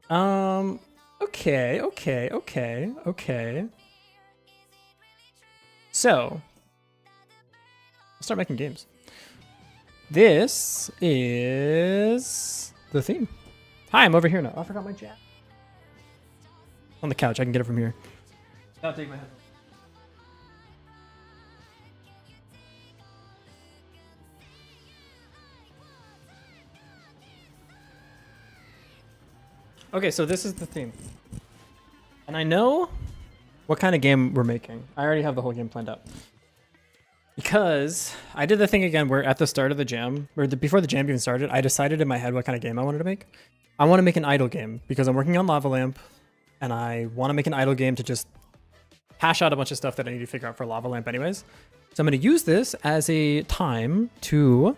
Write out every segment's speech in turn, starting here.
Okay. So, I'll start making games. This is the theme. Hi, I'm over here now. I forgot my jacket. On the couch, I can get it from here. I'll take my headphones. Okay, so this is the theme. And I know what kind of game we're making. I already have the whole game planned out. Because I did the thing again where at the start of the jam, or before the jam even started, I decided in my head what kind of game I wanted to make. I want to make an idle game because I'm working on Lava Lamp, and I want to make an idle game to just hash out a bunch of stuff that I need to figure out for Lava Lamp anyways. So I'm going to use this as a time to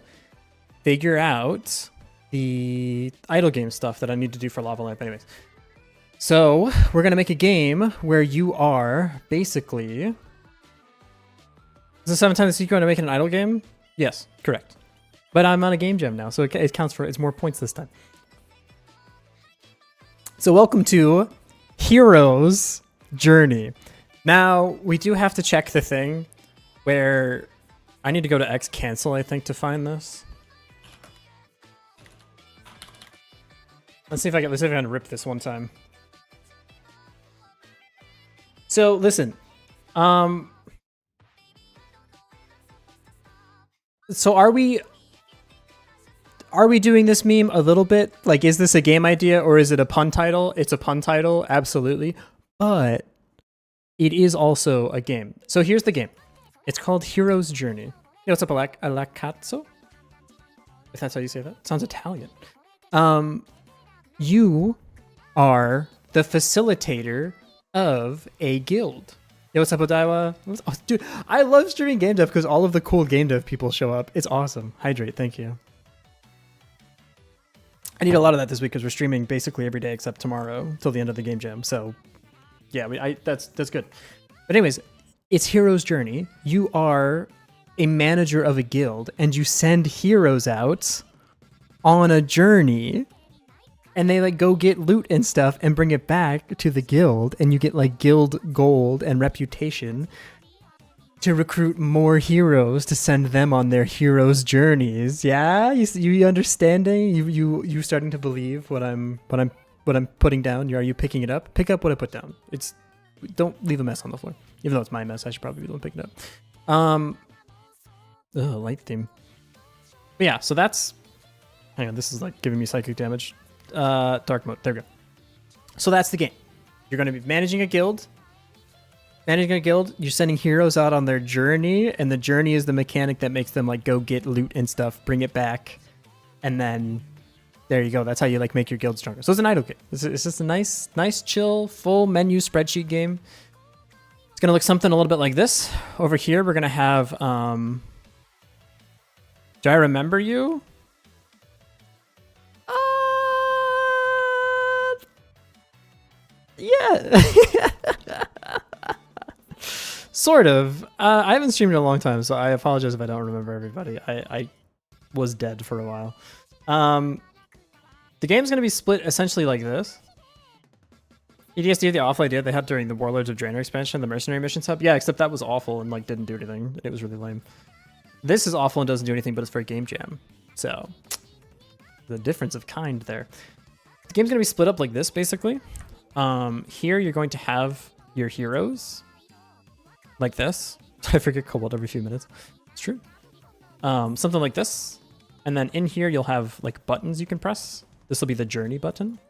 figure out the idle game stuff that I need to do for Lava Lamp anyways. So we're going to make a game where you are basically... Is the 7 times this week going to make it an idle game? Yes, correct. But I'm on a game jam now, so it counts for... It's more points this time. So welcome to Hero's Journey. Now, we do have to check the thing where... I need to go to X cancel, I think, to find this. Let's see if I can rip this one time. So listen, so are we doing this meme a little bit? Like, is this a game idea or is it a pun title? It's a pun title, absolutely. But it is also a game. So here's the game. It's called Hero's Journey. Hey, what's up, Alacazzo? If that's how you say that. It sounds Italian. You are the facilitator of a guild. Yo, what's up, Odaiwa? Oh, dude, I love streaming game dev because all of the cool game dev people show up. It's awesome. Hydrate, thank you. I need a lot of that this week because we're streaming basically every day except tomorrow till the end of the game jam. So, yeah, that's good. But anyways, it's Hero's Journey. You are a manager of a guild and you send heroes out on a journey. And they like go get loot and stuff and bring it back to the guild, and you get like guild gold and reputation to recruit more heroes to send them on their heroes' journeys. Yeah, you understanding? You starting to believe what I'm putting down? Are you picking it up? Pick up what I put down. Don't leave a mess on the floor. Even though it's my mess, I should probably be the one picking it up. Light theme. But yeah, so that's. Hang on, this is like giving me psychic damage. Dark mode. There we go. So that's the game. You're going to be managing a guild. You're sending heroes out on their journey, and the journey is the mechanic that makes them like go get loot and stuff, bring it back, and then there you go. That's how you like make your guild stronger. So it's an idle game. It's just a nice, chill, full menu spreadsheet game. It's going to look something a little bit like this. Over here, we're going to have. Do I remember you? Yeah. Sort of. I haven't streamed in a long time, so I apologize if I don't remember everybody. I was dead for a while. The game's going to be split essentially like this. EDSD, the awful idea they had during the Warlords of Draenor expansion, the Mercenary Missions hub. Yeah, except that was awful and like didn't do anything. It was really lame. This is awful and doesn't do anything, but it's for a game jam. So, the difference of kind there. The game's going to be split up like this, basically. Here you're going to have your heroes like this. I forget Cobalt every few minutes. It's true. Something like this. And then in here you'll have like buttons you can press. This will be the journey button.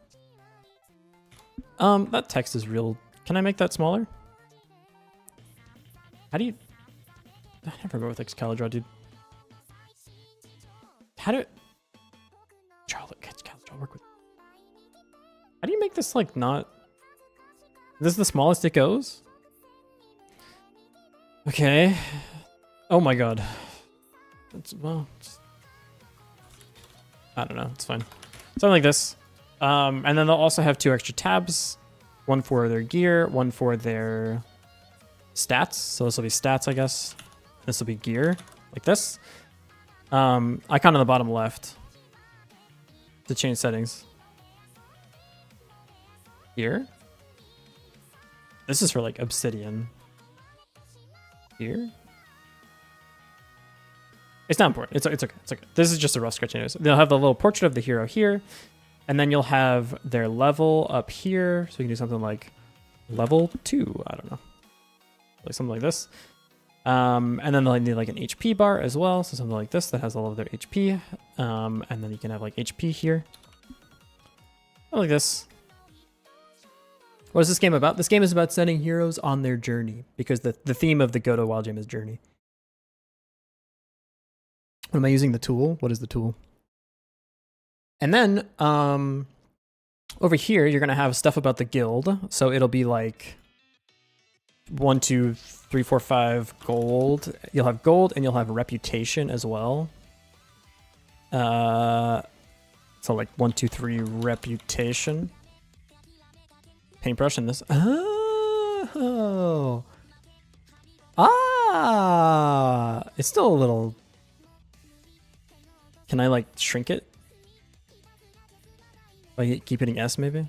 That text is real. Can I make that smaller? How do you... I never go with Excalibur, dude. How do... Charlotte, work with... How do you make this like not... This is the smallest it goes? Okay. Oh my god. I don't know. It's fine. Something like this. And then they'll also have 2 extra tabs. One for their gear, one for their stats. So this will be stats, I guess. This will be gear, like this. Icon on the bottom left to change settings. here. This is for like obsidian. Here. It's not important. It's okay. It's okay. This is just a rough sketch anyways. They'll have the little portrait of the hero here. And then you'll have their level up here. So you can do something like level 2. I don't know. Like something like this. And then they'll need like an HP bar as well. So something like this that has all of their HP. And then you can have like HP here. Like this. What is this game about? This game is about sending heroes on their journey, because the theme of the Godot Wild Gem is journey. What am I using the tool? What is the tool? And then over here, you're going to have stuff about the guild. So it'll be like 1, 2, 3, 4, 5 gold. You'll have gold and you'll have reputation as well. So like 1, 2, 3 reputation. Paintbrush and this. Oh. Ah. It's still a little. Can I like shrink it? Like keep hitting S maybe?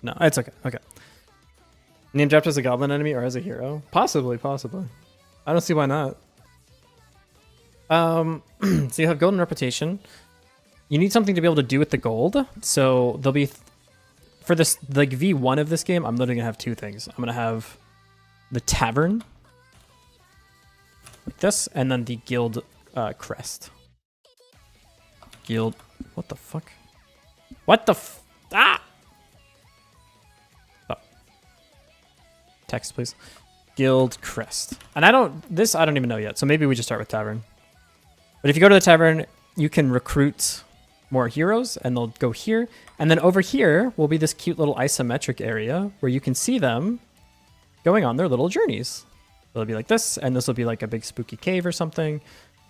No, it's okay. Okay. Name dropped as a goblin enemy or as a hero? Possibly, possibly. I don't see why not. So you have golden reputation. You need something to be able to do with the gold. So there'll be for this like V1 of this game, I'm literally gonna have 2 things. I'm gonna have the tavern like this, and then the guild crest. Guild. What the fuck? What the ah! Oh. Text, please. Guild crest. And I don't even know yet. So maybe we just start with tavern. But if you go to the tavern, you can recruit more heroes, and they'll go here. And then over here will be this cute little isometric area where you can see them going on their little journeys. It'll be like this, and this will be like a big spooky cave or something.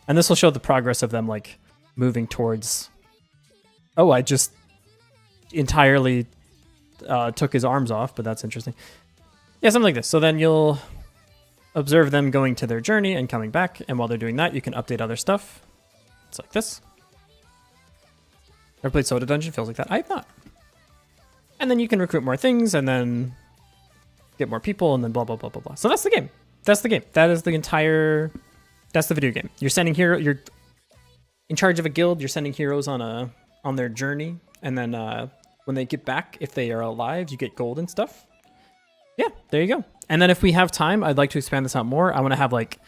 And this will show the progress of them like moving towards... Oh, I just entirely took his arms off, but that's interesting. Yeah, something like this. So then you'll observe them going to their journey and coming back. And while they're doing that, you can update other stuff. It's like this. Ever played Soda Dungeon? Feels like that. I have not. And then you can recruit more things and then get more people and then blah, blah, blah, blah, blah. So that's the game. That's the game. That is the entire... That's the video game. You're sending you're in charge of a guild. You're sending heroes on their journey. And then when they get back, if they are alive, you get gold and stuff. Yeah, there you go. And then if we have time, I'd like to expand this out more. I want to have like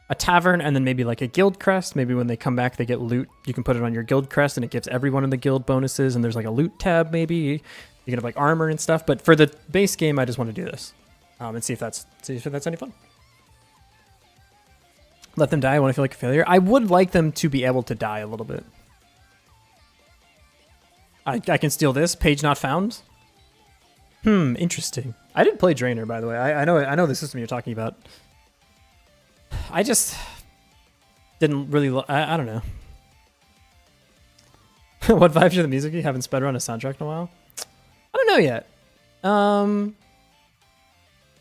a tavern and then maybe like a guild crest. Maybe when they come back, they get loot. You can put it on your guild crest and it gives everyone in the guild bonuses. And there's like a loot tab maybe. You can have like armor and stuff. But for the base game, I just want to do this and see if that's any fun. Let them die. I want to feel like a failure. I would like them to be able to die a little bit. I can steal this. Page not found. Interesting. I didn't play Drainer, by the way. I know the system you're talking about. I just didn't really... I don't know. What vibes are the music? You haven't sped around a soundtrack in a while? I don't know yet.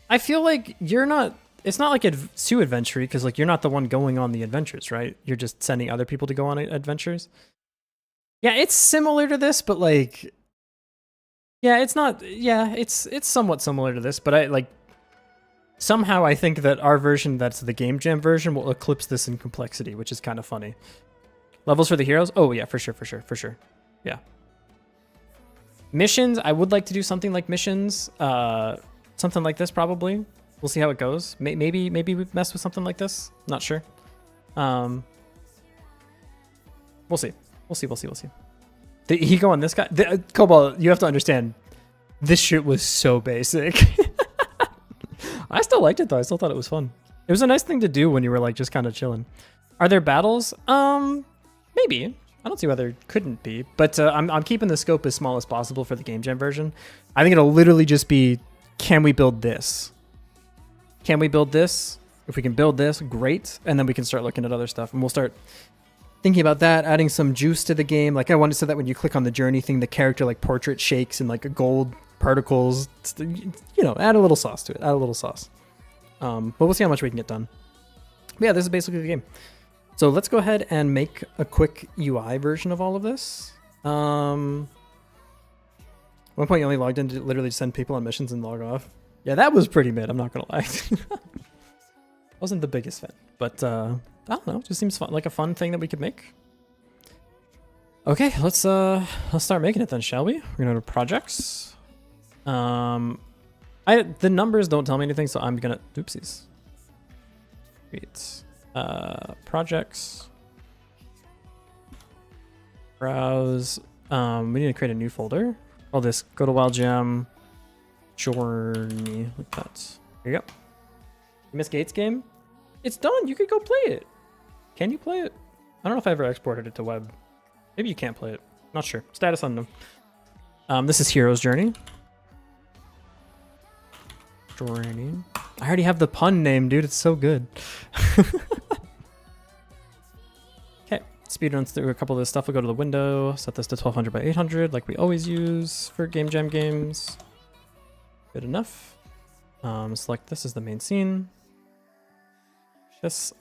I feel like you're not... It's not like too adventure-y, because like you're not the one going on the adventures, right? You're just sending other people to go on adventures. Yeah, it's similar to this, but like... Yeah, it's not... Yeah, it's somewhat similar to this, but I like... Somehow I think that our version, that's the Game Jam version, will eclipse this in complexity, which is kind of funny. Levels for the heroes? Oh yeah, for sure. Yeah. Missions, I would like to do something like missions. Something like this probably. We'll see how it goes. Maybe we mess with something like this. Not sure. We'll see. We'll see. The ego on this guy. Cobalt, you have to understand. This shit was so basic. I still liked it though. I still thought it was fun. It was a nice thing to do when you were like just kind of chilling. Are there battles? Maybe. I don't see why there couldn't be. But I'm keeping the scope as small as possible for the Game Jam version. I think it'll literally just be, can we build this? Can we build this? If we can build this, great. And then we can start looking at other stuff. And we'll start thinking about that, adding some juice to the game. Like I wanted so that when you click on the journey thing, the character like portrait shakes and like gold particles, you know, add a little sauce to it. Add a little sauce. But we'll see how much we can get done. But yeah, this is basically the game. So let's go ahead and make a quick UI version of all of this. one point you only logged in to literally send people on missions and log off. Yeah, that was pretty mid, I'm not gonna lie. Wasn't the biggest fan, but I don't know, just seems fun, like a fun thing that we could make. Okay, let's start making it then, shall we? We're gonna go to projects. The numbers don't tell me anything, so I'm gonna oopsies. Create projects. Browse. We need to create a new folder. Call this go to Wild Jam Journey. Like that. There you go. You miss Gates game? It's done. You could go play it. Can you play it? I don't know if I ever exported it to web. Maybe you can't play it. Not sure. Status unknown. This is Hero's Journey. Journey. I already have the pun name, dude. It's so good. Okay. Speed runs through a couple of this stuff. We'll go to the window. Set this to 1200 by 800 like we always use for Game Jam games. Good enough. Select this as the main scene. This,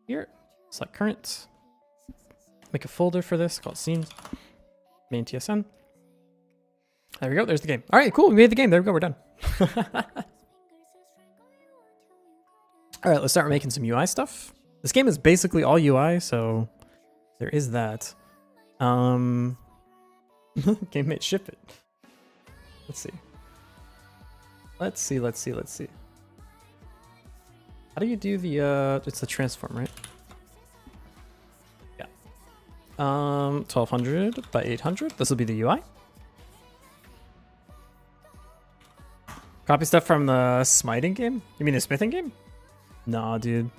here, select current. Make a folder for this called scenes. Main TSN. There we go. There's the game. All right, cool. We made the game. There we go. We're done. All right, let's start making some UI stuff. This game is basically all UI, so there is that. Game mate, ship it. Let's see. Let's see. How do you do the, it's the transform, right? Yeah. 1200 by 800. This will be the UI. Copy stuff from the smiting game? You mean the smithing game? Nah, dude.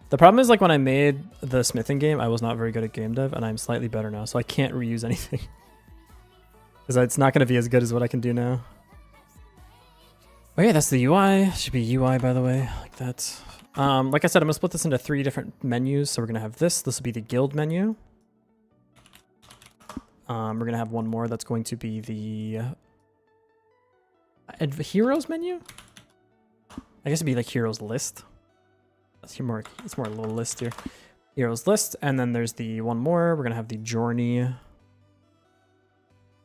The problem is, like, when I made the smithing game, I was not very good at game dev, and I'm slightly better now, so I can't reuse anything. Because it's not going to be as good as what I can do now. Okay, that's the UI. Should be UI, by the way, like that. Like I said, I'm going to split this into 3 different menus. So we're going to have this. This will be the guild menu. We're going to have one more that's going to be the heroes menu. I guess it'd be like heroes list. It's more a little list here. Heroes list, and then there's the one more. We're going to have the journey.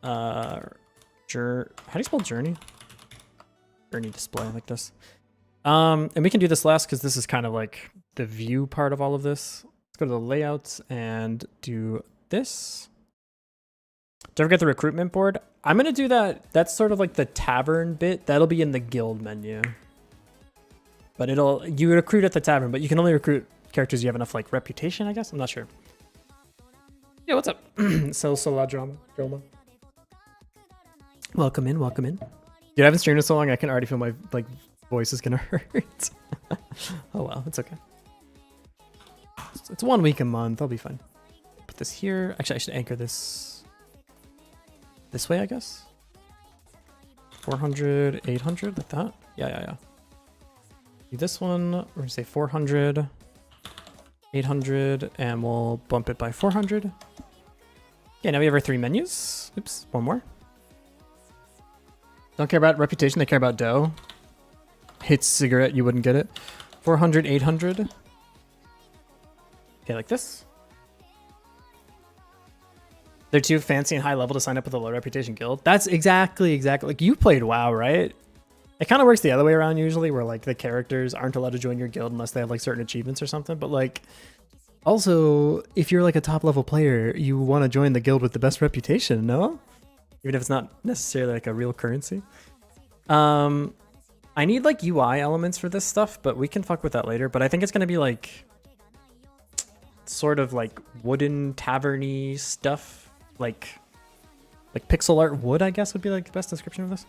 How do you spell journey? Journey display, like this. And we can do this last because this is kind of like the view part of all of this. Let's go to the layouts and do this. Don't forget the recruitment board. I'm going to do that. That's sort of like the tavern bit. That'll be in the guild menu. But you recruit at the tavern, but you can only recruit characters you have enough like reputation, I guess. I'm not sure. Yeah, what's up? So drama. Welcome in. Dude, I haven't streamed in so long, I can already feel my like voice is gonna hurt. Oh well, it's okay. It's 1 week a month, I'll be fine. Put this here. Actually, I should anchor this way, I guess. 400, 800, like that. Yeah. Do this one, we're gonna say 400, 800, and we'll bump it by 400. Okay, now we have our 3 menus. Oops, one more. Don't care about reputation, they care about dough. Hate cigarette, you wouldn't get it. 400, 800. Okay, like this. They're too fancy and high level to sign up with a low reputation guild. That's exactly. Like, you played WoW, right? It kind of works the other way around usually, where like the characters aren't allowed to join your guild unless they have like certain achievements or something. But like, also, if you're like a top level player, you want to join the guild with the best reputation, no? Even if it's not necessarily like a real currency. I need like UI elements for this stuff, but we can fuck with that later. But I think it's going to be like sort of like wooden tavern-y stuff. Like pixel art wood, I guess would be like the best description of this.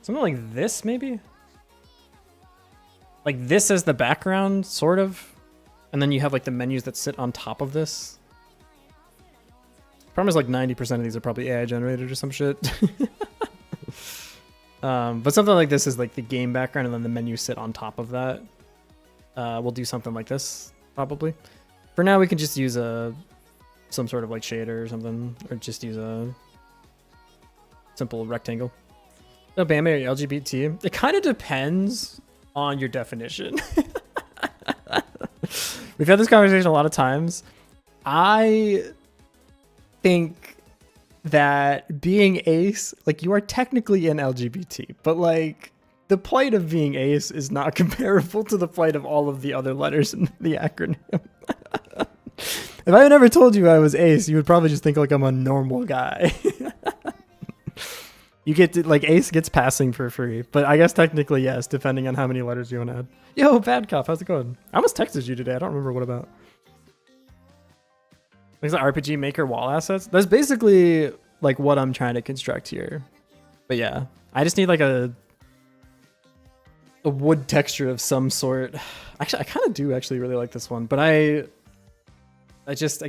Something like this, maybe? Like this as the background, sort of. And then you have like the menus that sit on top of this. Problem is like 90% of these are probably AI generated or some shit. But something like this is like the game background and then the menus sit on top of that. We'll do something like this, probably. For now, we can just use some sort of like shader or something, or just use a simple rectangle. No, BAME or LGBT? It kind of depends on your definition. We've had this conversation a lot of times. I think that being ace, like, you are technically an LGBT, but like the plight of being ace is not comparable to the plight of all of the other letters in the acronym. If I had never told you I was ace, you would probably just think like I'm a normal guy. You get to, like, ace gets passing for free, but I guess technically yes, depending on how many letters you want to add. Yo, Bad Cop, how's it going? I almost texted you today. I don't remember what about. Like the RPG Maker wall assets. That's basically like what I'm trying to construct here. But yeah, I just need like a wood texture of some sort. Actually, I kind of do actually really like this one, but I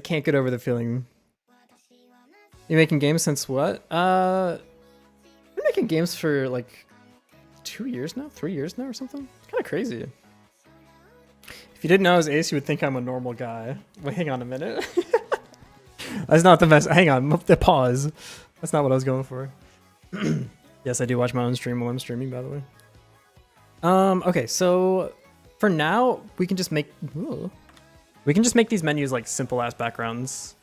can't get over the feeling. You making games since what? I've been making games for like 2 years now, 3 years now or something. It's kind of crazy. If you didn't know I was ace, you would think I'm a normal guy. Wait, hang on a minute. That's not the best. Hang on, the pause. That's not what I was going for. Yes, I do watch my own stream while I'm streaming, by the way. Okay, so for now, we can just make these menus like simple ass backgrounds.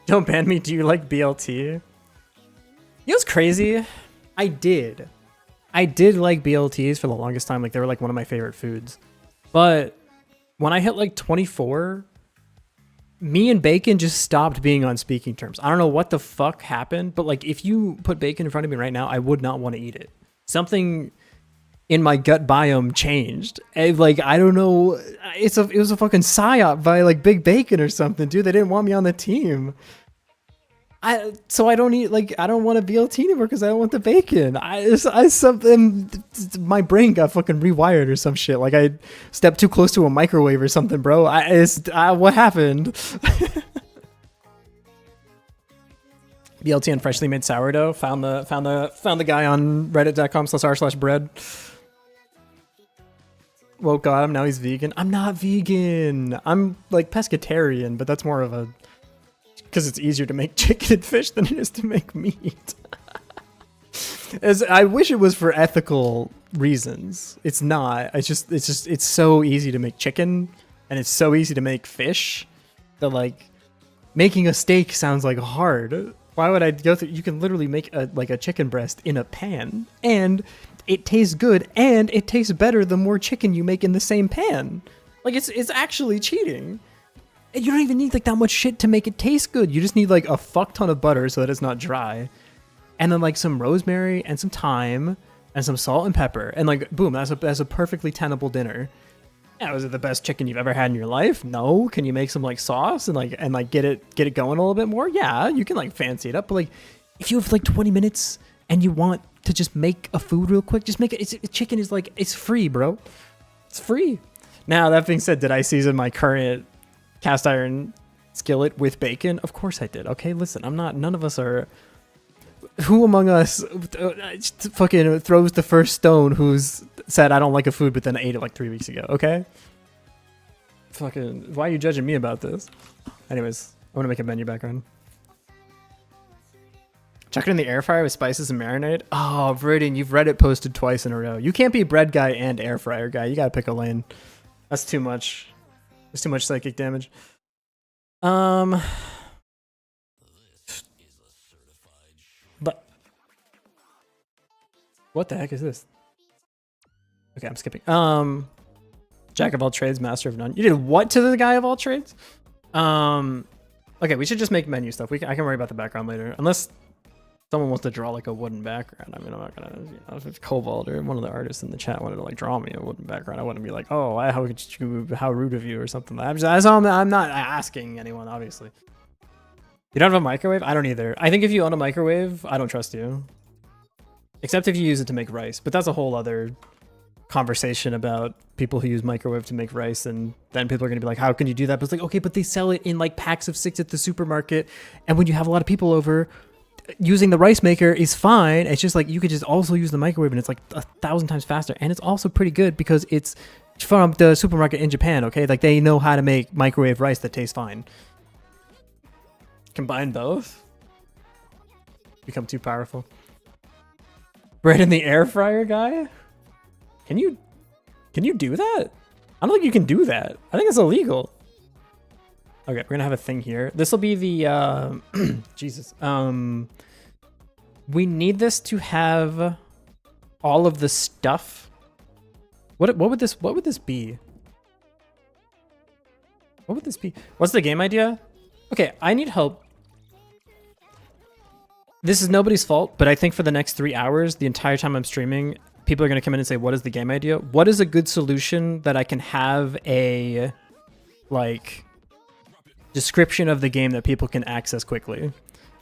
Don't ban me. Do you like BLT? You know what's crazy? I did like BLTs for the longest time. Like, they were like one of my favorite foods. But when I hit like 24, me and bacon just stopped being on speaking terms. I don't know what the fuck happened, but like, if you put bacon in front of me right now, I would not want to eat it. Something in my gut biome changed. And like, I don't know. It was a fucking psyop by like Big Bacon or something, dude. They didn't want me on the team. So I don't eat, like, I don't want a BLT anymore because I don't want the bacon. My brain got fucking rewired or some shit. Like, I stepped too close to a microwave or something, bro. What happened? BLT and freshly made sourdough. Found the guy on reddit.com/r/bread. Woke got him. Now he's vegan. I'm not vegan. I'm like pescatarian, but that's more of a, because it's easier to make chicken and fish than it is to make meat. I wish it was for ethical reasons. It's not. It's so easy to make chicken, and it's so easy to make fish that like making a steak sounds like hard. Why would I go through? You can literally make a chicken breast in a pan, and it tastes good, and it tastes better the more chicken you make in the same pan. Like, it's actually cheating. You don't even need like that much shit to make it taste good. You just need like a fuck ton of butter so that it's not dry. And then like some rosemary and some thyme and some salt and pepper. And like, boom, that's a perfectly tenable dinner. Yeah, was it the best chicken you've ever had in your life? No. Can you make some like sauce and get it going a little bit more? Yeah, you can like fancy it up. But like, if you have like 20 minutes and you want to just make a food real quick, just make it. Chicken is like, it's free, bro. It's free. Now, that being said, did I season my current cast iron skillet with bacon? Of course I did. Okay, listen, none of us are. Who among us fucking throws the first stone who's said I don't like a food but then ate it like 3 weeks ago? Okay, fucking, why are you judging me about this? Anyways, I want to make a menu background. Chuck it in the air fryer with spices and marinade. Oh, Viridian, you've read it posted twice in a row. You can't be bread guy and air fryer guy. You gotta pick a lane. That's too much. There's too much psychic damage. But what the heck is this? Okay, I'm skipping. Jack of all trades, master of none. You did what to the guy of all trades? Okay, we should just make menu stuff. I can worry about the background later, unless someone wants to draw like a wooden background. I mean, I'm not gonna, if it's Cobalt or one of the artists in the chat wanted to like draw me a wooden background, I wouldn't be like, oh, how rude of you or something. I'm not asking anyone, obviously. You don't have a microwave? I don't either. I think if you own a microwave, I don't trust you. Except if you use it to make rice, but that's a whole other conversation about people who use microwave to make rice, and then people are gonna be like, how can you do that? But it's like, okay, but they sell it in like packs of 6 at the supermarket, and when you have a lot of people over, using the rice maker is fine. It's just like, you could just also use the microwave and it's like 1,000 times faster, and it's also pretty good because it's from the supermarket in Japan. Okay, like they know how to make microwave rice that tastes fine. Combine both, become too powerful. Bread in the air fryer guy, can you do that? I don't think you can do that. I think it's illegal. Okay, we're gonna have a thing here. This will be the Jesus. We need this to have all of the stuff. What would this be? What would this be? What's the game idea? Okay, I need help. This is nobody's fault, but I think for the next 3 hours, the entire time I'm streaming, people are going to come in and say, what is the game idea? What is a good solution that I can have a, like, description of the game that people can access quickly?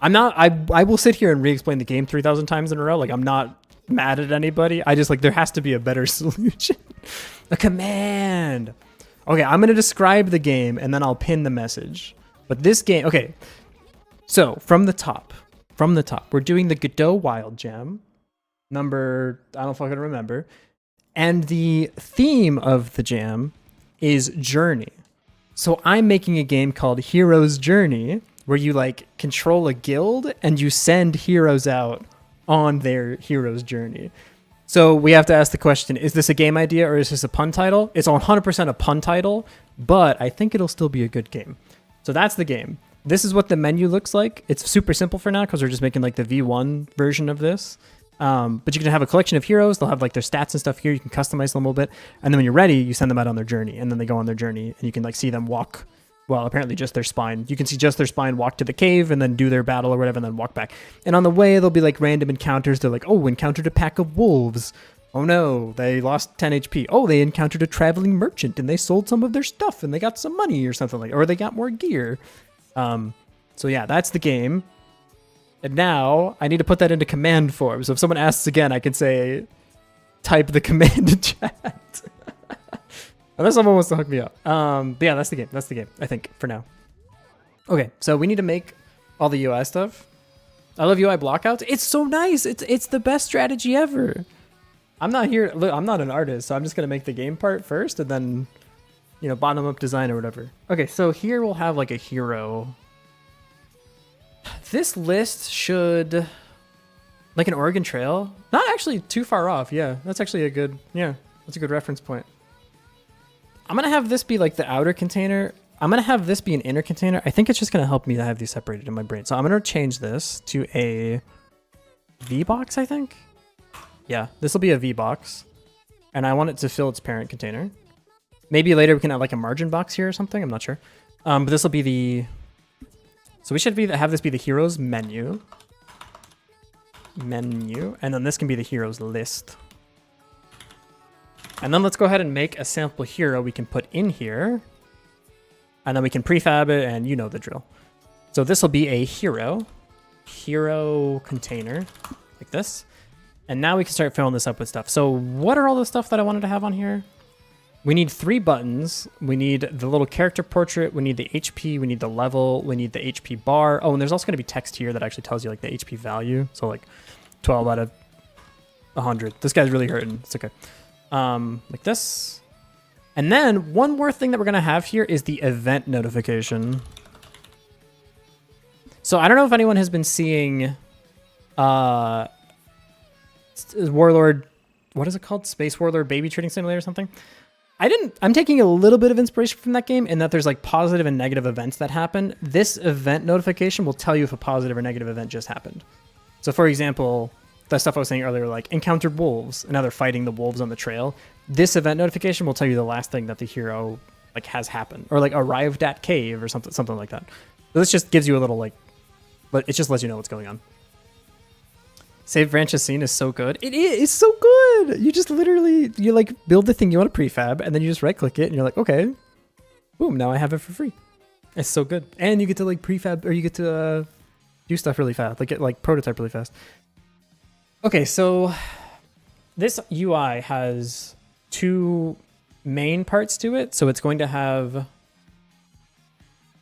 I will sit here and re-explain the game 3,000 times in a row. Like, I'm not mad at anybody. I just, like, there has to be a better solution. A command. Okay, I'm going to describe the game, and then I'll pin the message. But this game, okay. So, from the top, we're doing the Godot Wild Jam. Number, I don't fucking remember. And the theme of the jam is journey. So I'm making a game called Hero's Journey, where you like control a guild and you send heroes out on their hero's journey. So we have to ask the question, is this a game idea or is this a pun title? It's 100% a pun title, but I think it'll still be a good game. So that's the game. This is what the menu looks like. It's super simple for now because we're just making like the V1 version of this. But you can have a collection of heroes. They'll have like their stats and stuff here. You can customize them a little bit. And then when you're ready, you send them out on their journey. And then they go on their journey and you can like see them walk. Well, apparently just their spine. You can see just their spine walk to the cave and then do their battle or whatever and then walk back. And on the way, there'll be like random encounters. They're like, oh, encountered a pack of wolves. Oh no, they lost 10 HP. Oh, they encountered a traveling merchant and they sold some of their stuff and they got some money or something like that. Or they got more gear. So yeah, that's the game. And now I need to put that into command form. So if someone asks again, I can say, type the command in chat. Unless someone wants to hook me up. But yeah, that's the game. That's the game, I think, for now. Okay, so we need to make all the UI stuff. I love UI blockouts. It's so nice. It's the best strategy ever. I'm not here. Look, I'm not an artist, so I'm just going to make the game part first and then, you know, bottom up design or whatever. Okay, so here we'll have like a hero. This list should, like an Oregon Trail, not actually too far off. Yeah, that's actually a good, that's a good reference point. I'm going to have this be like the outer container. I'm going to have this be an inner container. I think it's just going to help me to have these separated in my brain. So I'm going to change this to a V-box, I think. Yeah, this will be a V-box. And I want it to fill its parent container. Maybe later we can have like a margin box here or something. I'm not sure. But this will be the... So we should have this be the heroes menu. And then this can be the heroes list. And then let's go ahead and make a sample hero we can put in here. And then we can prefab it and you know the drill. So this will be a hero container like this. And now we can start filling this up with stuff. So what are all the stuff that I wanted to have on here? We need 3 buttons. We need the little character portrait. We need the HP. We need the level. We need the HP bar. Oh, and there's also going to be text here that actually tells you like the HP value. So like 12 out of 100. This guy's really hurting. It's okay. Like this. And then one more thing that we're going to have here is the event notification. So I don't know if anyone has been seeing Warlord, what is it called? Space Warlord Baby Trading Simulator or something? I'm taking a little bit of inspiration from that game in that there's like positive and negative events that happen. This event notification will tell you if a positive or negative event just happened. So for example, that stuff I was saying earlier, like encountered wolves and now they're fighting the wolves on the trail. This event notification will tell you the last thing that the hero like has happened or like arrived at cave or something like that. So this just gives you a little like, but it just lets you know what's going on. Save branch as scene is so good. It is so good. You just literally, you like build the thing you want to prefab and then you just right click it and you're like, okay, boom, now I have it for free. It's so good. And you get to like prefab or you get to do stuff really fast, like get like prototype really fast. Okay, so this UI has 2 main parts to it. So it's going to have,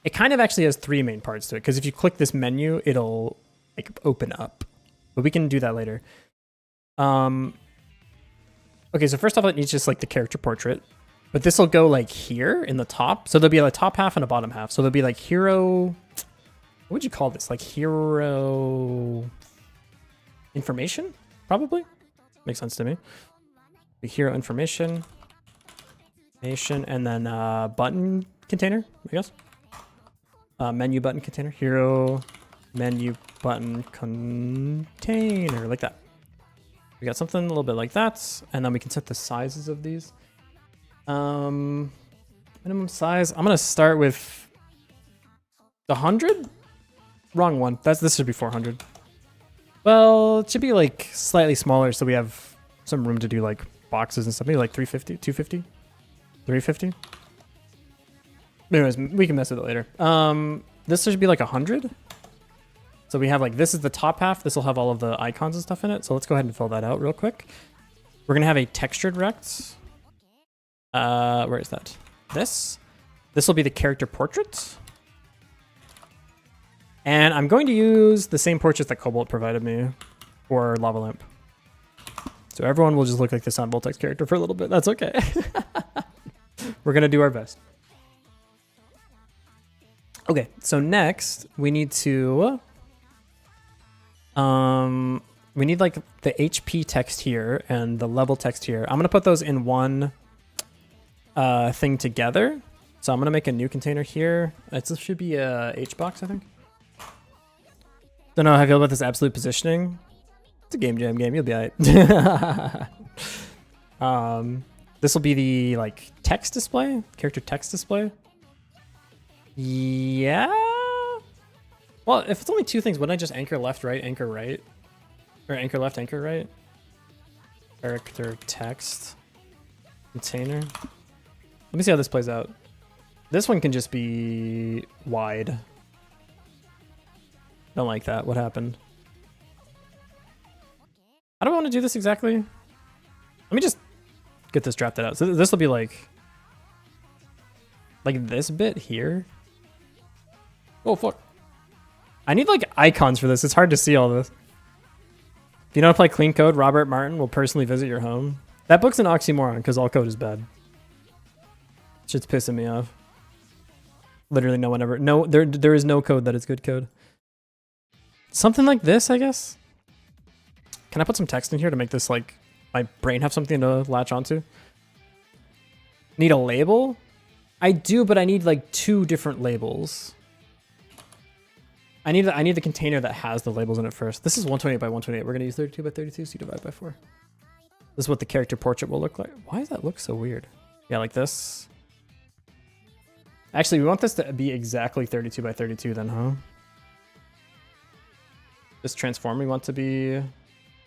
it kind of actually has 3 main parts to it. Because if you click this menu, it'll like open up. But we can do that later. Okay, so first off, it needs just like the character portrait. But this will go like here in the top. So there'll be a top half and a bottom half. So there'll be like hero... What would you call this? Like hero... information? Probably? Makes sense to me. The hero information. And then button container, I guess. menu button container, hero menu button container, like that. We got something a little bit like that, and then we can set the sizes of these. Minimum size. I'm gonna start with the 100. Wrong one. This should be 400. Well, it should be like slightly smaller, so we have some room to do like boxes and stuff. Maybe like 350, 250, 350. Anyways, we can mess with it later. This should be like 100. So we have like, this is the top half. This will have all of the icons and stuff in it. So let's go ahead and fill that out real quick. We're gonna have a textured rect. Where is that? This will be the character portrait. And I'm going to use the same portrait that Cobalt provided me for Lava Lamp. So everyone will just look like this on Voltex character for a little bit. That's okay. We're gonna do our best. Okay, so next we need to we need like the HP text here and the level text here. I'm gonna put those in one thing together. So I'm gonna make a new container here. This should be a HBox, I think. Don't know how I feel about this absolute positioning. It's a game jam game, you'll be alright. This will be the like text display, character text display. Yeah. Well, if it's only two things, wouldn't I just anchor left, right, anchor right? Or anchor left, anchor right? Character text container. Let me see how this plays out. This one can just be wide. Don't like that. What happened? How do I want to do this exactly? Let me just get this drafted out. So this will be like this bit here. Oh, fuck. I need like icons for this. It's hard to see all this. If you don't play clean code, Robert Martin will personally visit your home. That book's an oxymoron because all code is bad. Shit's pissing me off. Literally no one ever. No, there is no code that is good code. Something like this, I guess. Can I put some text in here to make this like my brain have something to latch onto? Need a label? I do, but I need like two different labels. I need the container that has the labels in it first. This is 128 by 128. We're gonna use 32 by 32, so you divide by 4. This is what the character portrait will look like. Why does that look so weird? Yeah, like this. Actually, we want this to be exactly 32 by 32 then, huh? This transform we want to be...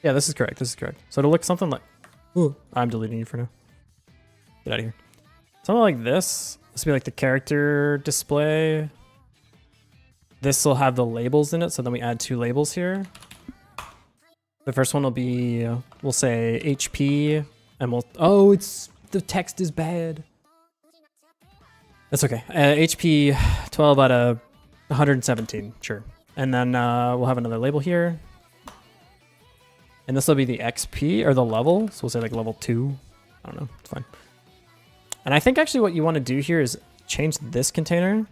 Yeah, this is correct. This is correct. So it'll look something like... Ooh, I'm deleting you for now. Get out of here. Something like this. This will be like the character display. This will have the labels in it, so then we add two labels here. The first one will be, we'll say HP, and we'll... Oh, it's... The text is bad. That's okay. HP 12 out of 117, sure. And then we'll have another label here. And this will be the XP, or the level. So we'll say like level 2. I don't know, it's fine. And I think actually what you want to do here is change this container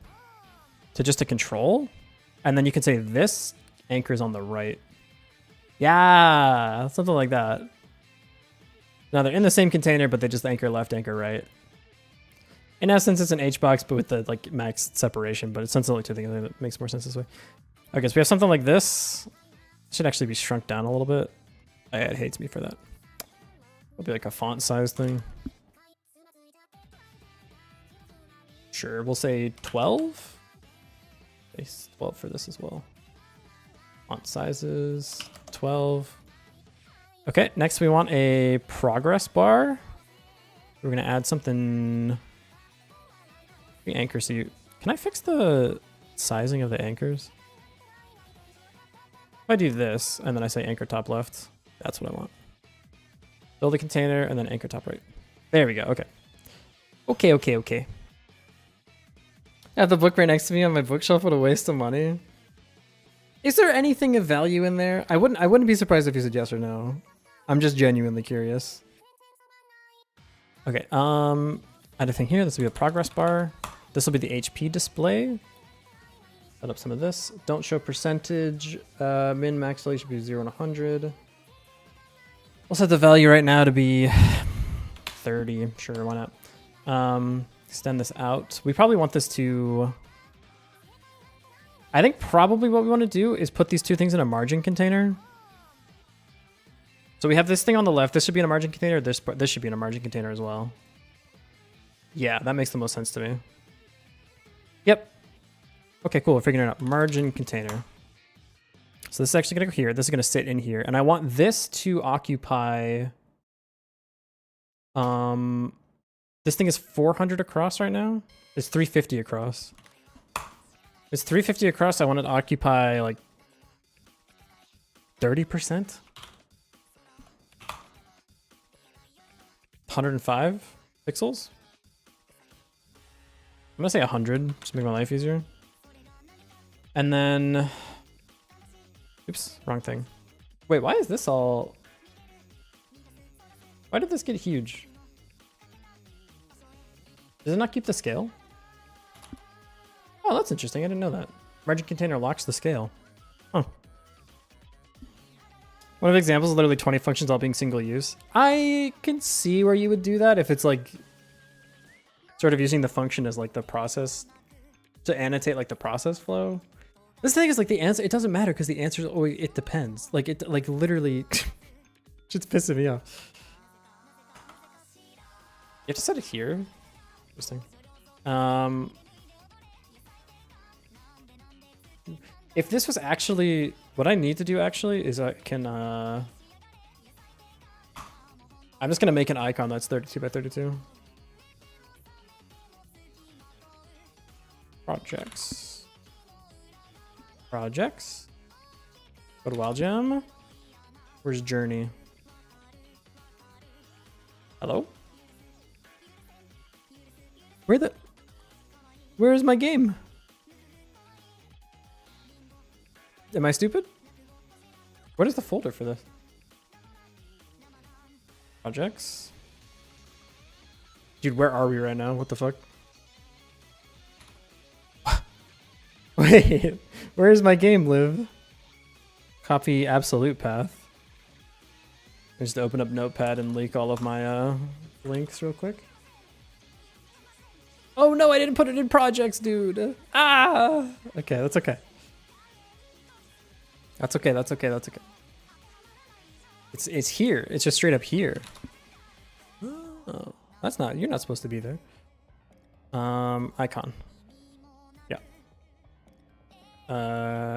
to just a control. And then you can say this anchors on the right. Yeah, something like that. Now they're in the same container, but they just anchor left, anchor right. In essence, it's an HBox, but with the like max separation, but since it's only two things, it makes more sense this way. Okay, so we have something like this. It should actually be shrunk down a little bit. It hates me for that. It'll be like a font size thing. Sure, we'll say 12. Base 12 for this as well. Font sizes, 12. Okay, next we want a progress bar. We're gonna add something. The anchor, so can I fix the sizing of the anchors? If I do this, and then I say anchor top left, that's what I want. Build a container, and then anchor top right. There we go, okay. Okay. I have the book right next to me on my bookshelf. What a waste of money. Is there anything of value in there? I wouldn't be surprised if you said yes or no. I'm just genuinely curious. Okay, add a thing here. This will be a progress bar. This will be the HP display. Set up some of this. Don't show percentage. Min max value should be 0 and 100. We'll set the value right now to be 30. Sure, why not? Extend this out. We probably want this to I think probably what we want to do is put these two things in a margin container. So we have this thing on the left. This should be in a margin container. This should be in a margin container as well. Yeah, that makes the most sense to me. Yep. Okay, cool. We're figuring it out. Margin container. So this is actually going to go here. This is going to sit in here. And I want this to occupy... This thing is 400 across right now. It's 350 across. It's 350 across. I want it to occupy like 30%. 105 pixels. I'm gonna say 100, just to make my life easier. And then, oops, wrong thing. Wait, why is this all? Why did this get huge? Does it not keep the scale? Oh, that's interesting. I didn't know that. Margin container locks the scale. Huh. One of the examples is literally 20 functions all being single use. I can see where you would do that if it's like sort of using the function as like the process to annotate like the process flow. This thing is like the answer. It doesn't matter because the answer is always it depends. Like it like literally just pissing me off. You have to set it here. Interesting. If this was actually what I need to do actually is I can I'm just gonna make an icon that's 32 by 32. Projects. Projects. Go to Wild Gem. Where's Journey? Hello? Where is my game? Am I stupid? What is the folder for this? Projects. Dude, where are we right now? What the fuck? Wait, where is my game live? Copy absolute path. Just open up Notepad and leak all of my links real quick. Oh no, I didn't put it in projects, dude. Ah! Okay, that's okay. That's okay, that's okay, that's okay. It's here. It's just straight up here. Oh, that's not, you're not supposed to be there. Icon. Yeah.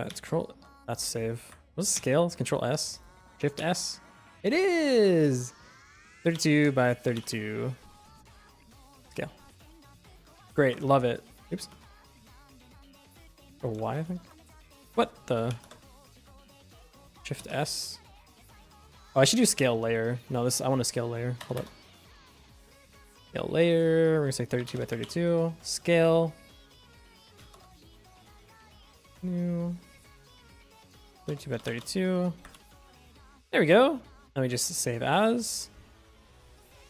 It's control, that's save. What's the scale? It's control S. Shift S. It is 32 by 32. Scale. Great, love it. Oops. Or Y, I think. What the? Shift S. Oh, I should do scale layer. No, this I want a scale layer. Hold up. Scale layer. We're gonna say 32 by 32. Scale. New. 32 by 32. There we go. Let me just save as.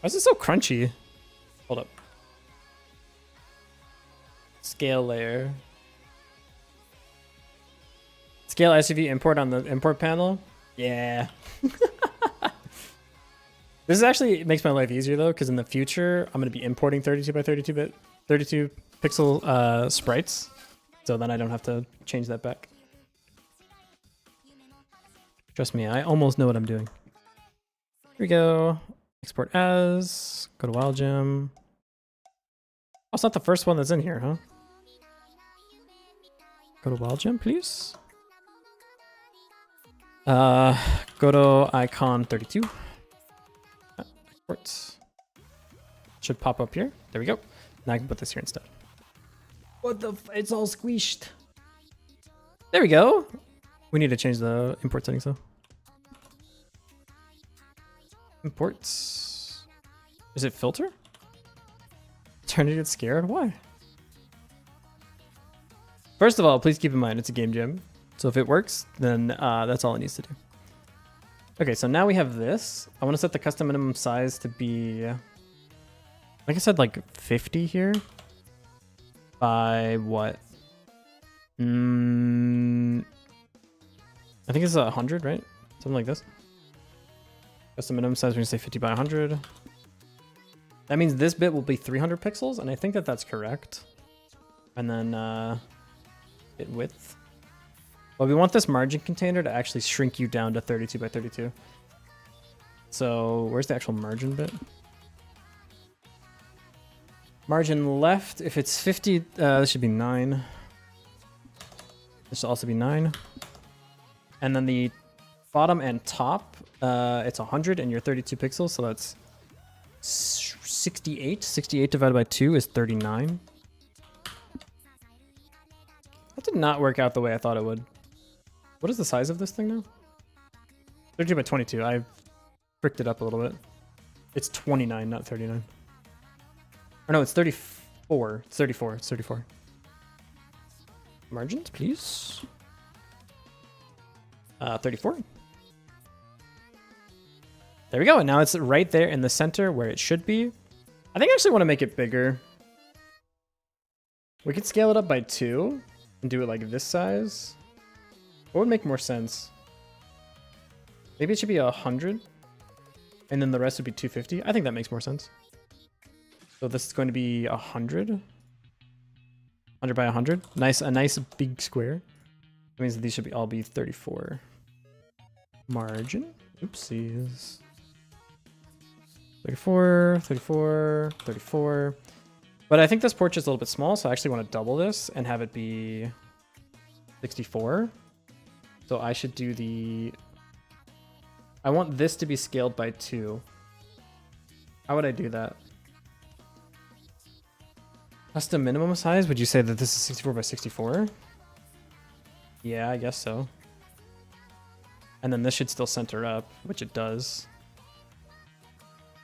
Why is it so crunchy? Hold up. Scale layer. Scale SUV import on the import panel. Yeah. This actually makes my life easier though, because in the future I'm going to be importing 32 by 32 pixel sprites, so then I don't have to change that back. Trust me, I almost know what I'm doing. Here we go. Export as. Go to Wild Gem. Oh, it's not the first one that's in here, huh? Go to Wild Gem, please. Godot icon 32. Export. Should pop up here. There we go. Now I can put this here instead. What the f, it's all squished. There we go. We need to change the import settings though. Imports. Is it filter? Turn to get scared? Why? First of all, please keep in mind it's a game jam. So if it works, then that's all it needs to do. Okay, so now we have this. I want to set the custom minimum size to be, like I said, like 50 here. By what? I think it's 100, right? Something like this. Custom minimum size, we're gonna say 50 by 100. That means this bit will be 300 pixels, and I think that that's correct. And then bit width. But we want this margin container to actually shrink you down to 32 by 32. So where's the actual margin bit? Margin left, if it's 50, this should be 9. This should also be 9. And then the bottom and top, it's 100 and you're 32 pixels, so that's 68. 68 divided by 2 is 39. That did not work out the way I thought it would. What is the size of this thing now? 32 by 22. I fricked it up a little bit. It's 29, not 39. Or no, it's 34. It's 34. It's 34. Margins, please. 34. There we go. And now it's right there in the center where it should be. I think I actually want to make it bigger. We could scale it up by 2 and do it like this size. What would make more sense? Maybe it should be 100. And then the rest would be 250. I think that makes more sense. So this is going to be 100. 100 by 100. Nice, a nice big square. That means that these should all be 34. Margin. Oopsies. 34, 34, 34. But I think this porch is a little bit small, so I actually want to double this and have it be 64. So I should do the... I want this to be scaled by 2. How would I do that? Custom minimum size? Would you say that this is 64 by 64? Yeah, I guess so. And then this should still center up, which it does.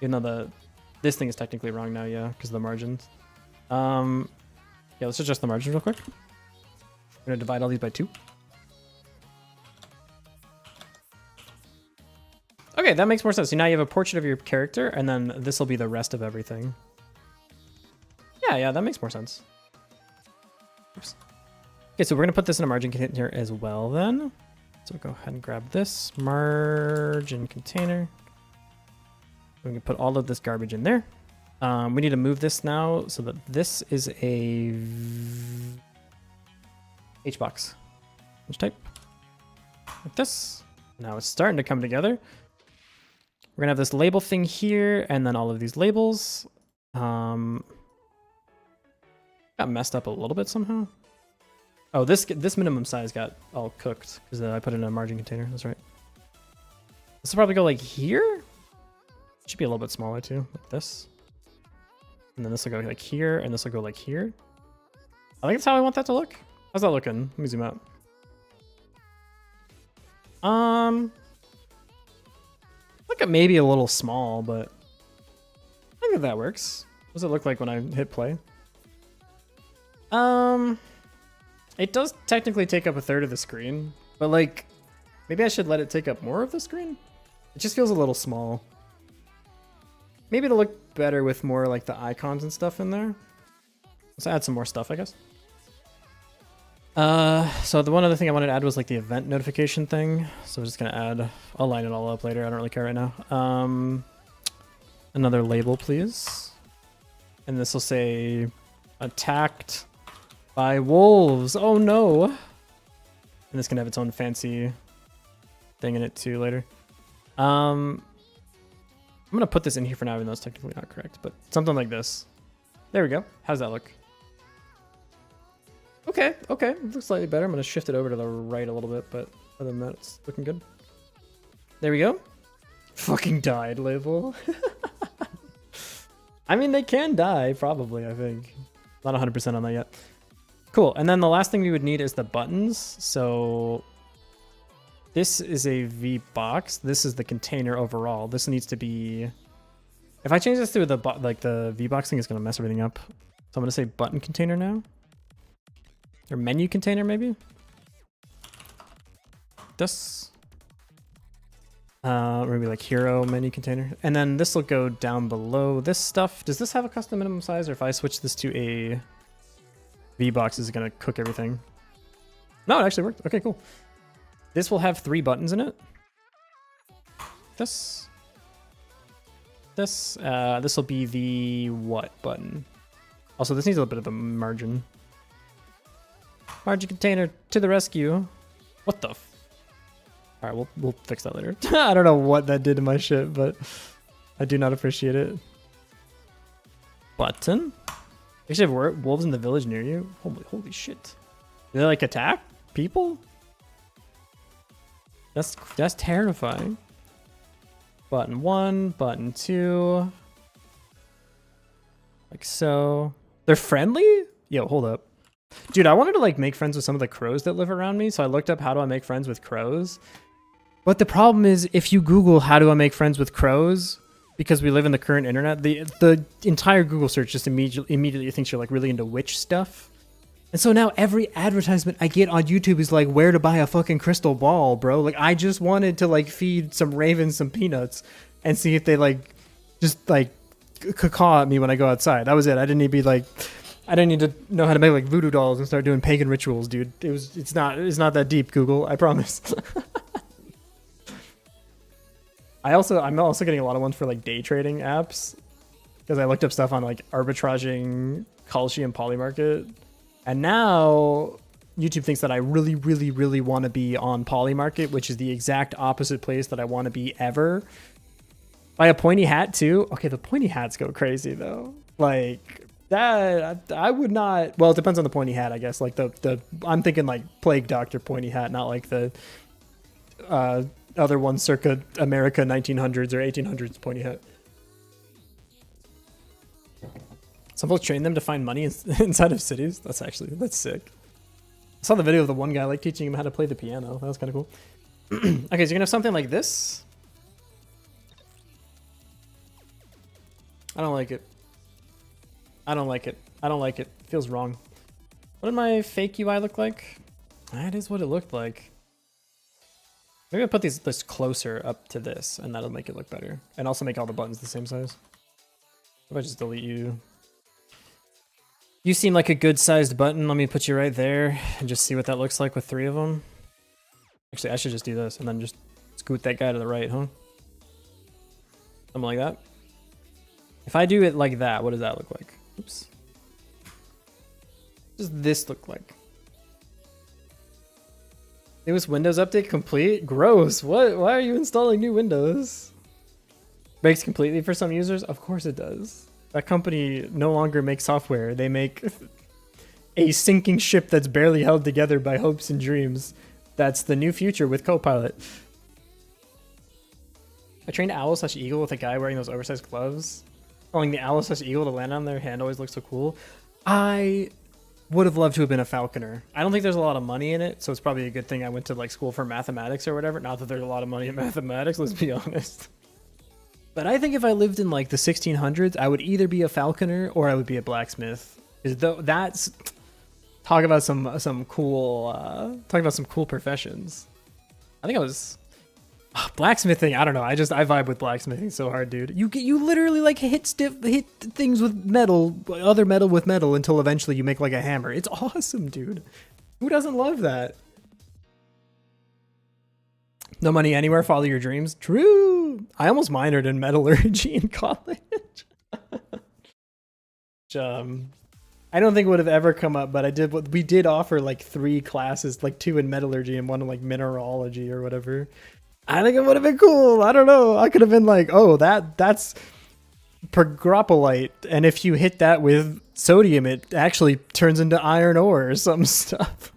Even though this thing is technically wrong now, yeah, because of the margins. Yeah, let's adjust the margins real quick. I'm gonna divide all these by 2. Okay, that makes more sense. So now you have a portrait of your character, and then this will be the rest of everything. Yeah, that makes more sense. Oops. Okay, so we're gonna put this in a margin container as well then. So go ahead and grab this margin container. We can put all of this garbage in there. We need to move this now so that this is a HBox. Which type? Like this. Now it's starting to come together. We're gonna have this label thing here, and then all of these labels. Got messed up a little bit somehow. Oh, this minimum size got all cooked because I put it in a margin container. That's right. This will probably go like here. Should be a little bit smaller too, like this. And then this will go like here, and this will go like here. I think that's how I want that to look. How's that looking? Let me zoom out. Look at maybe a little small, but I think that works. What does it look like when I hit play? It does technically take up 1/3 of the screen, but like, maybe I should let it take up more of the screen. It just feels a little small. Maybe it'll look better with more like the icons and stuff in there. Let's add some more stuff, I guess. So the one other thing I wanted to add was like the event notification thing. So I'm just gonna add, I'll line it all up later. I don't really care right now. Another label, please. And this will say attacked by wolves. Oh no. And this can have its own fancy thing in it too later. I'm gonna put this in here for now, even though it's technically not correct, but something like this. There we go. How's that look? Okay, it looks slightly better. I'm gonna shift it over to the right a little bit, but other than that, it's looking good. There we go. Fucking died label. I mean, they can die, probably, I think. Not 100% on that yet. Cool, and then the last thing we would need is the buttons. So this is a V box. This is the container overall. This needs to be... If I change this to the V box thing, it's gonna mess everything up. So I'm gonna say button container now. Or menu container, maybe? This. Maybe like hero menu container. And then this will go down below this stuff. Does this have a custom minimum size, or if I switch this to a V box, is it gonna cook everything? No, it actually worked. Okay, cool. This will have 3 buttons in it. This will be the what button? Also, this needs a little bit of a margin. Margin container to the rescue. What the? All right, we'll fix that later. I don't know what that did to my shit, but I do not appreciate it. Button. You should have wolves in the village near you. Holy shit! Do they like attack people? That's terrifying. Button 1, button 2. Like so. They're friendly? Yo, hold up. Dude, I wanted to like make friends with some of the crows that live around me, so I looked up how do I make friends with crows. But the problem is if you Google how do I make friends with crows, because we live in the current internet, the entire Google search just immediately thinks you're like really into witch stuff. And so now every advertisement I get on YouTube is like where to buy a fucking crystal ball, bro. Like I just wanted to like feed some ravens some peanuts and see if they like just like caw at me when I go outside. That was it. I didn't need to know how to make like voodoo dolls and start doing pagan rituals, dude. It's not that deep, Google, I promise. I'm also getting a lot of ones for like day trading apps because I looked up stuff on like arbitraging Kalshi and Polymarket. And now YouTube thinks that I really, really, really want to be on Polymarket, which is the exact opposite place that I want to be ever. Buy a pointy hat too. Okay, the pointy hats go crazy though. Like that, I would not. Well, it depends on the pointy hat, I guess. Like I'm thinking like Plague Doctor pointy hat, not like the other one circa America 1900s or 1800s pointy hat. Some folks train them to find money inside of cities. That's sick. I saw the video of the one guy like teaching him how to play the piano. That was kind of cool. Okay, so you're gonna have something like this. I don't like it. I don't like it. I don't like it. Feels wrong. What did my fake UI look like? That is what it looked like. Maybe I'll put this closer up to this, and that'll make it look better. And also make all the buttons the same size. If I just delete you. You seem like a good-sized button. Let me put you right there and just see what that looks like with 3 of them. Actually, I should just do this and then just scoot that guy to the right, huh? Something like that. If I do it like that, what does that look like? Oops. What does this look like? Newest Windows update complete? Gross. What? Why are you installing new Windows? Breaks completely for some users? Of course it does. That company no longer makes software. They make a sinking ship that's barely held together by hopes and dreams. That's the new future with Copilot. I trained owl/eagle with a guy wearing those oversized gloves. Calling the owl/eagle to land on their hand always looks so cool. I would have loved to have been a falconer. I don't think there's a lot of money in it, so it's probably a good thing I went to like school for mathematics or whatever. Not that there's a lot of money in mathematics, let's be honest. But I think if I lived in like the 1600s, I would either be a falconer or I would be a blacksmith. That's talk about some cool professions. I think I was blacksmithing. I don't know. I vibe with blacksmithing so hard, dude. You literally like hit things with metal, other metal with metal until eventually you make like a hammer. It's awesome, dude. Who doesn't love that? No money anywhere, follow your dreams. True. I almost minored in metallurgy in college. I don't think it would have ever come up, but we did offer like 3 classes, like 2 in metallurgy and 1 in like mineralogy or whatever. I think it would have been cool. I don't know. I could have been like, oh, that's pergropolite, and if you hit that with sodium, it actually turns into iron ore or some stuff.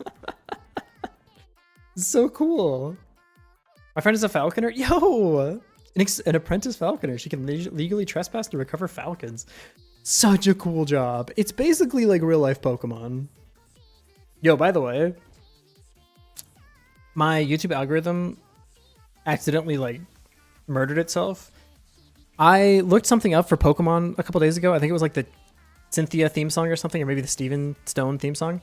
So cool. My friend is a falconer. Yo, an apprentice falconer. She can legally trespass to recover falcons. Such a cool job. It's basically like real life Pokemon. Yo, by the way, my YouTube algorithm accidentally like murdered itself. I looked something up for Pokemon a couple days ago. I think it was like the Cynthia theme song or something, or maybe the Steven Stone theme song.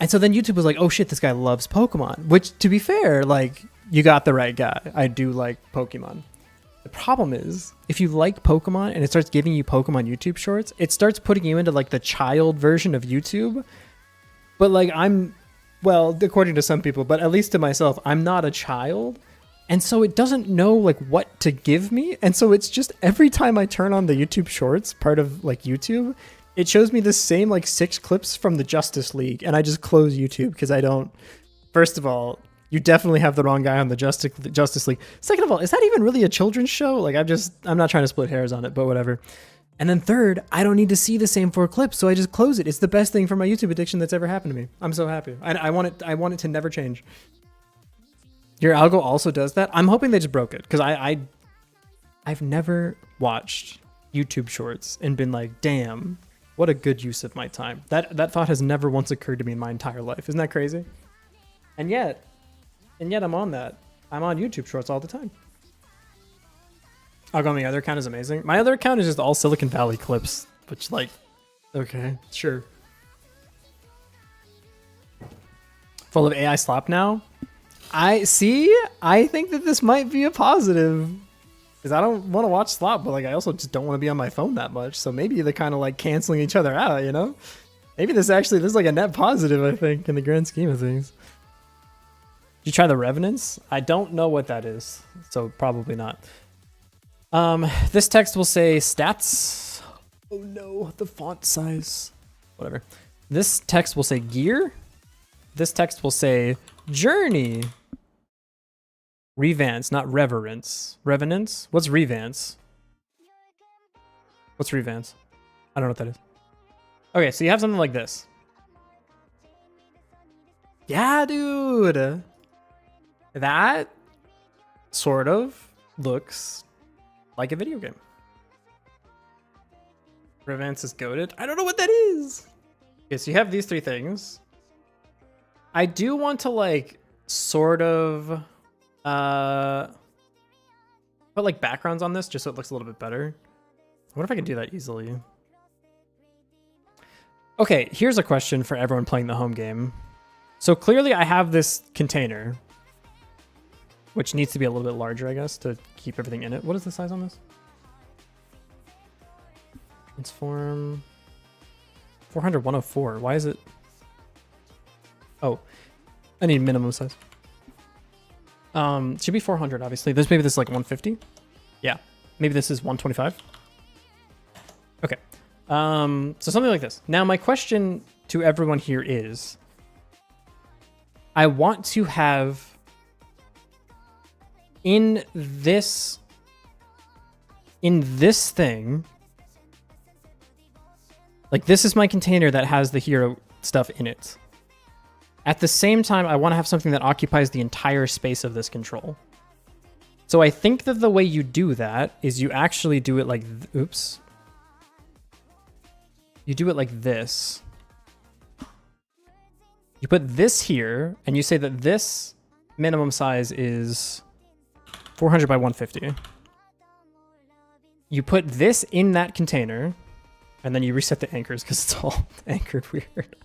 And so then YouTube was like, oh shit, this guy loves Pokemon. Which, to be fair, like, you got the right guy. I do like Pokemon. The problem is, if you like Pokemon and it starts giving you Pokemon YouTube shorts, it starts putting you into like the child version of YouTube. But like well, according to some people, but at least to myself, I'm not a child. And so it doesn't know like what to give me. And so it's just every time I turn on the YouTube shorts, part of like YouTube, it shows me the same like 6 clips from the Justice League. And I just close YouTube because I don't, first of all, You definitely have the wrong guy on the Justice League. Second of all, is that even really a children's show? Like, I'm not trying to split hairs on it, but whatever. And then third, I don't need to see the same 4 clips, so I just close it. It's the best thing for my YouTube addiction that's ever happened to me. I'm so happy. I want it to never change. Your algo also does that. I'm hoping they just broke it, because I've never watched YouTube Shorts and been like, damn, what a good use of my time. That thought has never once occurred to me in my entire life. Isn't that crazy? And yet I'm on that. I'm on YouTube Shorts all the time. I'll go on my other account is amazing. My other account is just all Silicon Valley clips, which like, okay, sure. Full of AI slop now. I think that this might be a positive. Because I don't want to watch slop, but like I also just don't want to be on my phone that much. So maybe they're kind of like canceling each other out, you know? Maybe this is like a net positive, I think, in the grand scheme of things. Did you try the Revenants? I don't know what that is, so probably not. This text will say stats. Oh no, the font size. Whatever. This text will say gear. This text will say journey. Revance, not reverence. Revenants? What's revance? What's revance? I don't know what that is. Okay, so you have something like this. Yeah, dude. That sort of looks like a video game. Revance is goated. I don't know what that is. Okay, so you have these 3 things. I do want to like sort of put like backgrounds on this just so it looks a little bit better. I wonder if I can do that easily. Okay, here's a question for everyone playing the home game. So clearly I have this container, which needs to be a little bit larger, I guess, to keep everything in it. What is the size on this? Transform 400, 104. Why is it? Oh, I need minimum size. Should be 400, obviously. Maybe this is like 150. Yeah, maybe this is 125. Okay. So something like this. Now, my question to everyone here is, I want to have in this thing, like this is my container that has the hero stuff in it. At the same time, I want to have something that occupies the entire space of this control. So I think that the way you do that is you actually do it like, oops. You do it like this. You put this here, and you say that this minimum size is 400 by 150. You put this in that container, and then you reset the anchors because it's all anchored weird.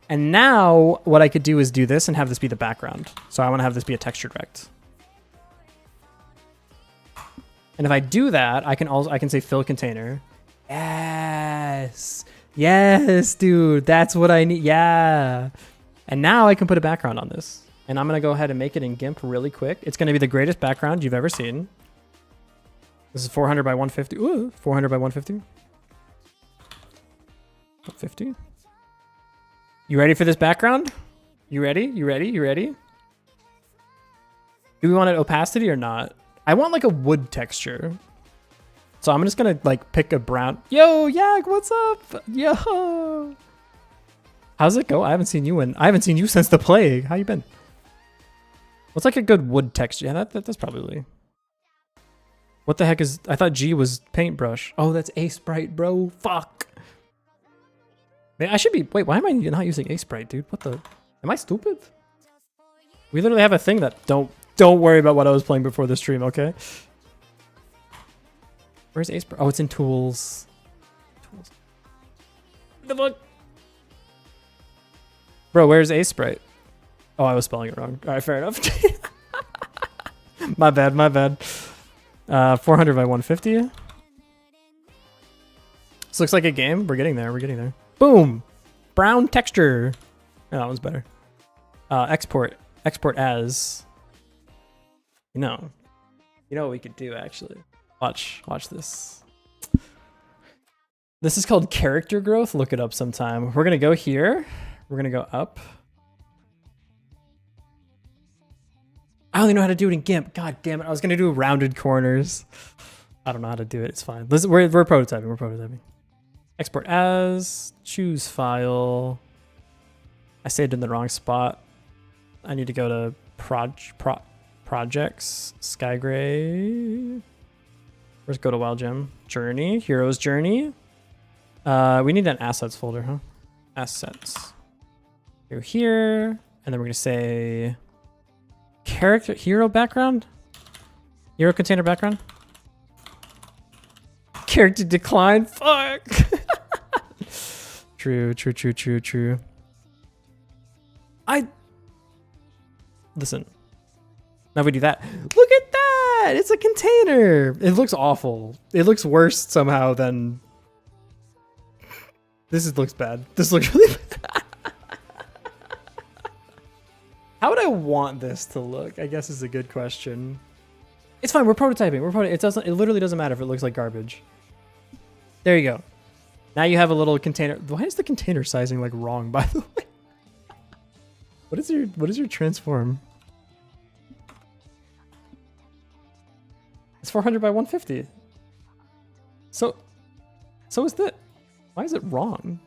And now what I could do is do this and have this be the background. So I want to have this be a textured rect. And if I do that, I can say fill container. Yes. Yes, dude. That's what I need. Yeah. And now I can put a background on this. And I'm going to go ahead and make it in GIMP really quick. It's going to be the greatest background you've ever seen. This is 400 by 150. Ooh, 400 by 150. 150. You ready for this background? You ready? You ready? You ready? Do we want an opacity or not? I want like a wood texture. So I'm just gonna like pick a brown. Yo, Yak, what's up? Yo. How's it go? I haven't seen you since the plague. How you been? What's like a good wood texture? Yeah, that's probably. What the heck is, I thought G was paintbrush. Oh, that's A Sprite, bro. Fuck. Man, I should be, wait, why am I not using A Sprite, dude? What the, am I stupid? We literally have a thing that, don't worry about what I was playing before the stream, okay? Where's A Sprite? Oh, it's in tools. Tools. What the fuck? Bro, where's A Sprite? Oh, I was spelling it wrong. All right, fair enough. My bad, my bad. 400 by 150. This looks like a game. We're getting there. We're getting there. Boom. Brown texture. Oh, that one's better. Export as. You know what we could do actually. Watch this. This is called character growth. Look it up sometime. We're gonna go here. We're gonna go up. I only know how to do it in GIMP. God damn it. I was going to do rounded corners. I don't know how to do it. It's fine. Listen, we're prototyping. We're prototyping. Export as, choose file. I saved in the wrong spot. I need to go to projects, Sky Gray. Where's Go to Wild Gem? Journey, Heroes Journey. We need an assets folder, huh? Assets. Go here, and then we're gonna say character hero background, hero container background. Character decline. Fuck. True. Listen. Now we do that. Look at that! It's a container. It looks awful. It looks worse somehow than. Looks bad. This looks really bad. How would I want this to look? I guess is a good question. It's fine. We're prototyping. It literally doesn't matter if it looks like garbage. There you go. Now you have a little container. Why is the container sizing like wrong, by the way? What is your transform? It's 400 by 150. So is that. Why is it wrong?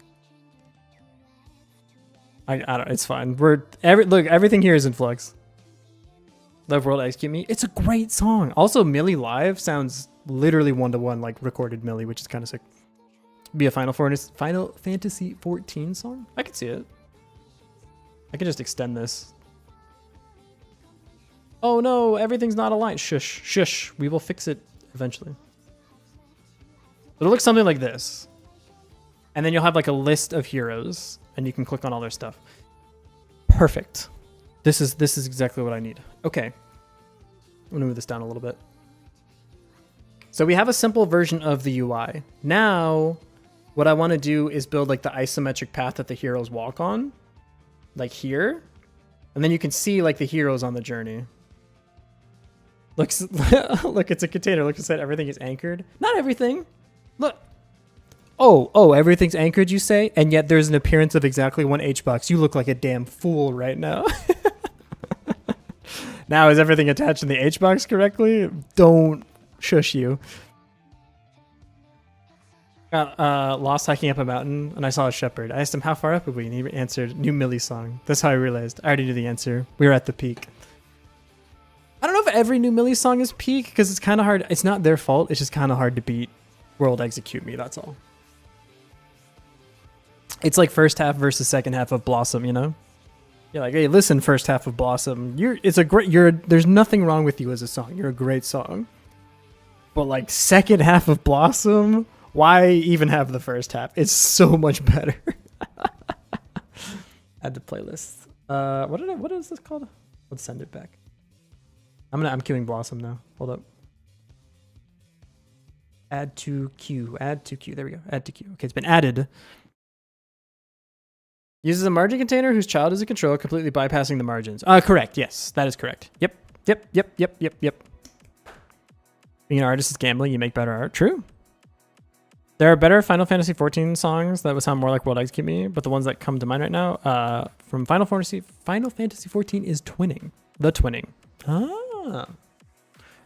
I don't. It's fine. Look. Everything here is in flux. Love World Execute Me. It's a great song. Also, Millie Live sounds literally 1-to-1 like recorded Millie, which is kind of sick. Be a Final Fantasy 14 song. I could see it. I could just extend this. Oh no, everything's not aligned. Shush. We will fix it eventually. It'll look something like this. And then you'll have like a list of heroes and you can click on all their stuff. Perfect. This is exactly what I need. Okay. I'm gonna move this down a little bit. So we have a simple version of the UI. Now, what I want to do is build like the isometric path that the heroes walk on. Like here. And then you can see like the heroes on the journey. Look, it's a container. Look, it said everything is anchored. Not everything. Look. Oh, everything's anchored, you say? And yet there's an appearance of exactly one H-box. You look like a damn fool right now. Now, is everything attached in the H-box correctly? Don't shush you. Got lost hiking up a mountain, and I saw a shepherd. I asked him, how far up are we? And he answered, new Millie song. That's how I realized. I already knew the answer. We were at the peak. I don't know if every new Millie song is peak, because it's kind of hard. It's not their fault. It's just kind of hard to beat World Execute Me, that's all. It's like first half versus second half of Blossom, you know? You're like, hey, listen, first half of Blossom. There's nothing wrong with you as a song. You're a great song. But like second half of Blossom, why even have the first half? It's so much better. Add to playlist. What is this called? Let's send it back. I'm queuing Blossom now. Hold up. Add to queue. There we go. Add to queue. Okay, it's been added. Uses a margin container whose child is a control, completely bypassing the margins. Correct. Yes, that is correct. Yep. Being an artist is gambling. You make better art. True. There are better Final Fantasy 14 songs that would sound more like World Execute Me, but the ones that come to mind right now from Final Fantasy 14 is Twinning. The Twinning. I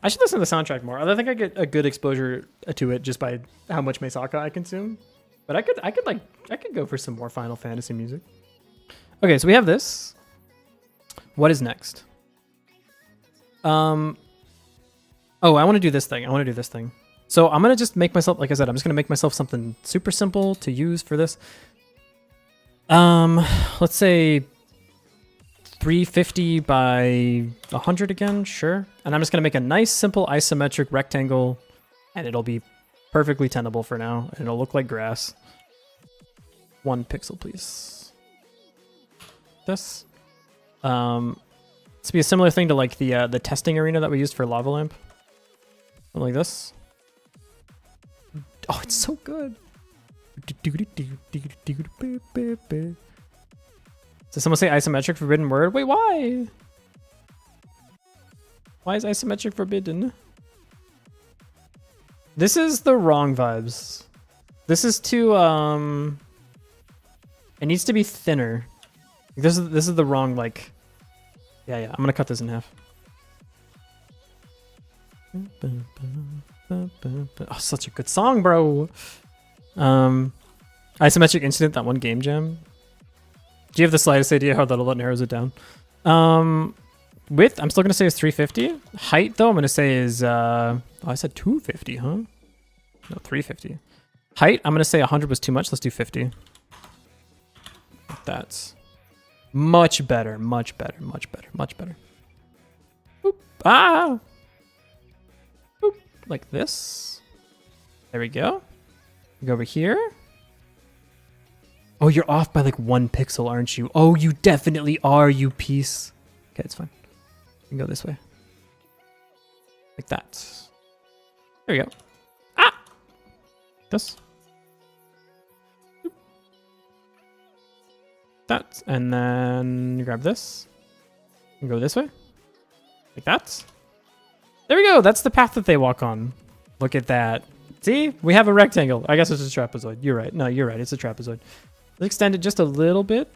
should listen to the soundtrack more. I think I get a good exposure to it just by how much Meisaka I consume. But I could go for some more Final Fantasy music. Okay, so we have this. What is next? I want to do this thing. So I'm going to just make myself, like I said, I'm just going to make myself something super simple to use for this. Let's say 350 by 100 again, sure. And I'm just going to make a nice, simple isometric rectangle, and it'll be perfectly tenable for now, and it'll look like grass. 1 pixel, please. This. This be a similar thing to like the testing arena that we used for Lava Lamp. Something like this. Oh, it's so good. Does someone say isometric forbidden word? Wait, why? Why is isometric forbidden? This is the wrong vibes. This is too it needs to be thinner. This is the wrong like. Yeah. I'm gonna cut this in half. Oh, such a good song, bro. Isometric Incident, that one game jam. Do you have the slightest idea how that a lot narrows it down? Width, I'm still gonna say is 350. Height, though, I'm gonna say is oh, I said 250, huh? No, 350. Height, I'm gonna say 100 was too much. Let's do 50. That's much better, much better, much better, much better. Boop. Ah! Boop. Like this. There we go. Go over here. Oh, you're off by like 1 pixel, aren't you? Oh, you definitely are, you piece. Okay, it's fine. You can go this way. Like that. There we go. Ah! This. That. And then you grab this. And go this way. Like that. There we go. That's the path that they walk on. Look at that. See? We have a rectangle. I guess it's a trapezoid. You're right. No, you're right. It's a trapezoid. Let's extend it just a little bit.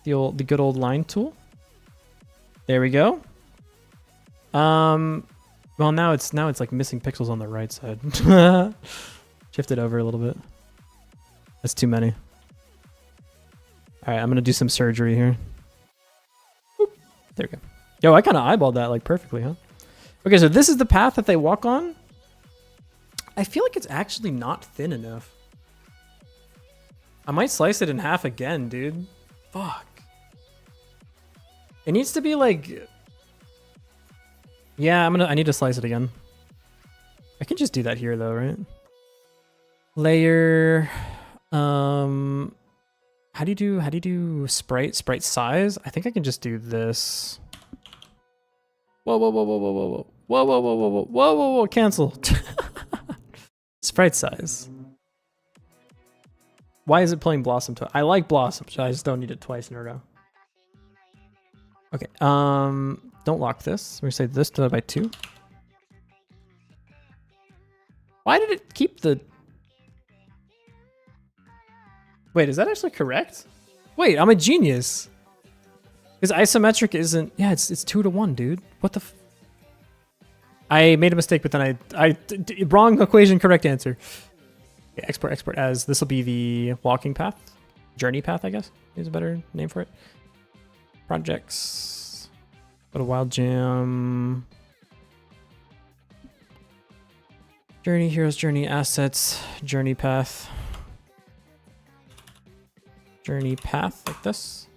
The good old line tool. There we go. Well, now it's like missing pixels on the right side. Shift it over a little bit. That's too many. All right, I'm gonna do some surgery here. Boop. There we go. Yo, I kind of eyeballed that like perfectly, huh? Okay, so this is the path that they walk on. I feel like it's actually not thin enough. I might slice it in half again, dude. Fuck. It needs to be like... Yeah, I need to slice it again. I can just do that here though, right? Layer... How do you do sprite size? I think I can just do this. Whoa, whoa, whoa, whoa, whoa, whoa, whoa. Whoa, whoa, whoa, whoa, whoa, whoa, whoa, whoa, cancel. Sprite size. Why is it playing Blossom twice? I like Blossom, so I just don't need it twice in a row. Okay, don't lock this. We're gonna say this divided by 2. Why did it keep the... Wait, is that actually correct? Wait, I'm a genius. Because isometric isn't... Yeah, it's 2-to-1, dude. What the... I made a mistake, but then wrong equation, correct answer. Okay, export as... This will be the walking path. Journey path, I guess, is a better name for it. Projects. Go to Wild Jam. Journey, Heroes Journey, Assets, Journey Path. Journey path like this.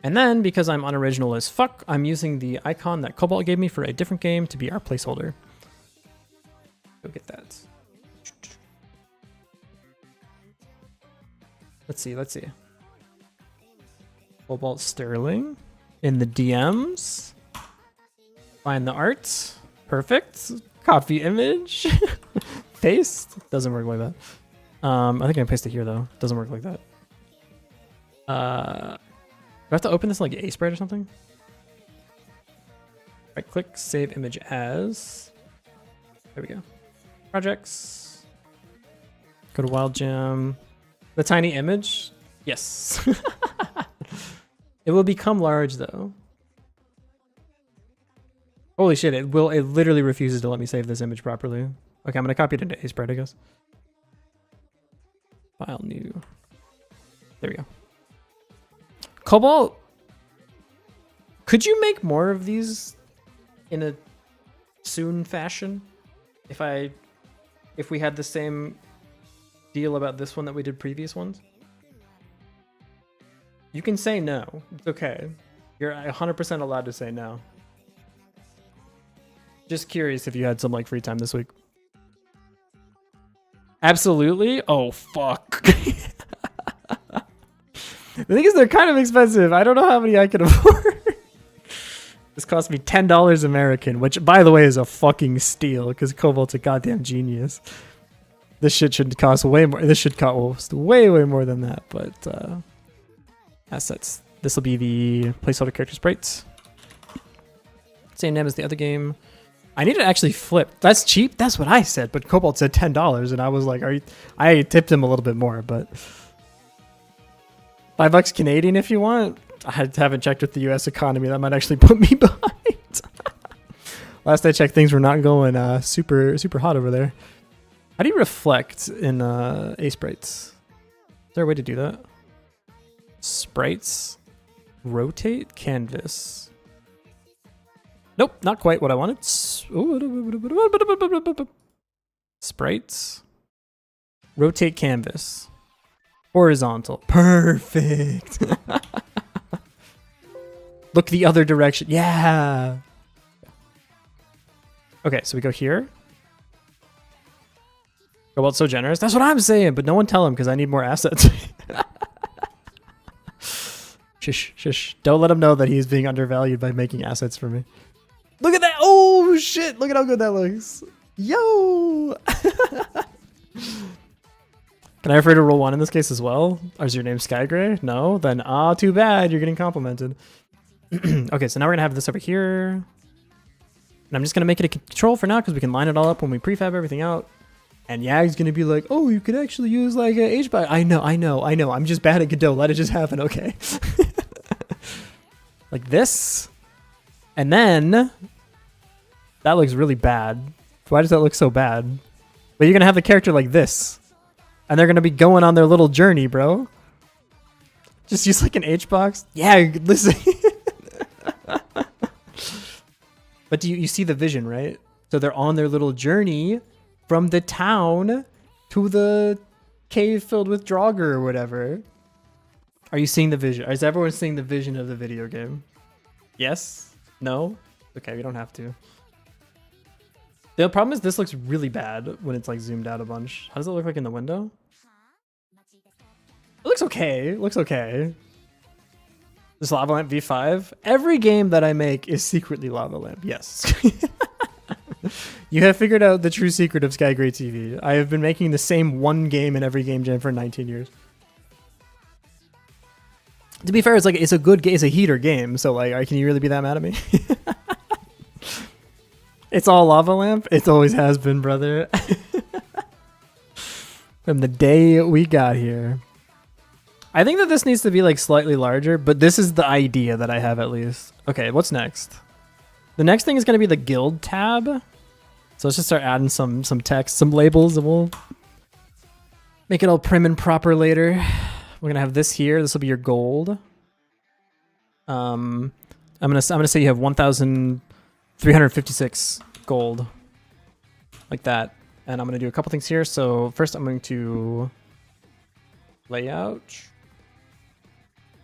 And then, because I'm unoriginal as fuck, I'm using the icon that Cobalt gave me for a different game to be our placeholder. Go get that. Let's see. Cobalt Sterling in the DMs. Find the art. Perfect. Copy image. Paste. Doesn't work like that. I think I can paste it here though. Doesn't work like that. Do I have to open this in like A-Sprite or something? Right click, save image as. There we go. Projects. Go to Wild Jam. The tiny image? Yes. It will become large though. Holy shit, it literally refuses to let me save this image properly. Okay, I'm gonna copy it into A-Sprite, I guess. File new. There we go. Cobalt, could you make more of these in a soon fashion? If we had the same deal about this one that we did previous ones? You can say no. It's okay. You're 100% allowed to say no. Just curious if you had some like free time this week. Absolutely? Oh, fuck. The thing is, they're kind of expensive. I don't know how many I can afford. This cost me $10 American, which, by the way, is a fucking steal because Cobalt's a goddamn genius. This shit should cost way more. This should cost way, way more than that. But assets. This will be the placeholder character sprites. Same name as the other game. I need to actually flip. That's cheap. That's what I said. But Cobalt said $10, and I was like, "Are you?" I tipped him a little bit more, but $5 Canadian if you want. I haven't checked with the U.S. economy. That might actually put me behind. Last I checked, things were not going super hot over there. How do you reflect in A sprites? Is there a way to do that? Sprites, rotate canvas. Nope, not quite what I wanted. Sprites, rotate canvas, horizontal. Perfect. Look the other direction. Yeah. Okay, so we go here. Oh, well, it's so generous. That's what I'm saying, but no one tell him because I need more assets. Shush, shush. Don't let him know that he's being undervalued by making assets for me. Look at that. Oh, shit. Look at how good that looks. Yo. Can I refer to rule 1 in this case as well? Or is your name Skygray? No? Then, too bad. You're getting complimented. Okay, so now we're going to have this over here. And I'm just going to make it a control for now because we can line it all up when we prefab everything out. And Yag's going to be like, oh, you could actually use like a H-Buy. I know. I'm just bad at Godot. Let it just happen, okay? Like this. And then that looks really bad. Why does that look so bad? But you're going to have the character like this. And they're going to be going on their little journey, bro. Just use like an H-box. Yeah, listen. But you see the vision, right? So they're on their little journey from the town to the cave filled with Draugr or whatever. Are you seeing the vision? Is everyone seeing the vision of the video game? Yes? No? Okay, we don't have to. The problem is this looks really bad when it's like zoomed out a bunch. How does it look like in the window? It looks okay. It looks okay. This Lava Lamp V5. Every game that I make is secretly Lava Lamp. Yes. You have figured out the true secret of Skygray TV. I have been making the same one game in every game jam for 19 years. To be fair, it's like it's a good game. It's a heater game. So like, can you really be that mad at me? It's all Lava Lamp. It always has been, brother. From the day we got here. I think that this needs to be like slightly larger, but this is the idea that I have at least. Okay, what's next? The next thing is going to be the guild tab. So let's just start adding some text, some labels, and we'll make it all prim and proper later. We're going to have this here. This will be your gold. I'm gonna say you have 1,356 gold. Like that. And I'm going to do a couple things here. So first I'm going to layout.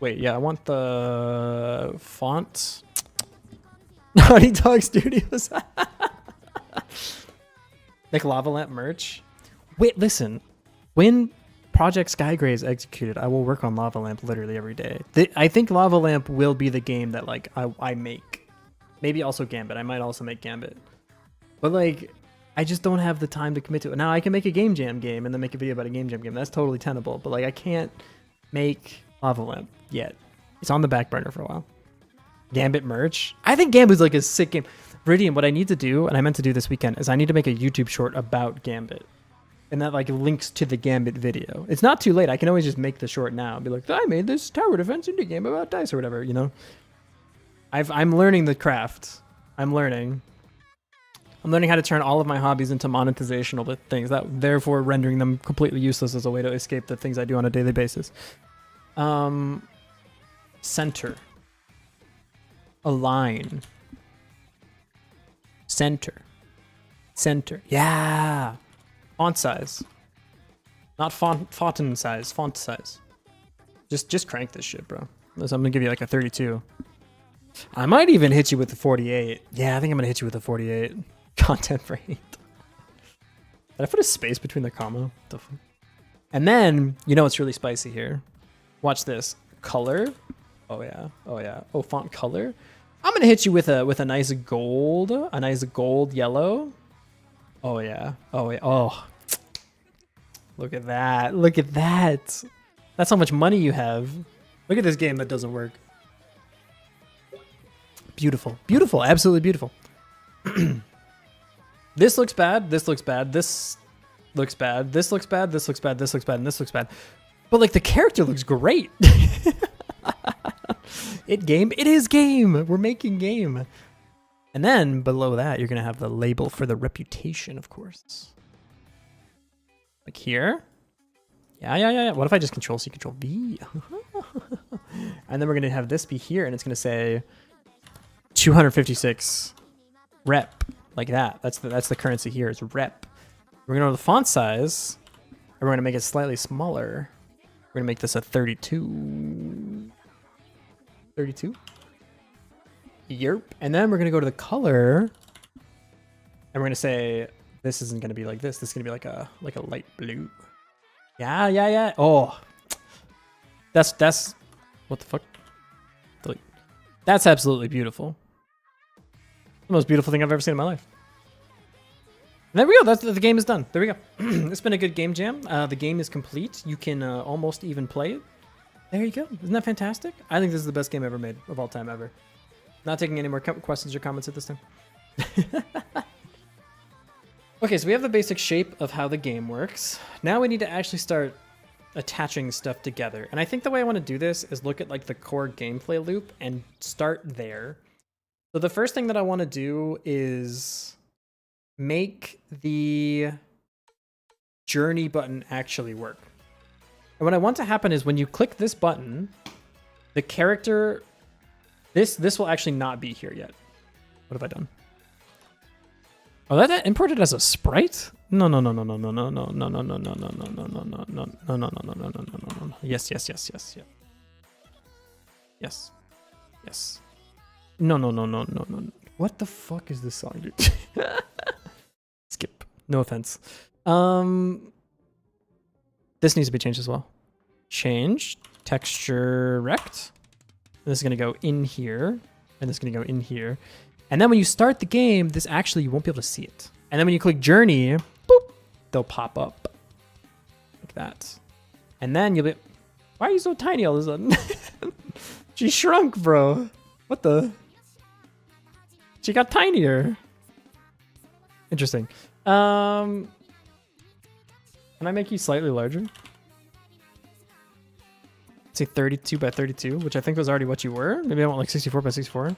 Wait, yeah, I want the font. Naughty Dog Studios. Like Lava Lamp merch. Wait, listen. When Project Skygray is executed, I will work on Lava Lamp literally every day. I think Lava Lamp will be the game that like I make. Maybe also Gambit. I might also make Gambit. But like, I just don't have the time to commit to it. Now I can make a Game Jam game and then make a video about a Game Jam game. That's totally tenable. But like, I can't make Lava Lamp yet. It's on the back burner for a while. Gambit merch. I think Gambit's like a sick game. Viridian, what I need to do, and I meant to do this weekend, is I need to make a YouTube short about Gambit. And that like links to the Gambit video. It's not too late. I can always just make the short now and be like, I made this tower defense indie game about dice or whatever, you know? I'm learning the craft. I'm learning how to turn all of my hobbies into monetizational things, that therefore rendering them completely useless as a way to escape the things I do on a daily basis. Center. Align. Center. Yeah. Font size. Not font size. Font size. Just crank this shit, bro. So I'm gonna give you like a 32. I might even hit you with the 48. Yeah, I think I'm gonna hit you with a 48. Content rate. Did I put a space between the comma? And then, you know what's really spicy here? Watch this. Color. Oh yeah. Oh, font color. I'm gonna hit you with a nice gold. A nice gold yellow. Oh yeah. Oh. Look at that. That's how much money you have. Look at this game that doesn't work. Beautiful. Absolutely beautiful. This looks bad. This looks bad. This looks bad. This looks bad. This looks bad. This looks bad. And this looks bad. But like the character looks great. It is game. We're making game. And then below that, you're going to have the label for the reputation, of course. Like here. Yeah. What if I just control C, control V? And then we're going to have this be here, and it's going to say 256 rep, like that. That's the currency here, is rep. We're going to go to the font size, and we're going to make it slightly smaller. We're going to make this a 32. 32? Yerp. And then we're going to go to the color, and we're going to say this isn't going to be like this. This is going to be like a light blue. Yeah. Oh, that's what the fuck? That's absolutely beautiful. The most beautiful thing I've ever seen in my life. And there we go. The game is done. There we go. It's been a good game jam. The game is complete. You can almost even play it. There you go. Isn't that fantastic? I think this is the best game ever made of all time ever. Not taking any more questions or comments at this time. Okay, so we have the basic shape of how the game works. Now we need to actually start attaching stuff together. And I think the way I want to do this is look at like the core gameplay loop and start there. So the first thing that I want to do is make the journey button actually work. And what I want to happen is when you click this button, the character, this will actually not be here yet. What have I done? Oh, that imported as a sprite? No. Yes. No. What the fuck is this song, dude? Skip. No offense. This needs to be changed as well. Change texture rect. This is gonna go in here, and this is gonna go in here. And then when you start the game, this actually, you won't be able to see it. And then when you click journey, boop, they'll pop up like that. And then you'll be, why are you so tiny all of a sudden? She shrunk, bro. What the? She got tinier. Interesting. Can I make you slightly larger? Say 32 by 32, which I think was already what you were. Maybe I want like 64 by 64.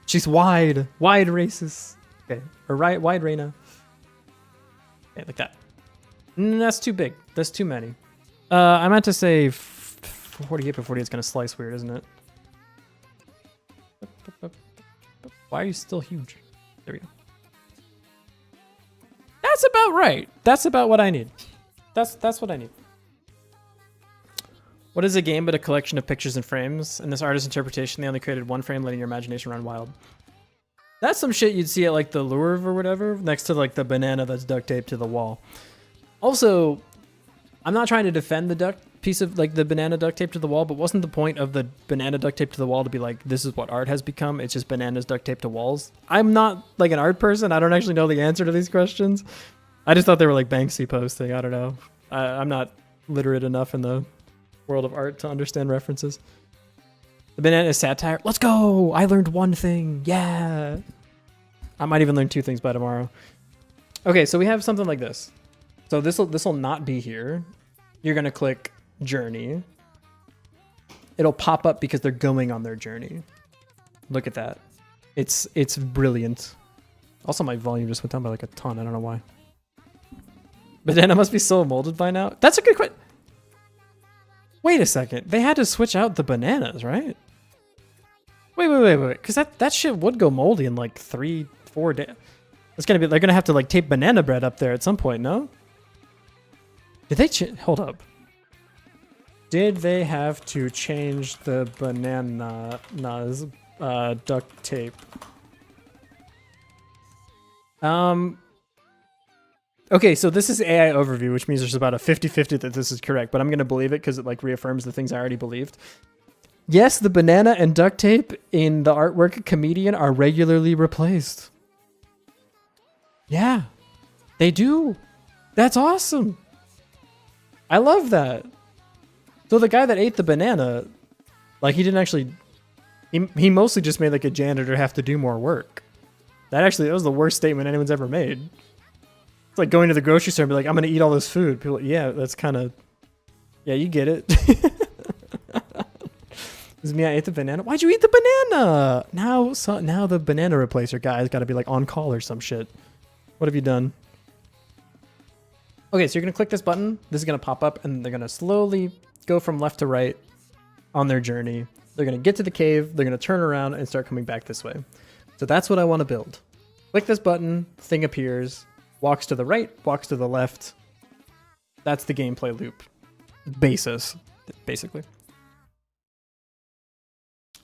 She's wide racist. Okay, or wide Reina. Okay, like that. That's too big. That's too many. I meant to say 48 by 48 is gonna slice weird, isn't it? Why are you still huge? There we go. That's about right. That's about what I need. That's what I need. What is a game but a collection of pictures and frames? In this artist's interpretation, they only created one frame, letting your imagination run wild. That's some shit you'd see at like the Louvre or whatever, next to like the banana that's duct taped to the wall. Also, I'm not trying to defend the the banana duct taped to the wall, but wasn't the point of the banana duct taped to the wall to be like, this is what art has become? It's just bananas duct taped to walls. I'm not like an art person. I don't actually know the answer to these questions. I just thought they were like Banksy posting. I don't know. I'm not literate enough in the world of art to understand references. The banana is satire. Let's go! I learned one thing. Yeah. I might even learn 2 things by tomorrow. Okay, so we have something like this. So this will not be here. You're gonna click journey. It'll pop up because they're going on their journey. Look at that. It's brilliant. Also, my volume just went down by like a ton. I don't know why. Banana must be so molded by now. That's a good question. Wait a second. They had to switch out the bananas, right? Wait. Because that shit would go moldy in like 3-4 days. They're gonna have to like tape banana bread up there at some point, no? Did they hold up? Did they have to change the bananas duct tape? Okay, so this is AI overview, which means there's about a 50-50 that this is correct, but I'm going to believe it because it like reaffirms the things I already believed. Yes, the banana and duct tape in the artwork Comedian are regularly replaced. Yeah, they do. That's awesome. I love that. So the guy that ate the banana, like he didn't actually, he mostly just made like a janitor have to do more work. That was the worst statement anyone's ever made. It's like going to the grocery store and be like, I'm going to eat all this food. People, yeah, that's kind of, yeah, you get it. This is me, I ate the banana. Why'd you eat the banana? Now the banana replacer guy's got to be like on call or some shit. What have you done? Okay, so you're going to click this button. This is going to pop up, and they're going to slowly go from left to right on their journey. They're going to get to the cave. They're going to turn around and start coming back this way. So that's what I want to build. Click this button. Thing appears. Walks to the right. Walks to the left. That's the gameplay loop. Basis, basically.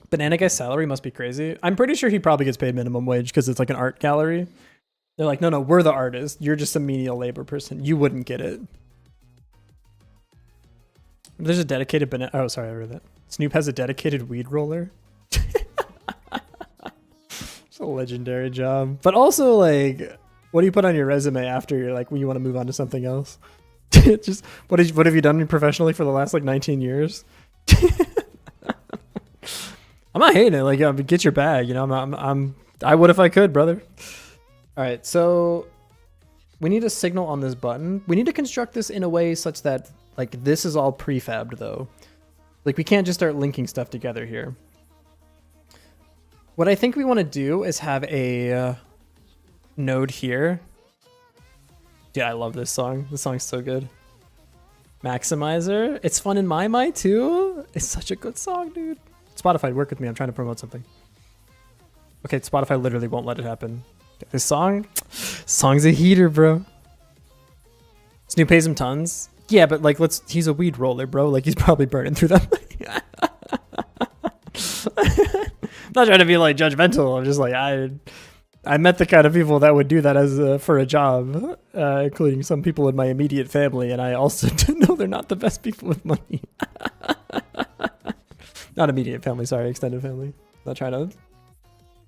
Banana guy's salary must be crazy. I'm pretty sure he probably gets paid minimum wage because it's like an art gallery. They're like, no, we're the artist. You're just a menial labor person. You wouldn't get it. There's a dedicated banana. Oh, sorry, I read that. Snoop has a dedicated weed roller. It's a legendary job. But also, like, what do you put on your resume after you're like, when you want to move on to something else? Just what have you done professionally for the last like 19 years? I'm not hating it. Like, get your bag. You know, I would if I could, brother. All right, so we need a signal on this button. We need to construct this in a way such that like this is all prefabbed though. Like we can't just start linking stuff together here. What I think we want to do is have a node here. Dude, I love this song. This song's so good. Maximizer. It's fun in my mind too. It's such a good song, dude. Spotify, work with me. I'm trying to promote something. Okay, Spotify literally won't let it happen. This song's a heater, bro. Snoop pays him tons. Yeah, but like, he's a weed roller, bro. Like, he's probably burning through that money. I'm not trying to be like judgmental. I'm just like, I met the kind of people that would do that as for a job, including some people in my immediate family, and I also know they're not the best people with money. Not immediate family, sorry, extended family. Not trying to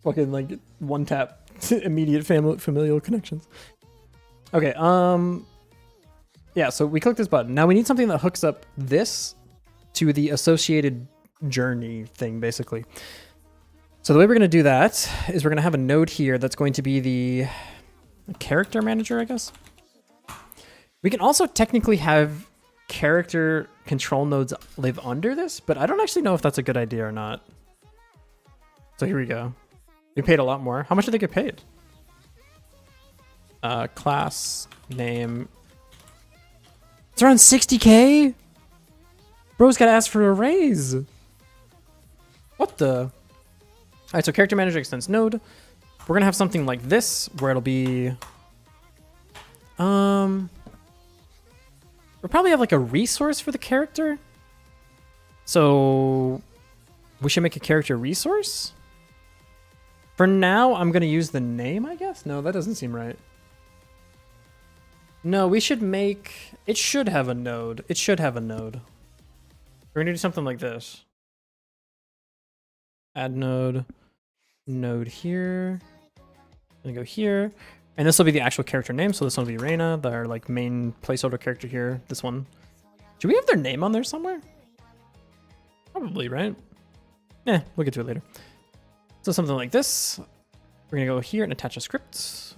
fucking like one tap immediate familial connections. Okay, yeah, so we click this button. Now we need something that hooks up this to the associated journey thing, basically. So the way we're going to do that is we're going to have a node here that's going to be the character manager, I guess. We can also technically have character control nodes live under this, but I don't actually know if that's a good idea or not. So here we go. We paid a lot more. How much did they get paid? Class name. It's around 60K? Bro's got to ask for a raise. What the? All right, so character manager extends node. We're going to have something like this where it'll be... We'll probably have like a resource for the character. So we should make a character resource. For now, I'm going to use the name, I guess. No, that doesn't seem right. No, we should make... It should have a node. It should have a node. We're going to do something like this. Add node. Node here. Gonna go here. And this will be the actual character name. So this one will be Reina, our like main placeholder character here. This one. Should we have their name on there somewhere? Probably, right? Eh, we'll get to it later. So something like this. We're gonna go here and attach a script.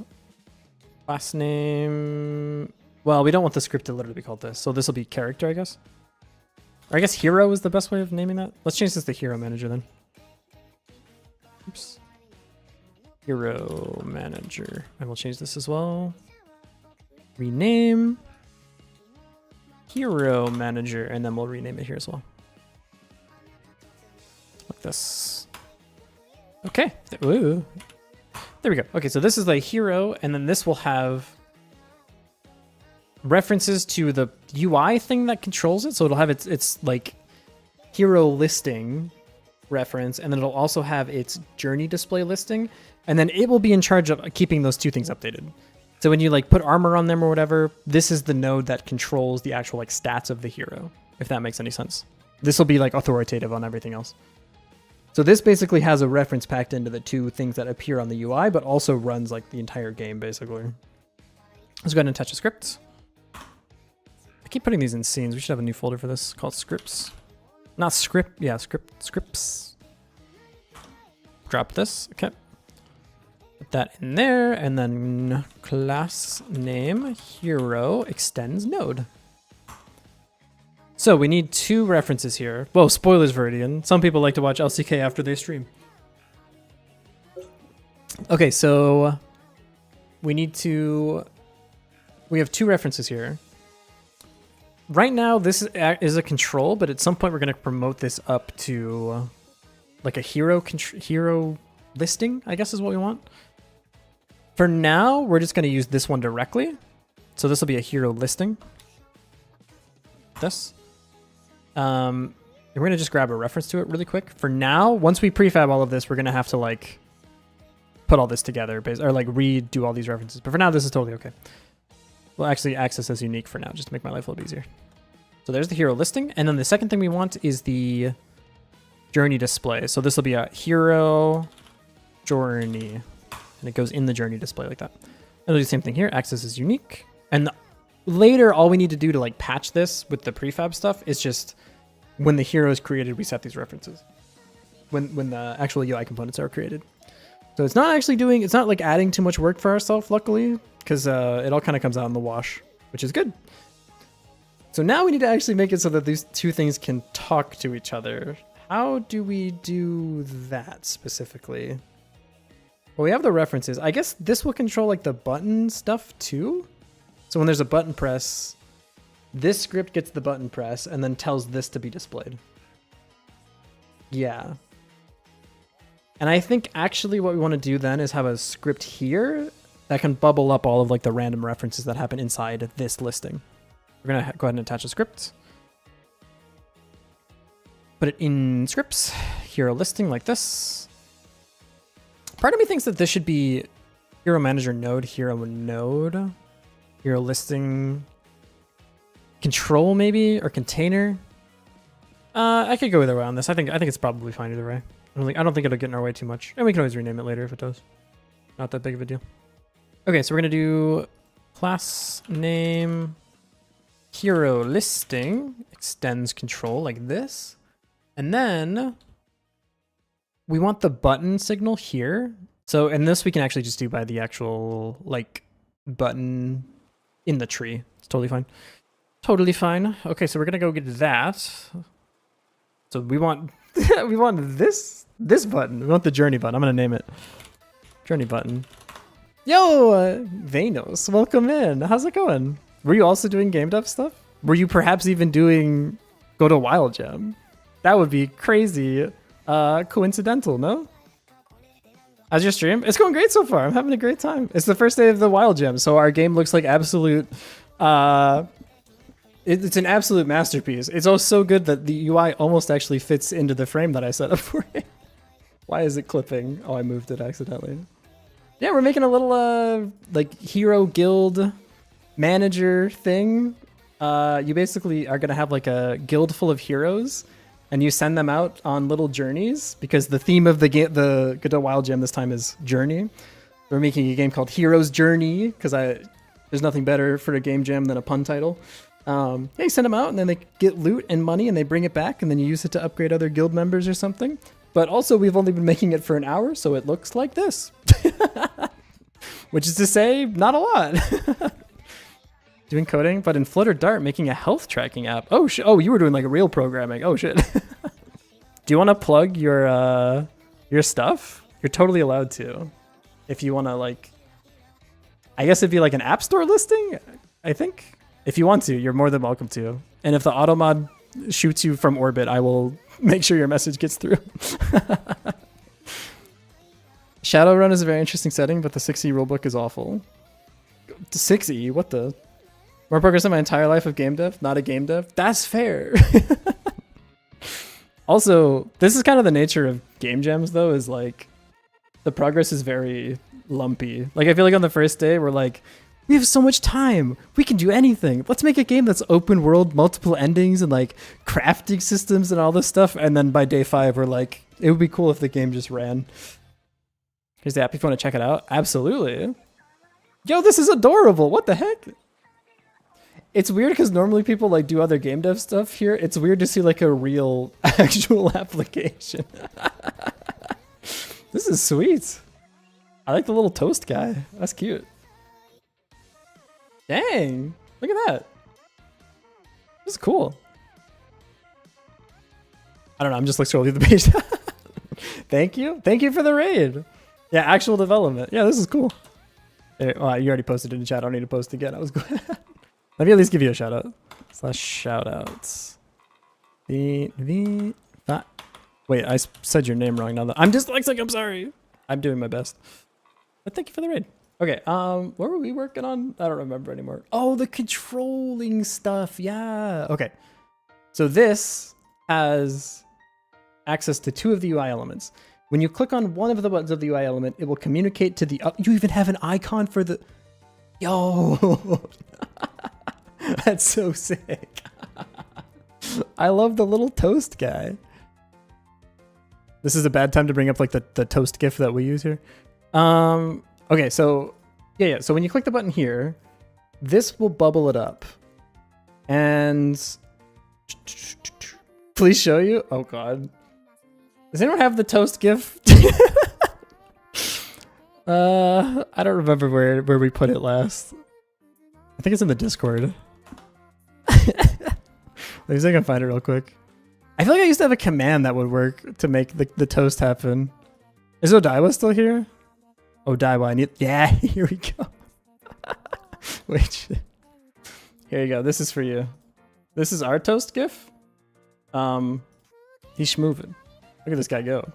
Last name. Well, we don't want the script to literally be called this. So this will be character, I guess. Or I guess hero is the best way of naming that. Let's change this to hero manager then. Oops. Hero manager. And we'll change this as well. Rename. Hero manager. And then we'll rename it here as well. Like this. Okay. Ooh. There we go. Okay, so this is the hero, and then this will have references to the UI thing that controls it. So it'll have its like hero listing reference, and then it'll also have its journey display listing, and then it will be in charge of keeping those two things updated. So when you like put armor on them or whatever, this is the node that controls the actual like stats of the hero, if that makes any sense. This will be like authoritative on everything else. So this basically has a reference packed into the two things that appear on the UI, but also runs like the entire game basically. Let's go ahead and attach a script. I keep putting these in scenes. We should have a new folder for this called scripts. Not script, yeah, scripts. Drop this, okay. Put that in there, and then class name hero extends node. So So we need 2 references here. Well, spoilers, Viridian. Some people like to watch LCK after they stream. Okay, so we have 2 references here. Right now, this is a control, but at some point we're going to promote this up to like a hero listing, I guess is what we want. For now, we're just going to use this one directly. So this will be a hero listing. This. And we're going to just grab a reference to it really quick. For now, once we prefab all of this, we're going to have to like put all this together or like redo all these references. But for now, this is totally okay. We'll actually access as unique for now, just to make my life a little easier. So there's the hero listing. And then the second thing we want is the journey display. So this will be a hero journey. And it goes in the journey display like that. And we'll do the same thing here. Access is unique. And later, all we need to do to like patch this with the prefab stuff is just when the hero is created, we set these references. When the actual UI components are created. So it's not actually it's not like adding too much work for ourselves, luckily, because it all kind of comes out in the wash, which is good. So now we need to actually make it so that these 2 things can talk to each other. How do we do that specifically? Well, we have the references. I guess this will control like the button stuff too. So when there's a button press, this script gets the button press and then tells this to be displayed. Yeah. And I think actually what we want to do then is have a script here that can bubble up all of like the random references that happen inside this listing. We're going to go ahead and attach a script. Put it in scripts, hero listing like this. Part of me thinks that this should be hero manager node, hero listing control maybe, or container. I could go either way on this. I think it's probably fine either way. I don't think it'll get in our way too much. And we can always rename it later if it does. Not that big of a deal. Okay, so we're going to do class name hero listing extends control like this. And then we want the button signal here. So, and this we can actually just do by the actual like button in the tree. It's totally fine. Totally fine. Okay, so we're going to go get that. So we want we want this button. We want the journey button. I'm going to name it journey button. Yo, Vanos, welcome in. How's it going? Were you also doing game dev stuff? Were you perhaps even doing Godot Wild Gem? That would be crazy coincidental, no? How's your stream? It's going great so far. I'm having a great time. It's the first day of the Wild Gem, so our game looks like absolute it's an absolute masterpiece. It's all so good that the UI almost actually fits into the frame that I set up for it. Why is it clipping? Oh, I moved it accidentally. Yeah, we're making a little like hero guild manager thing. You basically are gonna have like a guild full of heroes, and you send them out on little journeys because the theme of the Godot Wild Gem this time is journey. We're making a game called Hero's Journey because there's nothing better for a game jam than a pun title. Yeah, you send them out and then they get loot and money and they bring it back and then you use it to upgrade other guild members or something. But also we've only been making it for an hour, so it looks like this. Which is to say, not a lot. Doing coding, but in Flutter Dart, making a health tracking app. Oh, you were doing like real programming. Oh shit. Do you want to plug your stuff? You're totally allowed to. If you want to like, I guess it'd be like an app store listing, I think. If you want to, you're more than welcome to. And if the automod shoots you from orbit, I will make sure your message gets through. Shadowrun is a very interesting setting, but the 6E rulebook is awful. 6E? What the? More progress in my entire life of game dev, not a game dev? That's fair. Also, this is kind of the nature of game jams, though, is like the progress is very lumpy. Like, I feel like on the first day, we're like, we have so much time. We can do anything. Let's make a game that's open world, multiple endings, and like crafting systems and all this stuff. And then by day 5, we're like, it would be cool if the game just ran. Here's the app if you want to check it out. Absolutely. Yo, this is adorable. What the heck? It's weird because normally people like do other game dev stuff here. It's weird to see like a real actual application. This is sweet. I like the little toast guy. That's cute. Dang, look at that. This is cool. I don't know. I'm just like scrolling through the page. Thank you. Thank you for the raid. Yeah, actual development. Yeah, this is cool. Well, you already posted in the chat. I don't need to post again. I was good. Let me at least give you a shout out. / shout outs. Wait, I said your name wrong now. I'm dyslexic. I'm sorry. I'm doing my best. But thank you for the raid. Okay, what were we working on? I don't remember anymore. Oh, the controlling stuff. Yeah. Okay. So this has access to 2 of the UI elements. When you click on one of the buttons of the UI element, it will communicate to the you even have an icon for the yo. That's so sick. I love the little toast guy. This is a bad time to bring up like the toast gif that we use here. Okay, so yeah. So when you click the button here, this will bubble it up. And please show you. Oh god. Does anyone have the toast gif? I don't remember where we put it last. I think it's in the Discord. Let me see if I can find it real quick. I feel like I used to have a command that would work to make the toast happen. Is Odaiwa still here? Odaiwa, I need... Yeah, here we go. Wait. Here you go. This is for you. This is our toast gif. He's schmoving. Look at this guy go.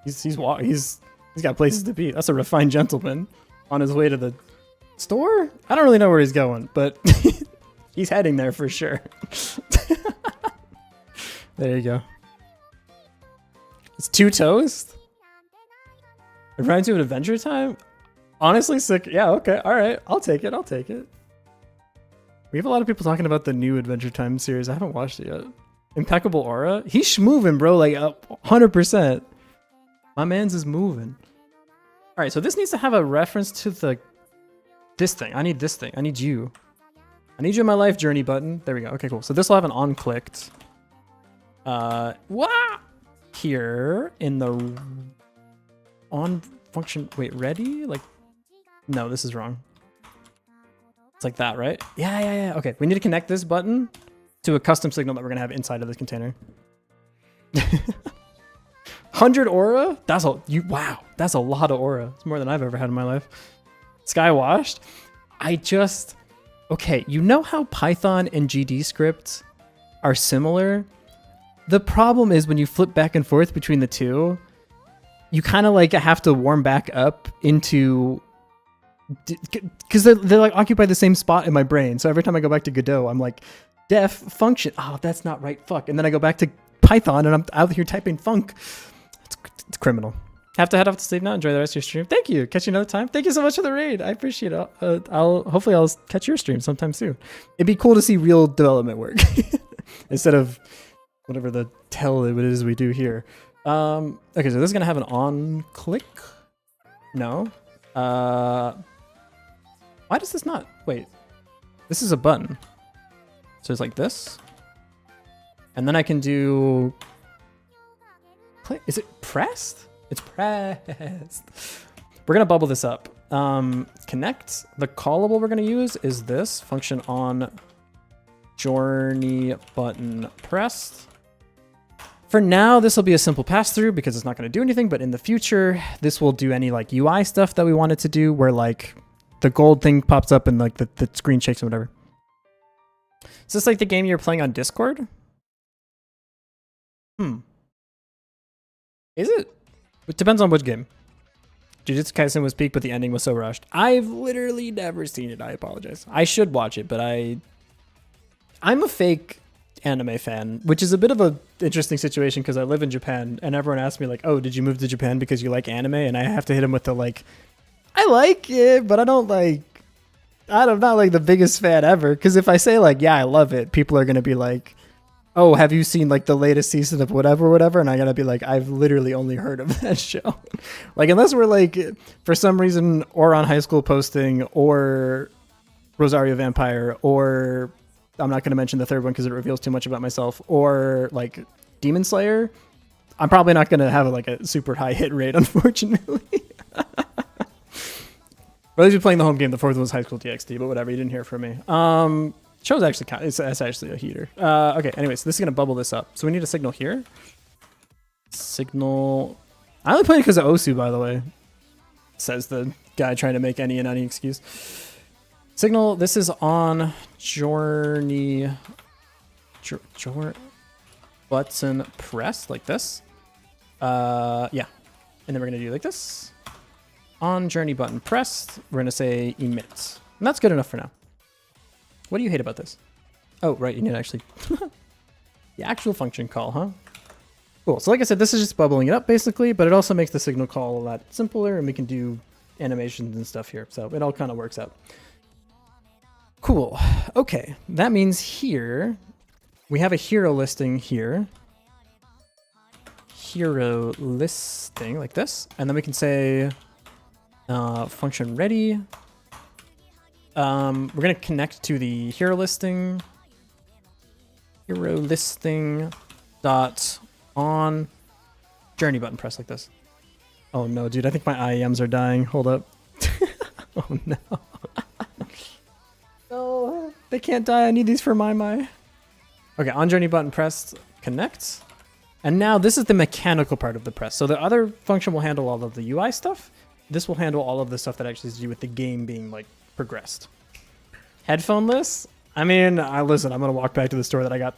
He's got places to be. That's a refined gentleman on his way to the store. I don't really know where he's going, but he's heading there for sure. There you go. It's 2 toast. It reminds you of Adventure Time. Honestly, sick. Yeah. Okay. All right. I'll take it. I'll take it. We have a lot of people talking about the new Adventure Time series. I haven't watched it yet. Impeccable aura. He's schmoving, bro. Like 100%. My man's is moving. All right. So this needs to have a reference to this thing. I need this thing. I need you. I need you in my life journey button. There we go. Okay, cool. So this will have an on clicked. Here in the on function. Wait, ready? Like, no, this is wrong. It's like that, right? Yeah. Okay. We need to connect this button to a custom signal that we're going to have inside of this container. 100 aura? Wow. That's a lot of aura. It's more than I've ever had in my life. Sky washed. Okay. You know how Python and GD scripts are similar? The problem is when you flip back and forth between the two, you kind of like have to warm back up into, because they're like occupy the same spot in my brain. So every time I go back to Godot, I'm like, def function. Oh, that's not right. Fuck. And then I go back to Python and I'm out here typing funk. It's criminal. Have to head off to sleep now. Enjoy the rest of your stream. Thank you. Catch you another time. Thank you so much for the raid. I appreciate it. Hopefully I'll catch your stream sometime soon. It'd be cool to see real development work instead of whatever the hell it is we do here. Okay, so this is gonna have an on click. No. Why does this not? Wait. This is a button. So it's like this. And then I can do... Is it pressed? It's pressed. We're going to bubble this up. Connect. The callable we're going to use is this. Function on journey button pressed. For now, this will be a simple pass-through because it's not going to do anything. But in the future, this will do any like UI stuff that we want it to do where like the gold thing pops up and like the screen shakes or whatever. Is this like the game you're playing on Discord? Is it? It depends on which game. Jujutsu Kaisen was peak, but the ending was so rushed. I've literally never seen it. I apologize. I should watch it, but I'm a fake anime fan, which is a bit of an interesting situation because I live in Japan and everyone asks me like, oh, did you move to Japan because you like anime? And I have to hit them with the like, I like it, but I don't like, I'm not like the biggest fan ever. Because if I say like, yeah, I love it, people are going to be like, oh, have you seen like the latest season of whatever? And I gotta be like, I've literally only heard of that show. Like, unless we're like, for some reason, or on High School Posting, or Rosario Vampire, or I'm not gonna mention the third one because it reveals too much about myself, or like Demon Slayer, I'm probably not gonna have like a super high hit rate, unfortunately. But at least you're playing the home game. The fourth one was High School DxD, but whatever, you didn't hear from me. Show's actually it's actually a heater. Okay, anyways, so this is gonna bubble this up. So we need a signal here. Signal. I only played it because of Osu, by the way. Says the guy trying to make any and any excuse. Signal, this is on journey. Button press, like this. Yeah. And then we're going to do like this. On journey button pressed, we're going to say emit. And that's good enough for now. What do you hate about this? Oh, right, you need to actually... the actual function call, huh? Cool, so like I said, this is just bubbling it up basically, but it also makes the signal call a lot simpler and we can do animations and stuff here. So it all kind of works out. Cool, okay. That means here, we have a hero listing here. Hero listing like this. And then we can say function ready. We're going to connect to the hero listing. Hero listing dot on journey button press like this. Oh no, dude, I think my IEMs are dying. Hold up. Oh no. No, they can't die. I need these for my. Okay, on journey button pressed, connect. And now this is the mechanical part of the press. So the other function will handle all of the UI stuff. This will handle all of the stuff that actually has to do with the game being like progressed. Headphoneless? I mean, listen, I'm going to walk back to the store that I got.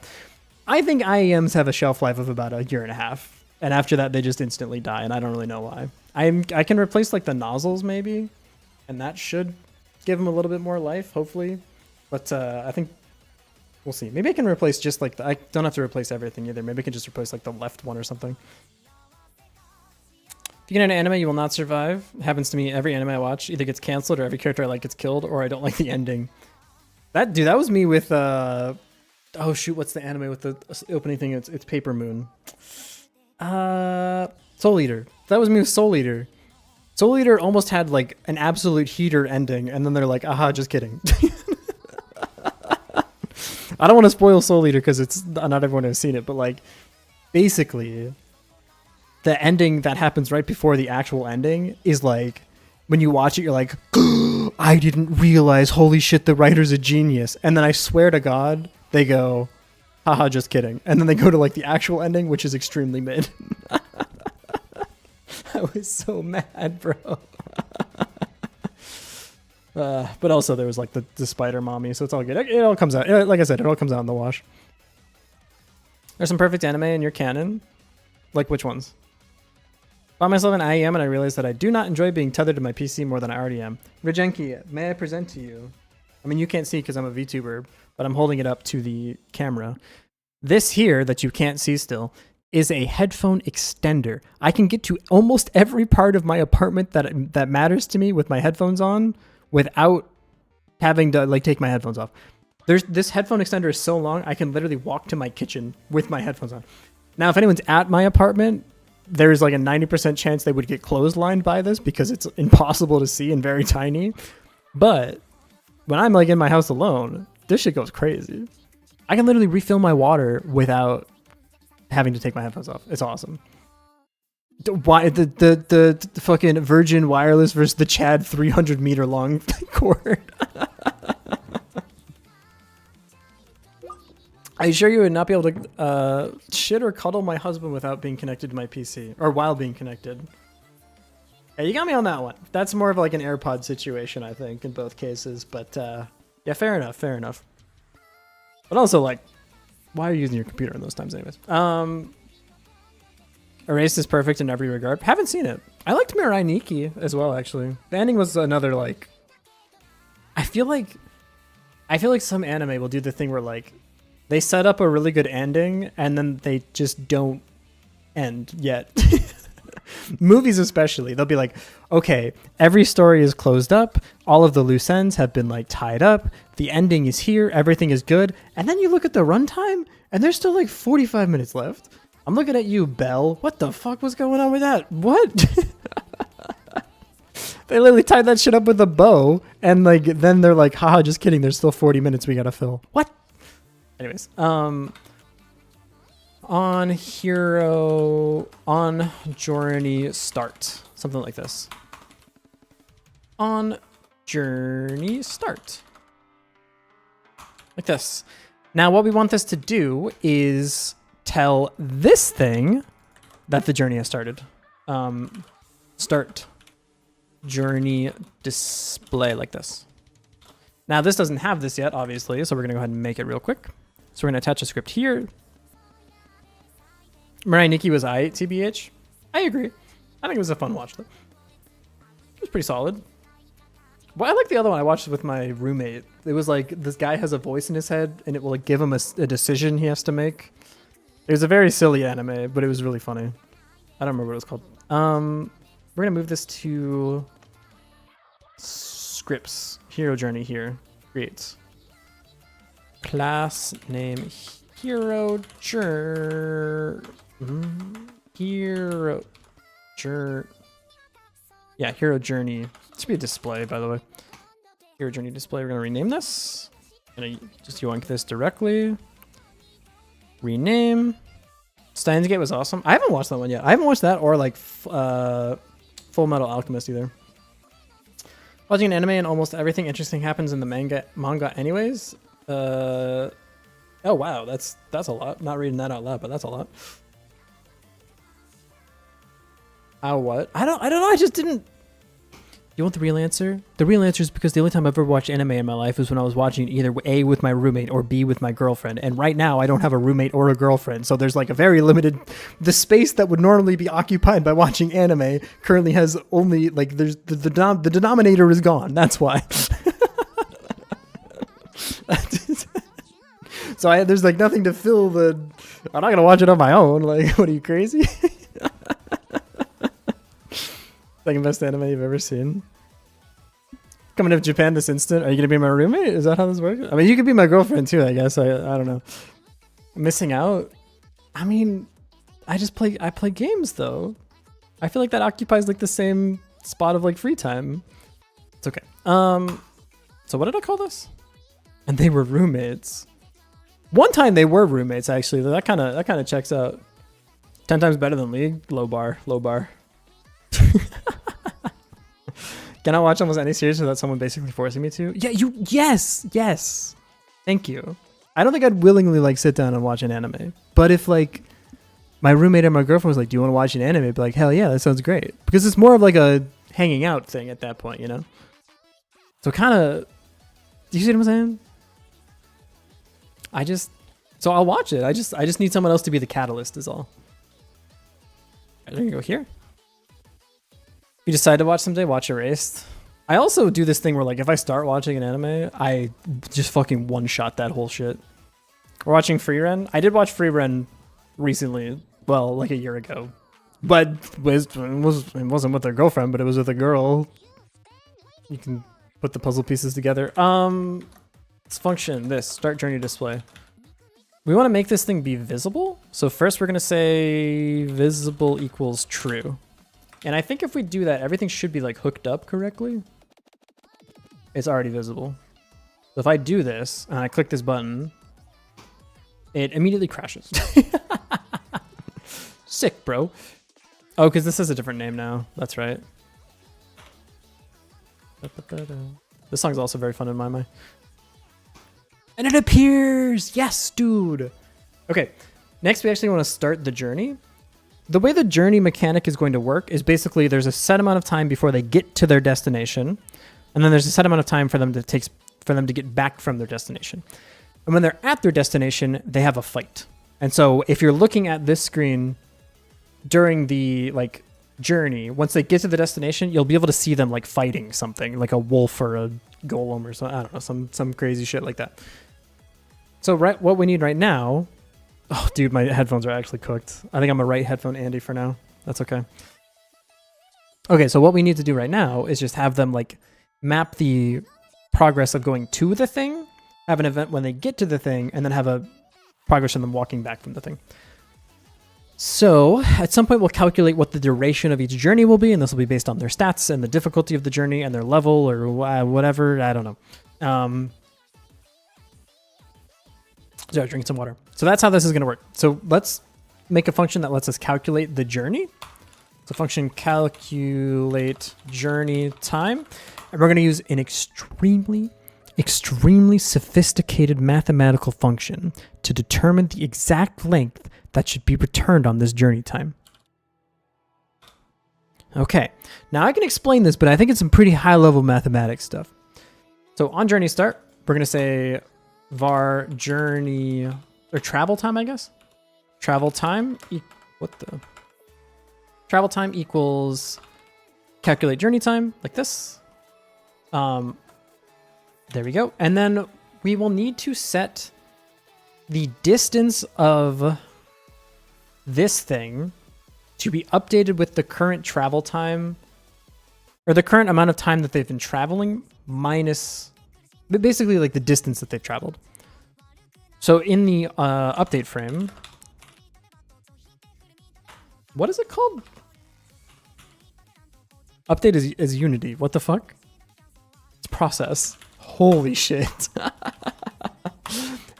I think IEMs have a shelf life of about 1.5 years. And after that, they just instantly die, and I don't really know why. I can replace like the nozzles maybe, and that should give them a little bit more life, hopefully. But I think we'll see. Maybe I can replace just like I don't have to replace everything either. Maybe I can just replace like the left one or something. If you get an anime, you will not survive. It happens to me every anime I watch. Either gets canceled or every character I like gets killed, or I don't like the ending. That was me with oh shoot, what's the anime with the opening thing? It's Paper Moon. Soul Eater. That was me with Soul Eater. Soul Eater almost had like an absolute heater ending, and then they're like, aha, just kidding. I don't want to spoil Soul Eater because it's not everyone has seen it, but like basically the ending that happens right before the actual ending is like when you watch it, you're like, I didn't realize, holy shit, the writer's a genius. And then I swear to God, they go, haha, just kidding. And then they go to like the actual ending, which is extremely mid. I was so mad, bro. But also there was like the spider mommy, so it's all good. It all comes out. Like I said, it all comes out in the wash. There's some perfect anime in your canon. Like which ones? Found myself in IEM and I realized that I do not enjoy being tethered to my PC more than I already am. Rajenki, may I present to you? I mean, you can't see because I'm a VTuber, but I'm holding it up to the camera. This here that you can't see still is a headphone extender. I can get to almost every part of my apartment that matters to me with my headphones on without having to like take my headphones off. This headphone extender is so long, I can literally walk to my kitchen with my headphones on. Now, if anyone's at my apartment, there's like a 90% chance they would get clotheslined by this because it's impossible to see and very tiny. But when I'm like in my house alone, this shit goes crazy. I can literally refill my water without having to take my headphones off. It's awesome. Why the fucking Virgin Wireless versus the Chad 300 meter long cord. I assure you would not be able to shit or cuddle my husband without being connected to my PC, or while being connected. Yeah, you got me on that one. That's more of like an AirPod situation, I think, in both cases. But yeah, fair enough. But also, like, why are you using your computer in those times anyways? Erased is perfect in every regard. Haven't seen it. I liked Mirai Nikki as well, actually. The ending was another, like... I feel like some anime will do the thing where, like, they set up a really good ending, and then they just don't end yet. Movies especially. They'll be like, okay, every story is closed up. All of the loose ends have been, like, tied up. The ending is here. Everything is good. And then you look at the runtime, and there's still, like, 45 minutes left. I'm looking at you, Belle. What the fuck was going on with that? What? They literally tied that shit up with a bow, and like then they're like, haha, just kidding. There's still 40 minutes we gotta fill. What? Anyways, on hero, on journey start. Something like this. On journey start. Like this. Now what we want this to do is tell this thing that the journey has started. Start journey display like this. Now this doesn't have this yet, obviously, so we're gonna go ahead and make it real quick. So we're gonna attach a script here. Mirai Nikki was aight, TBH. I agree. I think it was a fun watch though. It was pretty solid. Well, I like the other one I watched with my roommate. It was like this guy has a voice in his head and it will like give him a decision he has to make. It was a very silly anime, but it was really funny. I don't remember what it was called. We're gonna move this to scripts. Hero journey here. Create. Class name hero hero yeah, hero journey. This should be a display, by the way. Hero journey display. We're gonna rename this. Gonna just yoink this directly. Rename. Steins Gate was awesome. I haven't watched that one yet. I haven't watched that or like Full Metal Alchemist either. Watching an anime and almost everything interesting happens in the manga anyways. Oh wow, that's a lot. Not reading that out loud, but that's a lot. What? I don't know. I just didn't. You want the real answer? The real answer is because the only time I've ever watched anime in my life is when I was watching either A with my roommate or B with my girlfriend. And right now I don't have a roommate or a girlfriend. So there's like a very limited, the space that would normally be occupied by watching anime currently has only like, there's the denominator is gone. That's why. So there's like nothing to fill the, I'm not going to watch it on my own. Like, what are you, crazy? Second best anime you've ever seen. Coming to Japan this instant. Are you gonna be my roommate? Is that how this works? I mean, you could be my girlfriend too, I guess. I don't know. Missing out? I mean, I play games though. I feel like that occupies like the same spot of like free time. It's okay. So what did I call this? And they were roommates. One time they were roommates actually. That kind of checks out. 10 times better than League. Low bar. Can I watch almost any series without someone basically forcing me to? Yeah, yes. Thank you. I don't think I'd willingly like sit down and watch an anime. But if like my roommate and my girlfriend was like, do you want to watch an anime? I'd be like, hell yeah, that sounds great. Because it's more of like a hanging out thing at that point, you know? So kind of, do you see what I'm saying? So I'll watch it. I just need someone else to be the catalyst is all. Right, there you go here. You decide to watch someday, watch Erased. I also do this thing where like if I start watching an anime, I just fucking one-shot that whole shit. We're watching Free Ren. I did watch Free Ren recently, well, like a year ago. But it wasn't with a girlfriend, but it was with a girl. You can put the puzzle pieces together. Let's function this, start journey display. We want to make this thing be visible. So first we're gonna say visible equals true. And I think if we do that, everything should be like hooked up correctly. It's already visible. So if I do this and I click this button, it immediately crashes. Sick, bro. Oh, because this has a different name now. That's right. This song's also very fun in my mind. And it appears! Yes, dude! Okay, next we actually want to start the journey. The way the journey mechanic is going to work is basically there's a set amount of time before they get to their destination, and then there's a set amount of time for them to get back from their destination. And when they're at their destination, they have a fight. And so if you're looking at this screen during the like journey, once they get to the destination, you'll be able to see them like fighting something, like a wolf or a golem or something. I don't know, some crazy shit like that. So what we need right now. Oh, dude, my headphones are actually cooked. I think I'm a right headphone Andy for now. That's okay. Okay, so what we need to do right now is just have them like map the progress of going to the thing, have an event when they get to the thing, and then have a progress of them walking back from the thing. So at some point we'll calculate what the duration of each journey will be, and this will be based on their stats and the difficulty of the journey and their level or whatever. I don't know. Sorry, drink some water. So that's how this is going to work. So let's make a function that lets us calculate the journey. So function calculate journey time. And we're going to use an extremely sophisticated mathematical function to determine the exact length that should be returned on this journey time. Okay, now I can explain this, but I think it's some pretty high-level mathematics stuff. So on journey start, we're going to say var journey, or travel time, I guess? Travel time, travel time equals calculate journey time, like this. There we go. And then we will need to set the distance of this thing to be updated with the current travel time, or the current amount of time that they've been traveling minus, but basically like the distance that they've traveled. So in the update frame, what is it called? Update is Unity. What the fuck? It's process. Holy shit.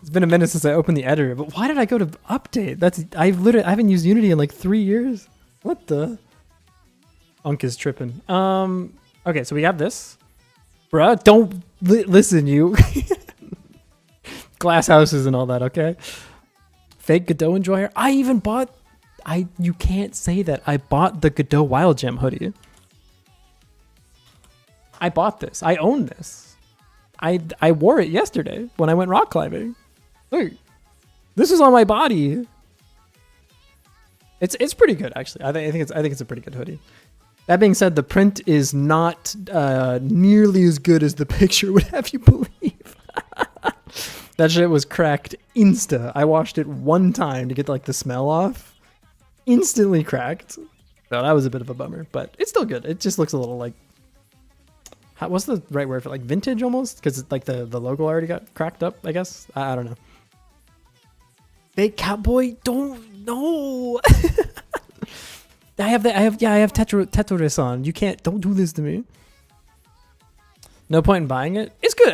It's been a minute since I opened the editor, but why did I go to update? I haven't used Unity in like 3 years. What the? Unk is tripping. Okay, so we have this. Bruh, don't listen, you. Glass houses and all that, okay? Fake Godot enjoyer. I even bought, you can't say that. I bought the Godot Wild Gem hoodie. I bought this. I own this. I wore it yesterday when I went rock climbing. Look, this is on my body. It's pretty good, actually. I think it's a pretty good hoodie. That being said, the print is not nearly as good as the picture would have you believe. That shit was cracked insta. I washed it one time to get like the smell off. Instantly cracked. So that was a bit of a bummer, but it's still good. It just looks a little like, what's the right word for it? Like vintage almost? Because like the logo already got cracked up, I guess. I don't know. Fake cowboy, don't know. I have Tetris on. You don't do this to me. No point in buying it. It's good.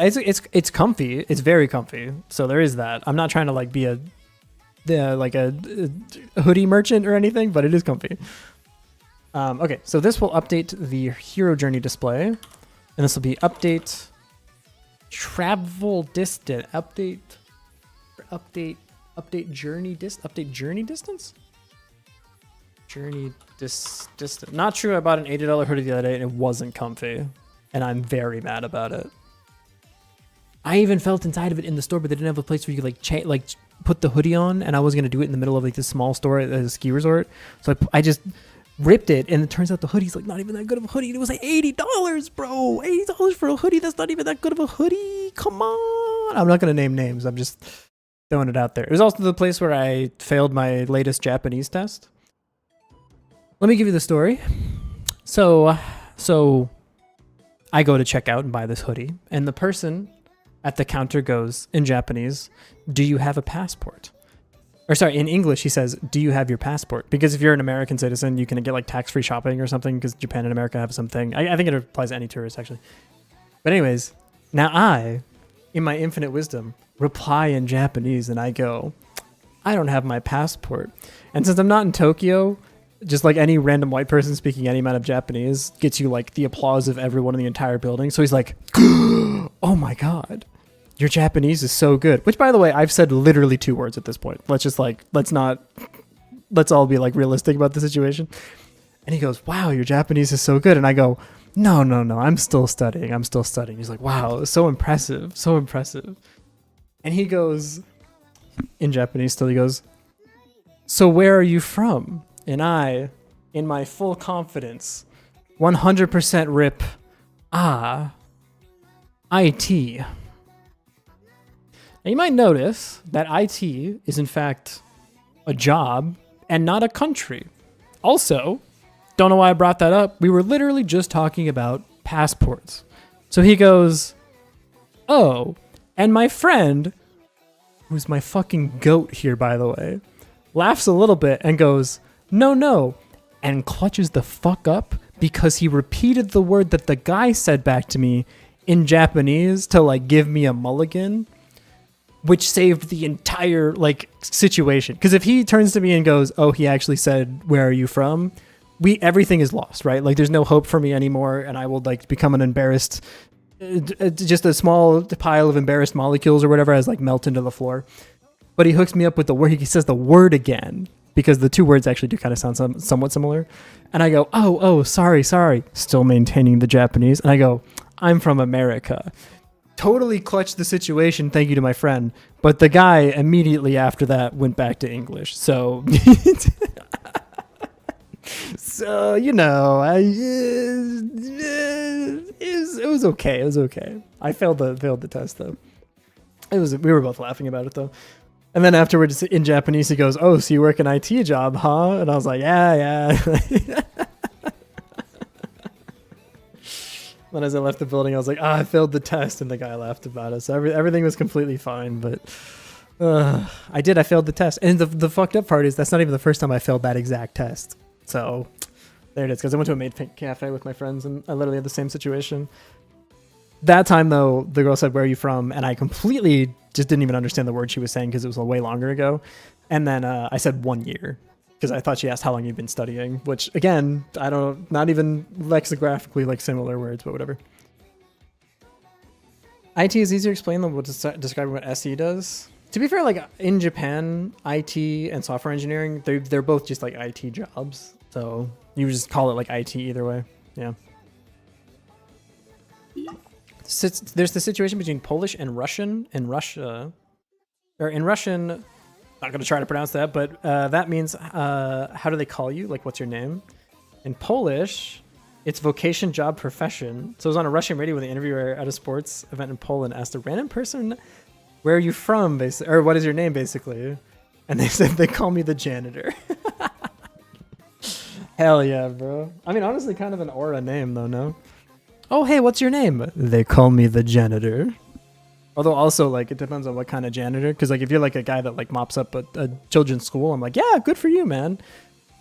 It's comfy. It's very comfy. So there is that. I'm not trying to like be a hoodie merchant or anything, but it is comfy. Okay, so this will update the hero journey display, and this will be update travel distance. Update journey distance. Journey distance. Not true. I bought an $80 hoodie the other day and it wasn't comfy, and I'm very mad about it. I even felt inside of it in the store, but they didn't have a place where you could like put the hoodie on, and I was gonna do it in the middle of like this small store at a ski resort. So I just ripped it, and it turns out the hoodie's like not even that good of a hoodie. It was like $80, bro. $80 for a hoodie. That's not even that good of a hoodie. Come on. I'm not gonna name names. I'm just throwing it out there. It was also the place where I failed my latest Japanese test. Let me give you the story. So I go to check out and buy this hoodie, and the person at the counter goes in Japanese, "Do you have a passport?" Or sorry, in English, he says, "Do you have your passport?" Because if you're an American citizen, you can get like tax-free shopping or something, because Japan and America have something. I think it applies to any tourist, actually. But anyways, now I, in my infinite wisdom, reply in Japanese, and I go, "I don't have my passport." And since I'm not in Tokyo, just like any random white person speaking any amount of Japanese gets you like the applause of everyone in the entire building. So he's like, "Oh my God, your Japanese is so good." Which, by the way, I've said literally 2 words at this point. Let's all be like realistic about the situation. And he goes, "Wow, your Japanese is so good." And I go, No, I'm still studying. He's like, "Wow, so impressive. And he goes, in Japanese still, he goes, "So where are you from?" And I, in my full confidence, 100% rip, IT. Now you might notice that IT is in fact a job and not a country. Also, don't know why I brought that up. We were literally just talking about passports. So he goes, "Oh, and my friend," who's my fucking goat here, by the way, laughs a little bit and goes, No, and clutches the fuck up because he repeated the word that the guy said back to me in Japanese to like give me a mulligan, which saved the entire like situation. Because if he turns to me and goes, "Oh, he actually said, 'Where are you from?' everything is lost, right? Like there's no hope for me anymore, and I will like become an embarrassed, just a small pile of embarrassed molecules or whatever as like melt into the floor." But he hooks me up with the word. He says the word again. because the two words actually do kind of sound somewhat similar. And I go, oh, sorry, still maintaining the Japanese. And I go, I'm from America. Totally clutched the situation, thank you to my friend. But the guy immediately after that went back to English. So, so you know, it was okay. It was okay. I failed the test though. We were both laughing about it though. And then afterwards in Japanese, he goes, "Oh, so you work an IT job, huh?" And I was like, yeah. Then as I left the building, I was like, I failed the test. And the guy laughed about it. So everything was completely fine. But I failed the test. And the fucked up part is that's not even the first time I failed that exact test. So there it is. Because I went to a maid cafe with my friends and I literally had the same situation. That time, though, the girl said, "Where are you from?" And I completely just didn't even understand the word she was saying because it was way longer ago. And then I said 1 year because I thought she asked how long you've been studying, which, again, not even lexicographically like similar words, but whatever. IT is easier to explain than describing what SE does. To be fair, like in Japan, IT and software engineering, they're both just like IT jobs. So you just call it like IT either way. Yeah. There's the situation between Polish and Russian in Russia, or in Russian, not going to try to pronounce that, but that means how do they call you? Like, what's your name? In Polish, it's vocation, job, profession. So it was on a Russian radio when the interviewer at a sports event in Poland asked a random person, "Where are you from?" Basically, or what is your name, basically. And they said, "They call me the janitor." Hell yeah, bro. I mean, honestly, kind of an aura name, though, no? "Oh, hey, what's your name?" "They call me the janitor." Although also, like, it depends on what kind of janitor. Because, like, if you're, like, a guy that, like, mops up a children's school, I'm like, yeah, good for you, man.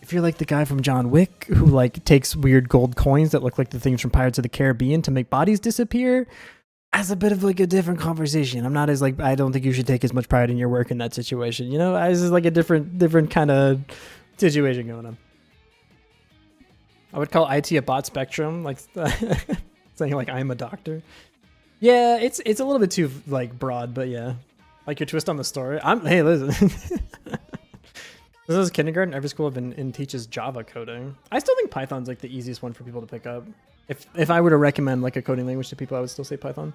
If you're, like, the guy from John Wick who, like, takes weird gold coins that look like the things from Pirates of the Caribbean to make bodies disappear, that's a bit of, like, a different conversation. I'm not as, like, I don't think you should take as much pride in your work in that situation. You know, this is, like, a different kind of situation going on. I would call IT a bot spectrum, like... saying like I'm a doctor. Yeah, it's a little bit too like broad, but yeah, like your twist on the story. Hey, listen, this is kindergarten. Every school I've been in teaches Java coding. I still think Python's like the easiest one for people to pick up. If I were to recommend like a coding language to people, I would still say Python.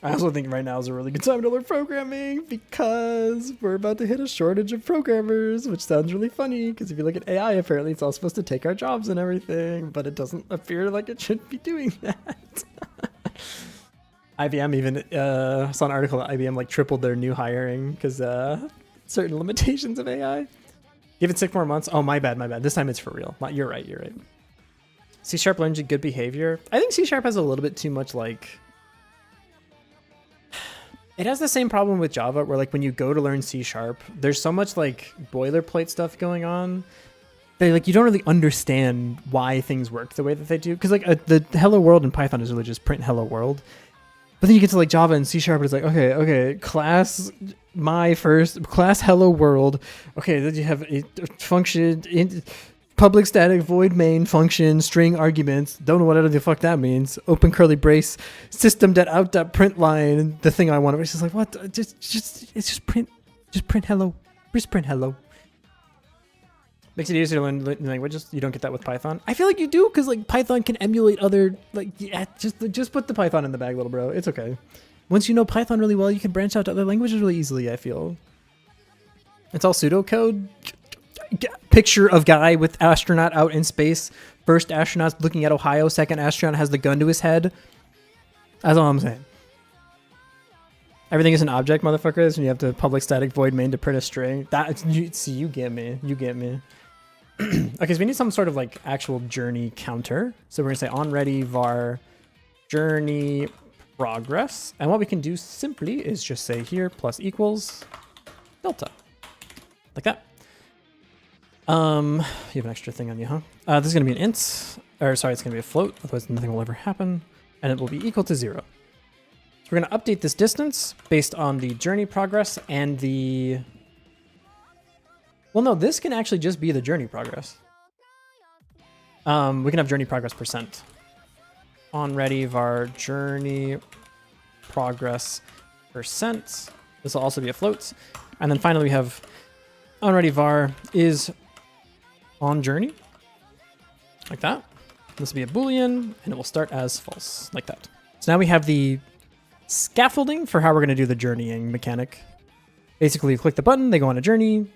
I also think right now is a really good time to learn programming because we're about to hit a shortage of programmers, which sounds really funny because if you look at AI, apparently it's all supposed to take our jobs and everything, but it doesn't appear like it should be doing that. IBM even saw an article that IBM like tripled their new hiring because certain limitations of AI. Give it 6 more months. Oh, my bad. This time it's for real. You're right. C# learns good behavior. I think C# has a little bit too much like... It has the same problem with Java where like when you go to learn C#, there's so much like boilerplate stuff going on that like you don't really understand why things work the way that they do. Because like the hello world in Python is really just print hello world. But then you get to like Java and C#, it's like, okay, class hello world. Okay, then you have a function, public static void main function, string arguments. Don't know whatever the fuck that means. Open curly brace, system.out.println. The thing I want to, it's just like, what? Just print hello. Just print hello. Makes it easier to learn languages. You don't get that with Python. I feel like you do because like Python can emulate other like yeah. Just put the Python in the bag, little bro. It's okay. Once you know Python really well, you can branch out to other languages really easily. I feel. It's all pseudocode. Picture of guy with astronaut out in space. First astronaut looking at Ohio. Second astronaut has the gun to his head. That's all I'm saying. Everything is an object, motherfuckers, and you have to public static void main to print a string. You get me. Okay, so we need some sort of like actual journey counter. So we're gonna say onReady var journey progress, and what we can do simply is just say here plus equals delta, like that. You have an extra thing on you, huh? This is gonna be an int, or sorry, it's gonna be a float. Otherwise, nothing will ever happen, and it will be equal to 0. So we're gonna update this distance based on the journey progress and the. Well, no, this can actually just be the journey progress. We can have journey progress %. onReady var journey progress %. This will also be a float. And then finally we have onReady var is on journey, like that. This will be a Boolean, and it will start as false, like that. So now we have the scaffolding for how we're going to do the journeying mechanic. Basically, you click the button, they go on a journey,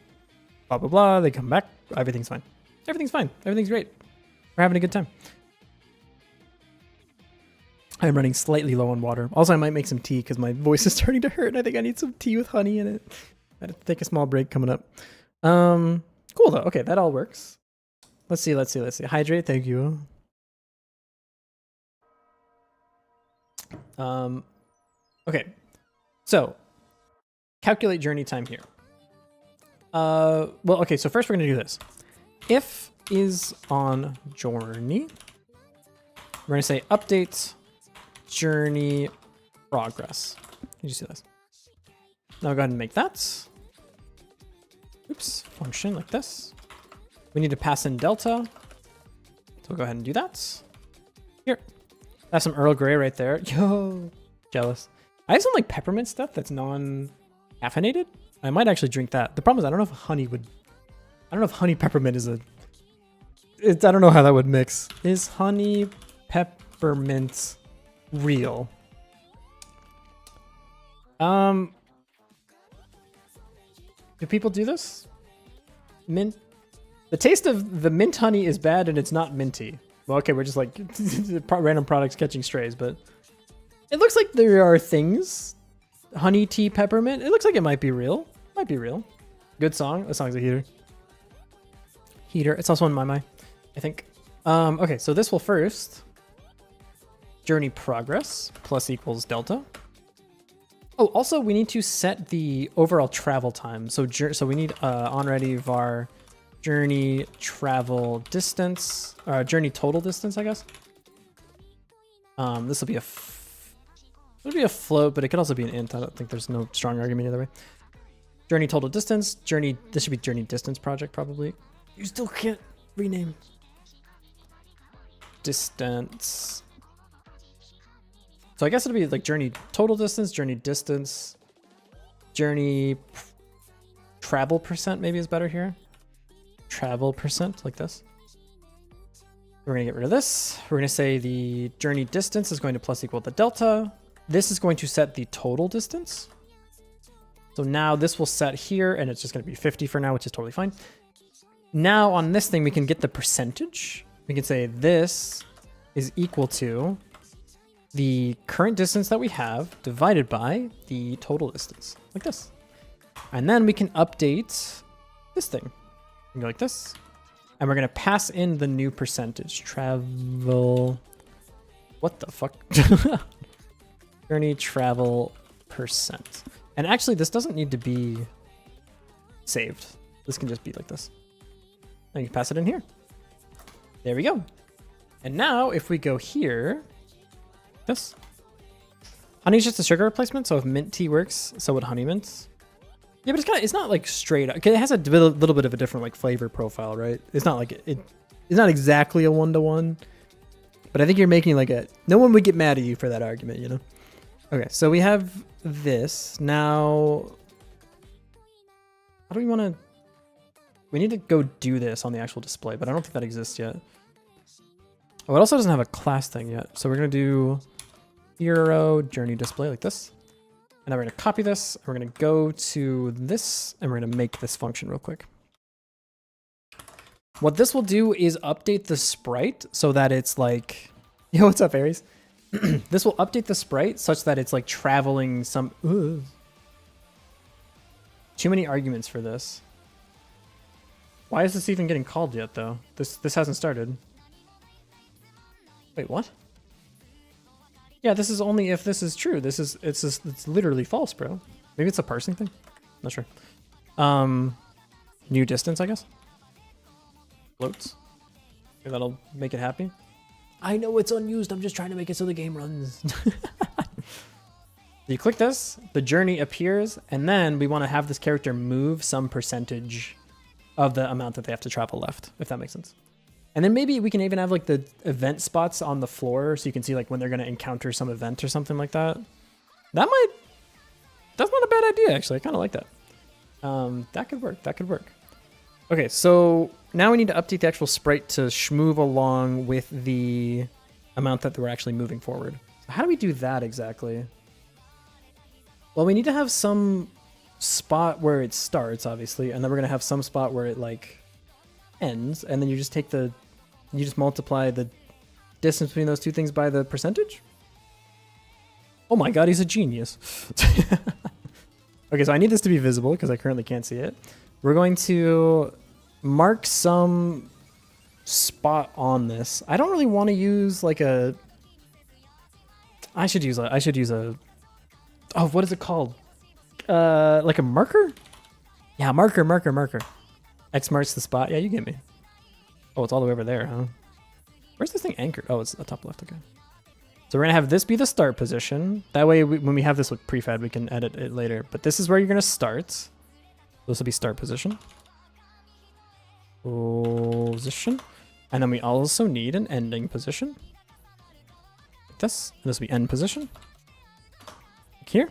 blah, blah, blah, they come back, everything's fine. Everything's fine. Everything's great. We're having a good time. I'm running slightly low on water. Also, I might make some tea because my voice is starting to hurt, and I think I need some tea with honey in it. I had to take a small break coming up. Cool, though. Okay, that all works. Let's see. Hydrate, thank you. Okay, so calculate journey time here. Well, okay, so first we're gonna do this. If is on journey, we're gonna say update journey progress. Did you see this? Now go ahead and make that. Oops, function like this. We need to pass in delta. So we'll go ahead and do that. Here. That's some Earl Grey right there. Yo, jealous. I have some like peppermint stuff that's non-caffeinated. I might actually drink that. The problem is I don't know if honey peppermint is I don't know how that would mix. Is honey peppermint real? Do people do this? Mint. The taste of the mint honey is bad and it's not minty. Well, okay, we're just like random products catching strays, but it looks like there are things. Honey tea peppermint. It looks like it might be real. Might be real. Good song. The song's a heater. Heater. It's also in my I think. Okay, so this will first journey progress plus equals delta. Oh, also we need to set the overall travel time. So we need onReady var journey travel distance, or journey total distance, I guess. This will be a float, but it could also be an int. I don't think there's no strong argument either way. Journey total distance, this should be journey distance project probably. You still can't rename. Distance. So I guess it'll be like journey total distance, journey distance, journey travel percent maybe is better here. Travel percent like this. We're gonna get rid of this. We're gonna say the journey distance is going to plus equal the delta. This is going to set the total distance. So now this will set here and it's just gonna be 50 for now, which is totally fine. Now on this thing, we can get the percentage. We can say this is equal to the current distance that we have divided by the total distance, like this. And then we can update this thing. We can go like this. And we're gonna pass in the new percentage. Travel, what the fuck? Journey travel percent. And actually this doesn't need to be saved. This can just be like this. And you can pass it in here. There we go. And now if we go here, this. Honey's just a sugar replacement, so if mint tea works, so would honey mint. Yeah, but it's not like straight up. It has a little bit of a different like flavor profile, right? It's not like it's not exactly a 1-to-1, but I think you're making like no one would get mad at you for that argument, you know? Okay, so we have this. Now, how do we want to, we need to go do this on the actual display, but I don't think that exists yet. Oh, it also doesn't have a class thing yet. So we're going to do hero journey display like this. And then we're going to copy this. And we're going to go to this and we're going to make this function real quick. What this will do is update the sprite so that it's like, yo, what's up, Aries? This will update the sprite such that it's like traveling some, too many arguments for this. Why is this even getting called yet though? This hasn't started. Wait, what? Yeah, this is only if this is true. It's literally false, bro. Maybe it's a parsing thing. Not sure. New distance, I guess. Floats. Maybe that'll make it happy. I know it's unused. I'm just trying to make it so the game runs. You click this, the journey appears, and then we want to have this character move some percentage of the amount that they have to travel left, if that makes sense. And then maybe we can even have like the event spots on the floor so you can see like when they're going to encounter some event or something like that. That's not a bad idea, actually. I kind of like that. That could work. Okay, so now we need to update the actual sprite to move along with the amount that we're actually moving forward. So how do we do that exactly? Well, we need to have some spot where it starts, obviously, and then we're gonna have some spot where it like ends, and then you just take you just multiply the distance between those two things by the percentage. Oh my god, he's a genius. Okay, so I need this to be visible because I currently can't see it. We're going to mark some spot on this. I don't really want to use like a... I should use a... Oh, what is it called? Like a marker? Yeah, marker. X marks the spot. Yeah, you get me. Oh, it's all the way over there, huh? Where's this thing anchored? Oh, it's the top left, okay. So we're gonna have this be the start position. That way, when we have this look prefab, we can edit it later. But this is where you're gonna start. This will be start position. Position. And then we also need an ending position. Like this. And this will be end position. Like here.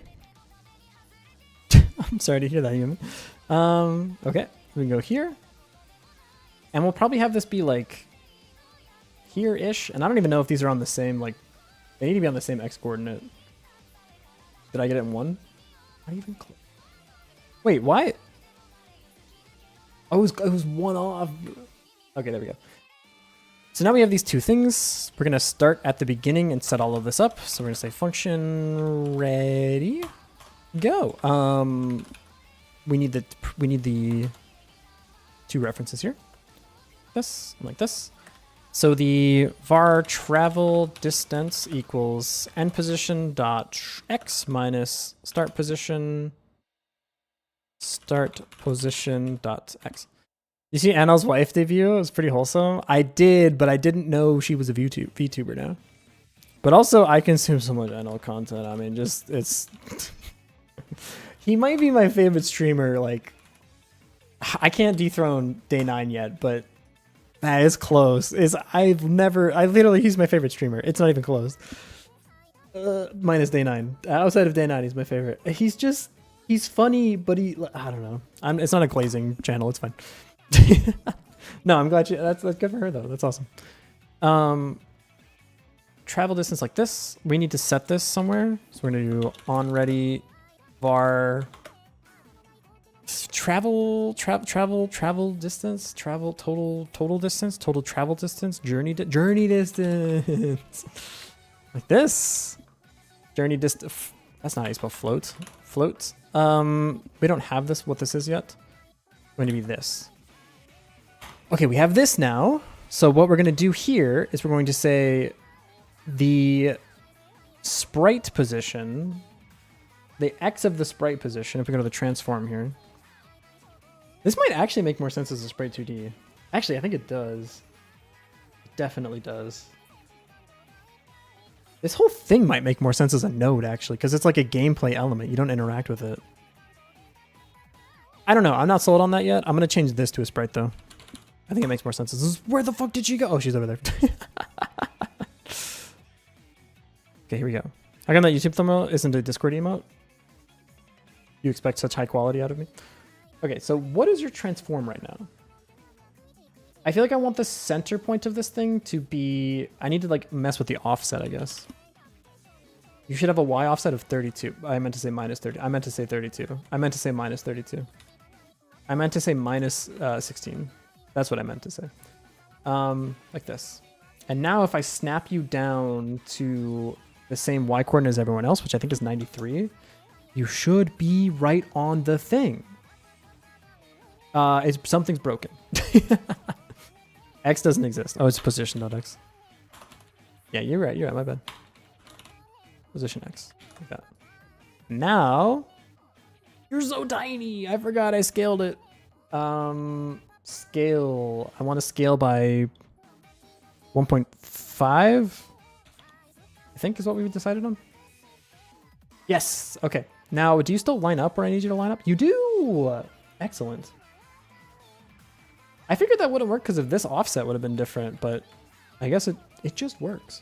I'm sorry to hear that, human. Okay, we can go here. And we'll probably have this be like here-ish. And I don't even know if these are on the same, like, they need to be on the same X coordinate. Did I get it in one? Not even close. Wait, why? Oh, it was one off. Okay, there we go. So now we have these two things. We're gonna start at the beginning and set all of this up. So we're gonna say function ready, go. We need the two references here. This and like this. So the var travel distance equals end position dot x minus start position dot x. You see Annal's wife debut? It was pretty wholesome. I did, but I didn't know she was a VTuber now. But also, I consume so much Annal content. I mean, just it's. He might be my favorite streamer. Like, I can't dethrone Day 9 yet, but. That is close. Literally, he's my favorite streamer. It's not even close. Minus Day 9. Outside of Day 9, he's my favorite. He's funny, but I don't know. It's not a glazing channel. It's fine. No, I'm glad that's good for her though. That's awesome. Travel distance like this. We need to set this somewhere. So we're gonna do on ready var travel distance, total distance, total travel distance, journey distance. Like this. Journey distance. That's not how you spell float. Float. We don't have what this is yet. It's going to be this. Okay, we have this now. So what we're going to do here is we're going to say the sprite position, the X of the sprite position, if we go to the transform here. This might actually make more sense as a sprite 2D. Actually, I think it does. It definitely does. This whole thing might make more sense as a node, actually, because it's like a gameplay element. You don't interact with it. I don't know. I'm not sold on that yet. I'm going to change this to a sprite, though. I think it makes more sense. This is, where the fuck did she go? Oh, she's over there. Okay, here we go. How come that YouTube thumbnail isn't a Discord emote? You expect such high quality out of me? Okay, so what is your transform right now? I feel like I want the center point of this thing to be... I need to like mess with the offset, I guess. You should have a Y offset of 32. I meant to say minus 30. I meant to say 32. I meant to say minus 32. I meant to say minus 16. That's what I meant to say. Like this. And now if I snap you down to the same Y coordinate as everyone else, which I think is 93, you should be right on the thing. Something's broken. X doesn't exist. Oh, it's position.x. Yeah, you're right. My bad. Position X. Like that. Now, you're so tiny. I forgot I scaled it. Scale. I want to scale by 1.5. I think is what we decided on. Yes. Okay. Now, do you still line up where I need you to line up? You do. Excellent. I figured that wouldn't work because of this offset would have been different, but I guess it just works.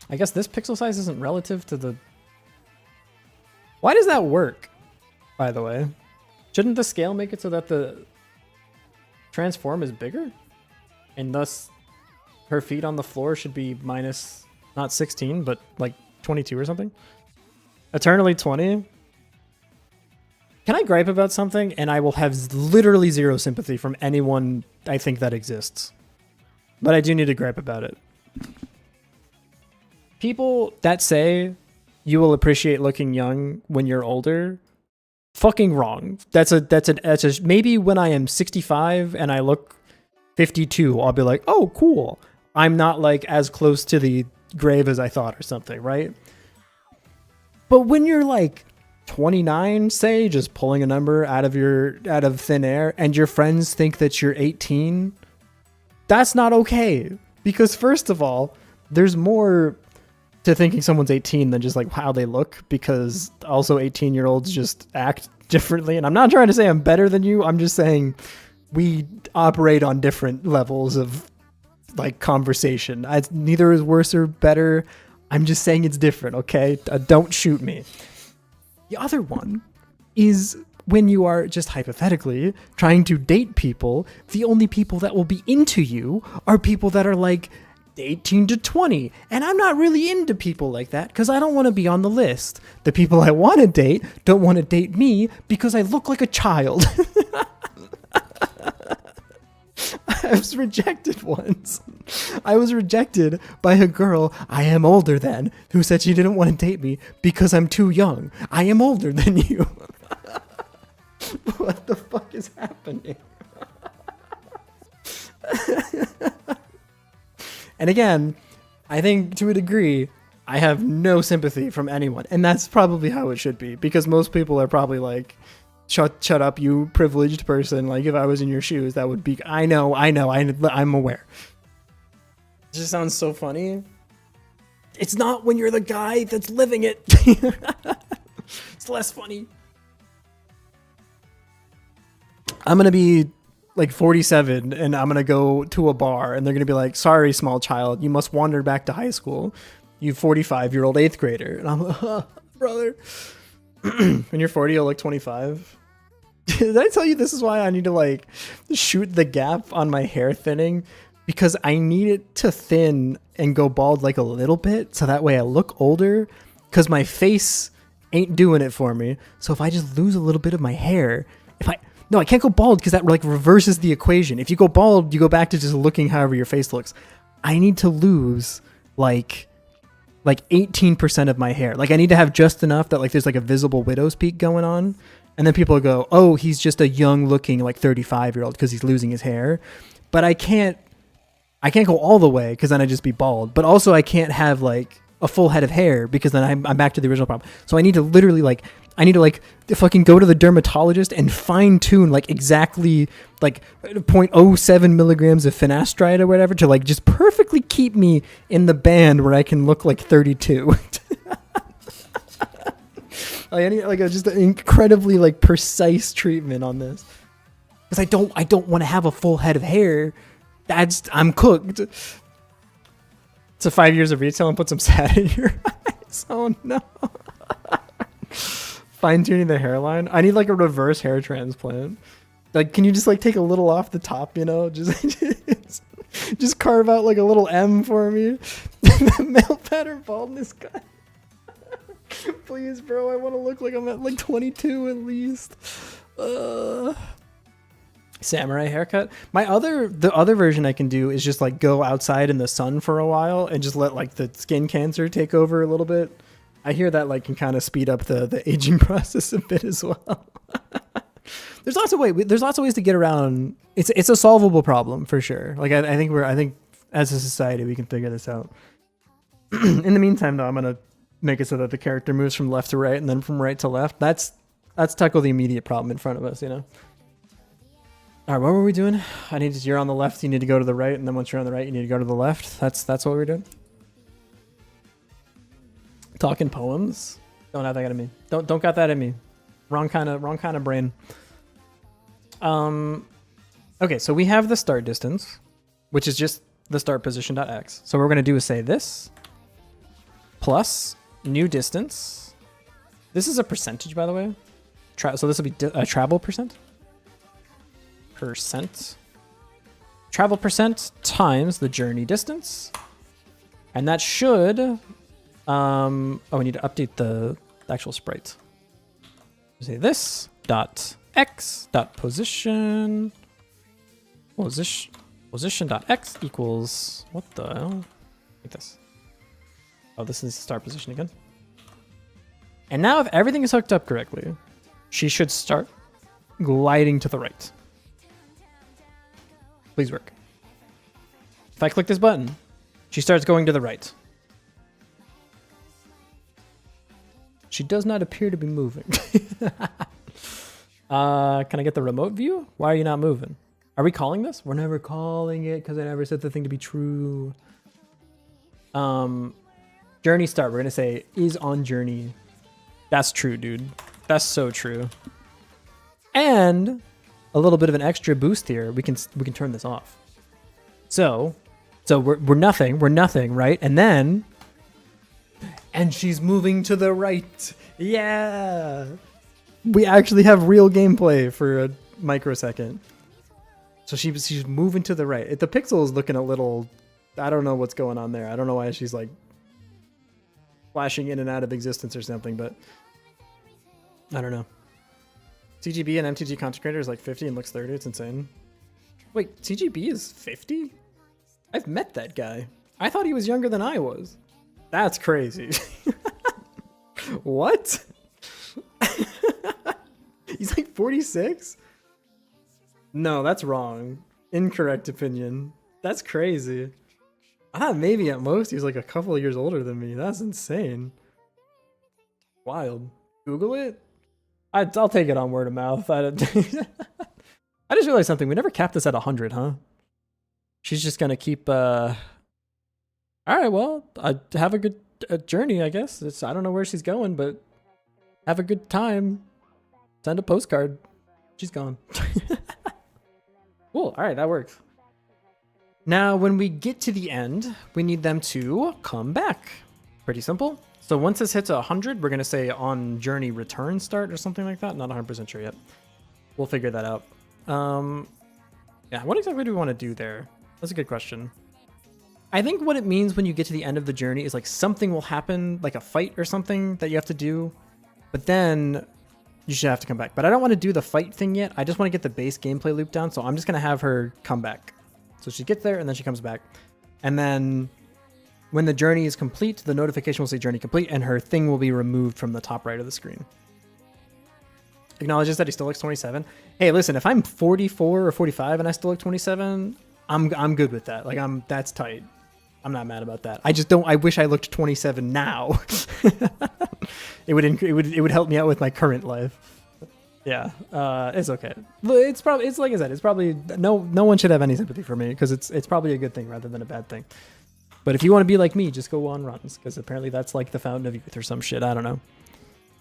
I guess this pixel size isn't relative to the... Why does that work, by the way? Shouldn't the scale make it so that the transform is bigger, and thus her feet on the floor should be minus not 16, but like 22 or something. Eternally 20. Can I gripe about something and I will have literally zero sympathy from anyone I think that exists? But I do need to gripe about it. People that say you will appreciate looking young when you're older, fucking wrong. That's a maybe when I am 65 and I look 52, I'll be like, oh, cool. I'm not like as close to the grave as I thought or something, right? But when you're like 29, say, just pulling a number out of thin air, and your friends think that you're 18, that's not okay. Because first of all, there's more to thinking someone's 18 than just like how they look, because also 18-year-olds just act differently. And I'm not trying to say I'm better than you. I'm just saying we operate on different levels of like conversation. Neither is worse or better. I'm just saying it's different, okay? Don't shoot me. The other one is when you are just hypothetically trying to date people, the only people that will be into you are people that are like 18 to 20. And I'm not really into people like that because I don't want to be on the list. The people I want to date don't want to date me because I look like a child. I was rejected once. I was rejected by a girl I am older than who said she didn't want to date me because I'm too young. I am older than you. What the fuck is happening? And again, I think to a degree, I have no sympathy from anyone. And that's probably how it should be, because most people are probably like, shut up, you privileged person. Like, if I was in your shoes, that would be, I'm aware. It just sounds so funny. It's not when you're the guy that's living it. It's less funny. I'm going to be like 47 and I'm going to go to a bar and they're going to be like, sorry, small child, you must wander back to high school. You 45-year-old 8th grader. And I'm like, oh, brother. When you're 40, you'll look 25. Did I tell you this is why I need to like shoot the gap on my hair thinning? Because I need it to thin and go bald like a little bit, so that way I look older, because my face ain't doing it for me. So if I just lose a little bit of my hair, I can't go bald because that like reverses the equation. If you go bald, you go back to just looking however your face looks. I need to lose like 18% of my hair. Like I need to have just enough that like there's like a visible widow's peak going on. And then people go, oh, he's just a young looking like 35-year-old because he's losing his hair. But I can't go all the way because then I'd just be bald. But also I can't have like a full head of hair because then I'm back to the original problem. So I need to literally fucking go to the dermatologist and fine tune like exactly like 0.07 milligrams of finasteride or whatever to like just perfectly keep me in the band where I can look like 32. I need like just an incredibly like precise treatment on this, because I don't want to have a full head of hair. I'm cooked. So 5 years of retail and put some sat in your eyes. Oh no. Fine tuning the hairline. I need like a reverse hair transplant. Like, can you just like take a little off the top, you know? Just carve out like a little M for me. Male pattern baldness guy. Please, bro, I want to look like I'm at like 22 at least. Samurai haircut. The other version I can do is just like go outside in the sun for a while and just let like the skin cancer take over a little bit. I hear that like can kind of speed up the aging process a bit as well. There's lots of ways to get around. It's a solvable problem for sure. Like I think as a society we can figure this out. In the meantime, though, I'm gonna make it so that the character moves from left to right and then from right to left. That's tackle the immediate problem in front of us, you know. All right, what were we doing? You're on the left, you need to go to the right, and then once you're on the right, you need to go to the left. That's what we're doing. Talking poems. Don't have that in me. Don't got that in me. Wrong kind of brain. Okay, so we have the start distance, which is just the start position.x. So what we're gonna do is say this plus new distance. This is a percentage, by the way. So this will be a travel percent. travel percent times the journey distance. And that should, oh, we need to update the actual sprite. Say this dot x dot position dot x equals, what the hell? Like this. Oh, this is start position again. And now if everything is hooked up correctly, she should start gliding to the right. Please work. If I click this button, she starts going to the right. She does not appear to be moving. Can I get the remote view? Why are you not moving? Are we calling this? We're never calling it because I never set the thing to be true. Journey start. We're going to say is on journey. That's true, dude. That's so true. And a little bit of an extra boost here. We can turn this off. So we're nothing, right? And she's moving to the right. Yeah. We actually have real gameplay for a microsecond. So she's moving to the right. The pixel is looking a little, I don't know what's going on there. I don't know why she's like flashing in and out of existence or something, but I don't know. CGB and MTG content creator is like 50 and looks 30. It's insane. Wait, CGB is 50? I've met that guy. I thought he was younger than I was. That's crazy. What? He's like 46? No, that's wrong. Incorrect opinion. That's crazy. I thought maybe at most he was like a couple of years older than me. That's insane. Wild. Google it? I'll take it on word of mouth. I just realized something. We never capped this at 100, huh? She's just gonna keep. All right, well, have a good journey, I guess. I don't know where she's going, but have a good time. Send a postcard. She's gone. Cool. All right, that works. Now, when we get to the end, we need them to come back. Pretty simple. So once this hits 100, we're going to say on journey return start or something like that. Not 100% sure yet. We'll figure that out. Yeah, what exactly do we want to do there? That's a good question. I think what it means when you get to the end of the journey is like something will happen, like a fight or something that you have to do, but then you should have to come back. But I don't want to do the fight thing yet. I just want to get the base gameplay loop down, so I'm just going to have her come back. So she gets there and then she comes back. And then when the journey is complete, the notification will say journey complete and her thing will be removed from the top right of the screen. Acknowledges that he still looks 27. Hey, listen, if I'm 44 or 45 and I still look 27, I'm good with that. Like that's tight. I'm not mad about that. I wish I looked 27 now. It would help me out with my current life. Yeah, it's okay. It's like I said, it's probably no one should have any sympathy for me because it's probably a good thing rather than a bad thing. But if you want to be like me, just go on runs because apparently that's like the fountain of youth or some shit. I don't know.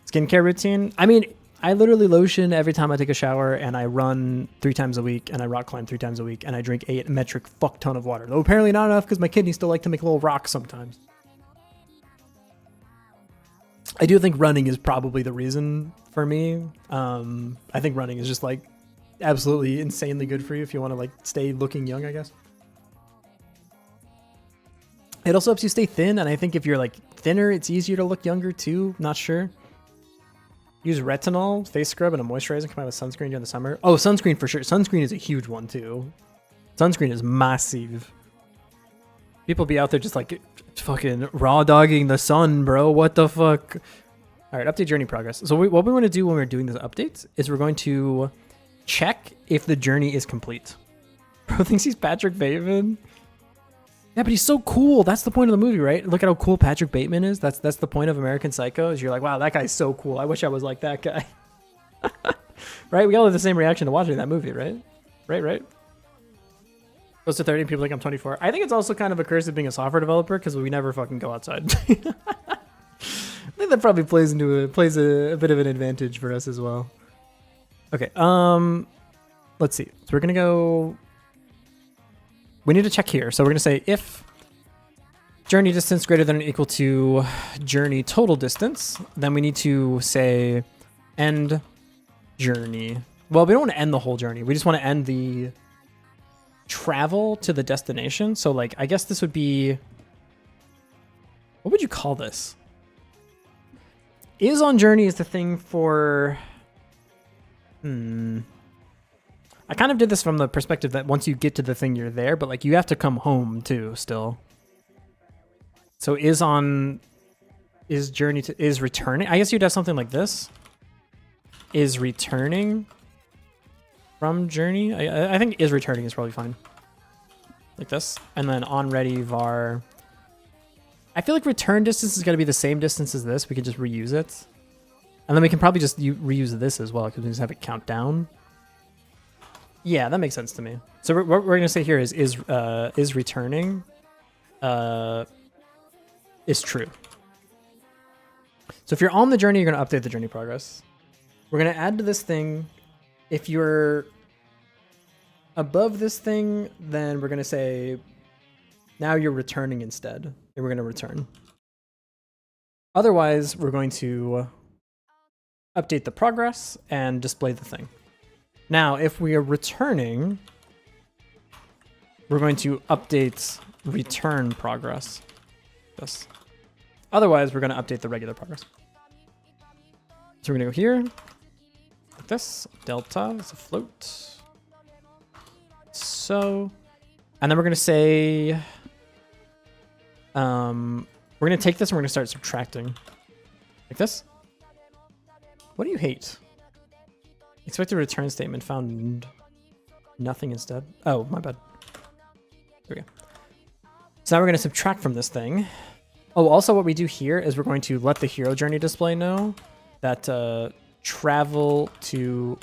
Skincare routine. I mean, I literally lotion every time I take a shower and I run 3 times a week and I rock climb 3 times a week and I drink a metric fuck ton of water. Though apparently not enough because my kidneys still like to make little rocks sometimes. I do think running is probably the reason for me. I think running is just like absolutely insanely good for you if you want to like stay looking young, I guess. It also helps you stay thin, and I think if you're like thinner, it's easier to look younger too. Not sure. Use retinol, face scrub, and a moisturizer. Come out with sunscreen during the summer. Oh, sunscreen for sure. Sunscreen is a huge one too. Sunscreen is massive. People be out there just like fucking raw dogging the sun, bro. What the fuck? All right, update journey progress. So what we want to do when we're doing these updates is we're going to check if the journey is complete. Bro thinks he's Patrick Bateman. Yeah, but he's so cool. That's the point of the movie, right? Look at how cool Patrick Bateman is. That's the point of American Psycho. Is you're like, wow, that guy's so cool. I wish I was like that guy. Right? We all have the same reaction to watching that movie, right? Right. Close to 30, people think I'm 24. I think it's also kind of a curse of being a software developer because we never fucking go outside. I think that probably plays a bit of an advantage for us as well. Okay, let's see. So we're gonna go. We need to check here. So we're gonna say if journey distance greater than or equal to journey total distance, then we need to say end journey. Well, we don't want to end the whole journey. We just want to end the travel to the destination. So like, I guess this would be, what would you call this? Is on journey is the thing for, I kind of did this from the perspective that once you get to the thing, you're there, but like you have to come home too still. So is on, is journey to, is returning. I guess you'd have something like this. Is returning from journey. I think is returning is probably fine. Like this. And then on ready var. I feel like return distance is going to be the same distance as this. We could just reuse it. And then we can probably just reuse this as well because we just have it count down. Yeah, that makes sense to me. So what we're going to say here is returning is true. So if you're on the journey, you're going to update the journey progress. We're going to add to this thing. If you're above this thing, then we're going to say now you're returning instead. And we're going to return. Otherwise, we're going to update the progress and display the thing. Now, if we are returning, we're going to update return progress. This. Otherwise, we're going to update the regular progress. So we're going to go here. Like this. Delta is a float. So. And then we're going to say, we're going to take this and we're going to start subtracting. Like this. What do you hate? Expected return statement found nothing instead. Oh, my bad. There we go. So now we're going to subtract from this thing. Oh, also what we do here is we're going to let the hero journey display know that travel to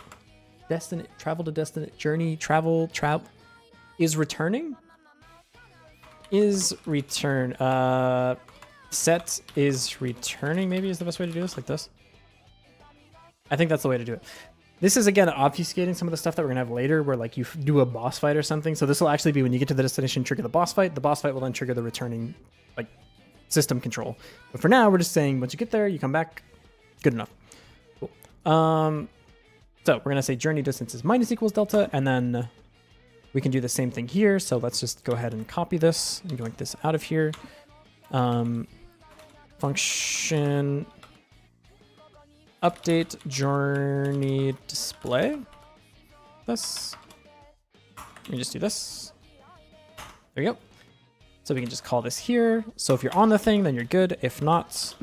journey travel is returning. Is return set is returning maybe is the best way to do this, like this. I think that's the way to do it. This is, again, obfuscating some of the stuff that we're going to have later where, like, you do a boss fight or something. So this will actually be when you get to the destination, trigger the boss fight. The boss fight will then trigger the returning, like, system control. But for now, we're just saying once you get there, you come back. Good enough. Cool. So we're going to say journey distance is minus equals delta. And then we can do the same thing here. So let's just go ahead and copy this and yoink this out of here. Function... update journey display. This. Let me just do this. There we go. So we can just call this here. So if you're on the thing, then you're good. If not,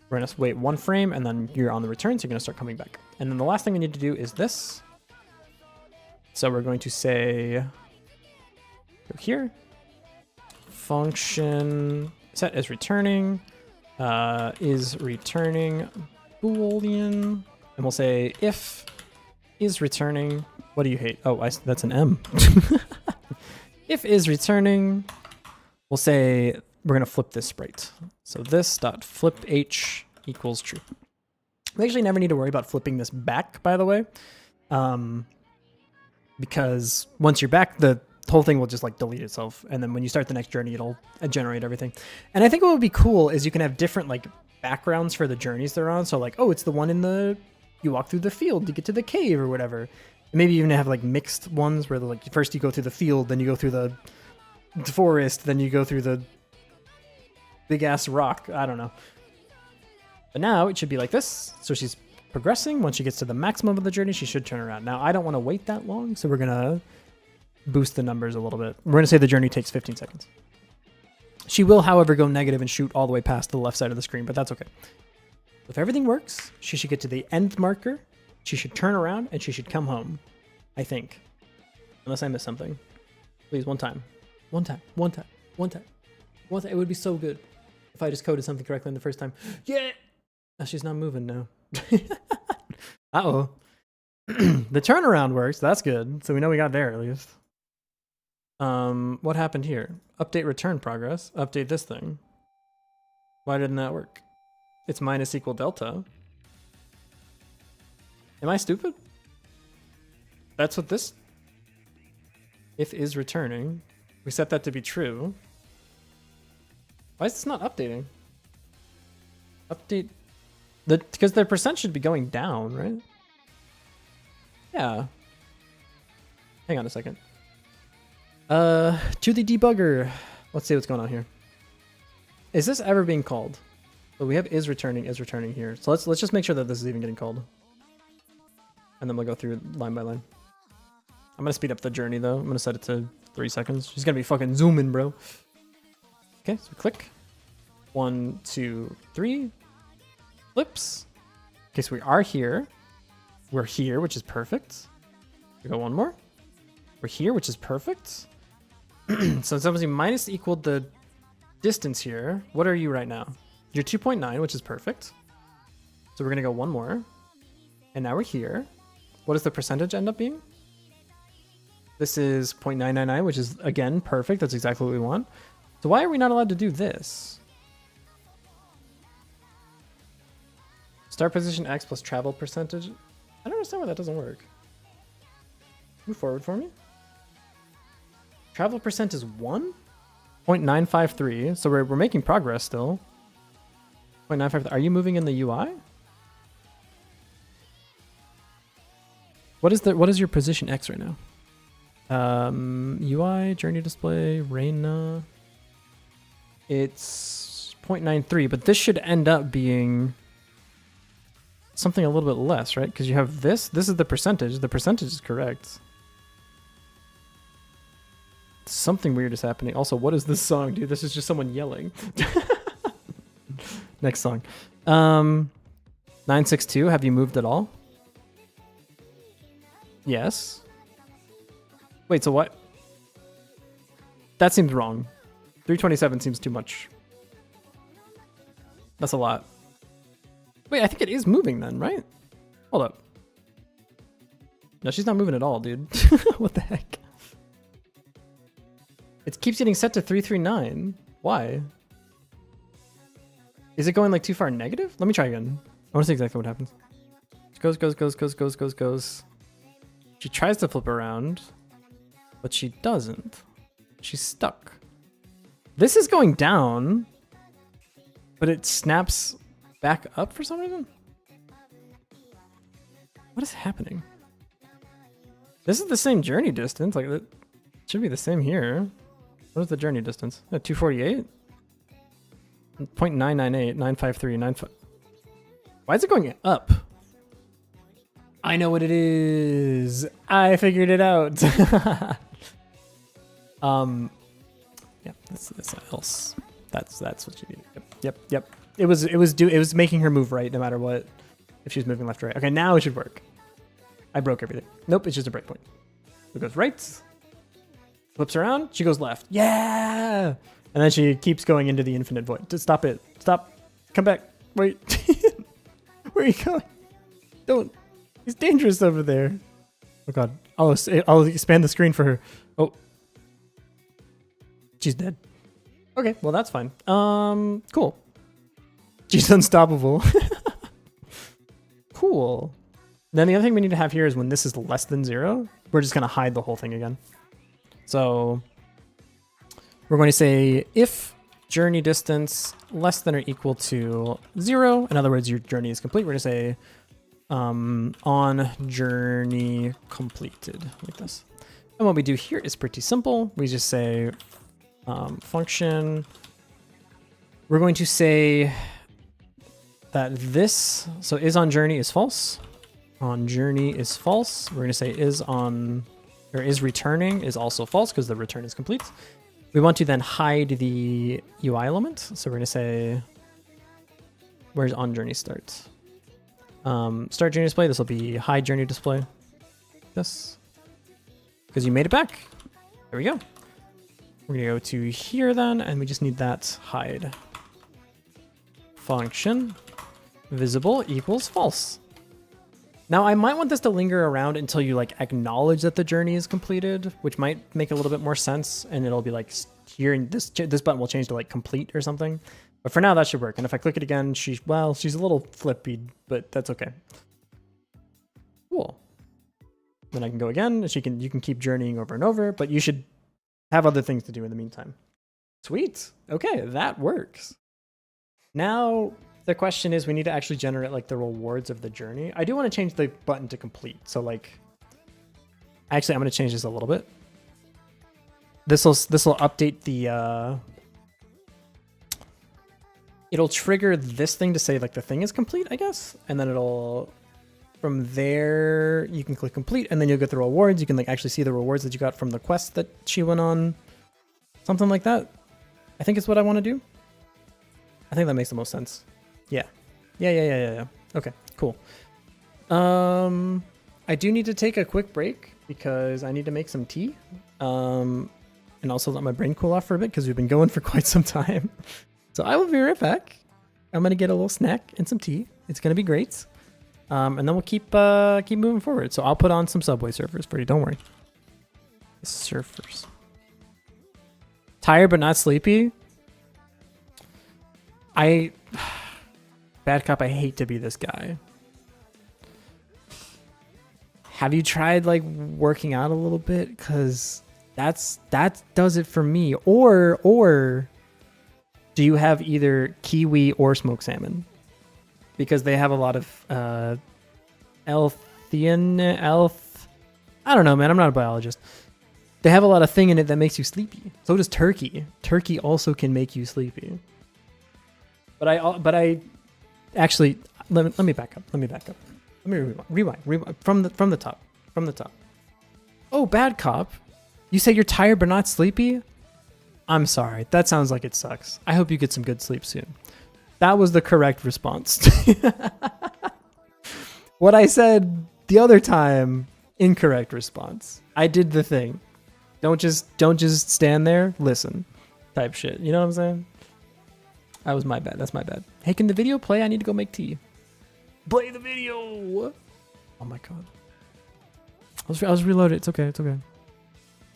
we're going to wait one frame and then you're on the return. So you're going to start coming back. And then the last thing we need to do is this. So we're going to say, go here. Function set is returning. Boolean, and we'll say if is returning. What do you hate? Oh, that's an M. If is returning, we'll say we're gonna flip this sprite. So this dot flip h equals true. We actually never need to worry about flipping this back, by the way, because once you're back, the whole thing will just like delete itself, and then when you start the next journey, it'll generate everything. And I think what would be cool is you can have different like backgrounds for the journeys they're on. So like, oh, it's the one in the, you walk through the field to get to the cave or whatever. And maybe even have like mixed ones where like first you go through the field, then you go through the forest, then you go through the big ass rock. I don't know. But now it should be like this. So she's progressing. Once she gets to the maximum of the journey, she should turn around. Now I don't want to wait that long, so we're gonna boost the numbers a little bit. We're gonna say the journey takes 15 seconds. She will, however, go negative and shoot all the way past the left side of the screen, but that's okay. If everything works, she should get to the end marker, she should turn around, and she should come home, I think. Unless I missed something. Please, one time. One time. One time. One time. One time. It would be so good if I just coded something correctly in the first time. Yeah! Oh, she's not moving now. Uh-oh. The turnaround works. That's good. So we know we got there, at least. What happened here? Update return progress. Update this thing. Why didn't that work? It's minus equal delta. Am I stupid? That's what this... If is returning. We set that to be true. Why is this not updating? Update... Because the percent should be going down, right? Yeah. Hang on a second. To the debugger. Let's see what's going on here. Is this ever being called? So we have is returning here. So let's just make sure that this is even getting called. And then we'll go through line by line. I'm gonna speed up the journey though. I'm gonna set it to 3 seconds. She's gonna be fucking zooming, bro. Okay, so click. 1, 2, 3. Flips. Okay, so we are here. We're here, which is perfect. We go one more. We're here, which is perfect. So it's obviously minus equaled the distance here. What are you right now? You're 2.9, which is perfect. So we're gonna go one more. And now we're here. What does the percentage end up being? This is 0.999, which is again perfect. That's exactly what we want. So why are we not allowed to do this? Start position X plus travel percentage. I don't understand why that doesn't work. Move forward for me. Travel percent is 1? 0.953. So we're making progress still. 0.953. Are you moving in the UI? What is your position X right now? UI, journey display, Reina. It's 0.93, but this should end up being something a little bit less, right? Because you have this. This is the percentage. The percentage is correct. Something weird is happening. Also, what is this song, dude? This is just someone yelling. Next song. 962, have you moved at all? Yes. Wait, so what? That seems wrong. 327 seems too much. That's a lot. Wait, I think it is moving then, right? Hold up. No, she's not moving at all, dude. What the heck? It keeps getting set to 339. Why? Is it going like too far negative? Let me try again. I want to see exactly what happens. Goes. She tries to flip around, but she doesn't. She's stuck. This is going down, but it snaps back up for some reason. What is happening? This is the same journey distance. Like, it should be the same here. What is the journey distance? 248? 0.998, 953, 95. Why is it going up? I know what it is. I figured it out. Yeah, that's else. That's what you need. Yep. It was making her move right no matter what. If she's moving left or right. Okay, now it should work. I broke everything. Nope, it's just a breakpoint. It goes right. Flips around, she goes left. Yeah! And then she keeps going into the infinite void. Just stop it. Stop. Come back. Wait. Where are you going? Don't. He's dangerous over there. Oh god. I'll expand the screen for her. Oh. She's dead. Okay, well that's fine. Cool. She's unstoppable. Cool. Then the other thing we need to have here is when this is less than 0, we're just gonna hide the whole thing again. So we're going to say if journey distance less than or equal to 0, in other words, your journey is complete, we're going to say on journey completed, like this. And what we do here is pretty simple. We just say function. We're going to say that this, so is on journey is false. On journey is false. We're going to say is on, or is returning is also false because the return is complete. We want to then hide the UI element. So we're going to say, where's on journey start? Start journey display. This will be hide journey display. This, because you made it back. There we go. We're going to go to here then, and we just need that hide. Function visible equals false. Now I might want this to linger around until you like acknowledge that the journey is completed, which might make a little bit more sense, and it'll be like here, this button will change to like complete or something. But for now that should work. And if I click it again, she's a little flippy, but that's okay. Cool. Then I can go again, and you can keep journeying over and over, but you should have other things to do in the meantime. Sweet. Okay, that works. Now the question is, we need to actually generate like the rewards of the journey. I do want to change the button to complete. So like, actually I'm going to change this a little bit. This'll update the it'll trigger this thing to say like the thing is complete, I guess, and then it'll from there you can click complete, and then you'll get the rewards. You can like actually see the rewards that you got from the quest that she went on, something like that. I think it's what I want to do. I think that makes the most sense. Yeah. Okay, cool. I do need to take a quick break because I need to make some tea. And also let my brain cool off for a bit because we've been going for quite some time. So I will be right back. I'm going to get a little snack and some tea. It's going to be great. And then we'll keep moving forward. So I'll put on some Subway Surfers for you. Don't worry. Surfers. Tired but not sleepy? Bad cop, I hate to be this guy. Have you tried like working out a little bit? Because that does it for me. Or do you have either kiwi or smoked salmon? Because they have a lot of I don't know, man. I'm not a biologist. They have a lot of thing in it that makes you sleepy. So does turkey. Turkey also can make you sleepy. But I actually let me back up. Let me rewind from the top. Oh, bad cop. You say you're tired but not sleepy? I'm sorry. That sounds like it sucks. I hope you get some good sleep soon. That was the correct response. What I said the other time, incorrect response. I did the thing. Don't just stand there, listen. Type shit. You know what I'm saying? That was my bad. That's my bad. Hey, can the video play? I need to go make tea. Play the video. Oh my god. I was reloaded. It's okay.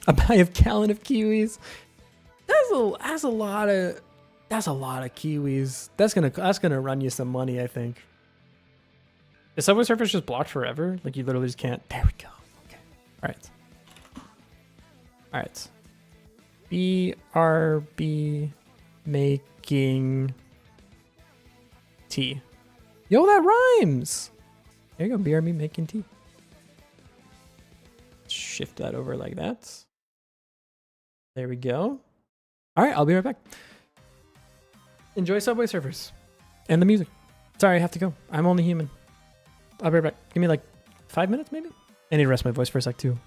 I buy a gallon of kiwis. That's a lot of kiwis. That's gonna run you some money, I think. Is Subway Surfers just blocked forever? Like you literally just can't. There we go. Okay. All right. BRB making tea. Yo, that rhymes. There you go. BRB making tea. Shift that over like that. There we go. All right, I'll be right back. Enjoy Subway Surfers and the music. Sorry, I have to go. I'm only human. I'll be right back. Give me like 5 minutes, maybe? I need to rest my voice for a sec, too.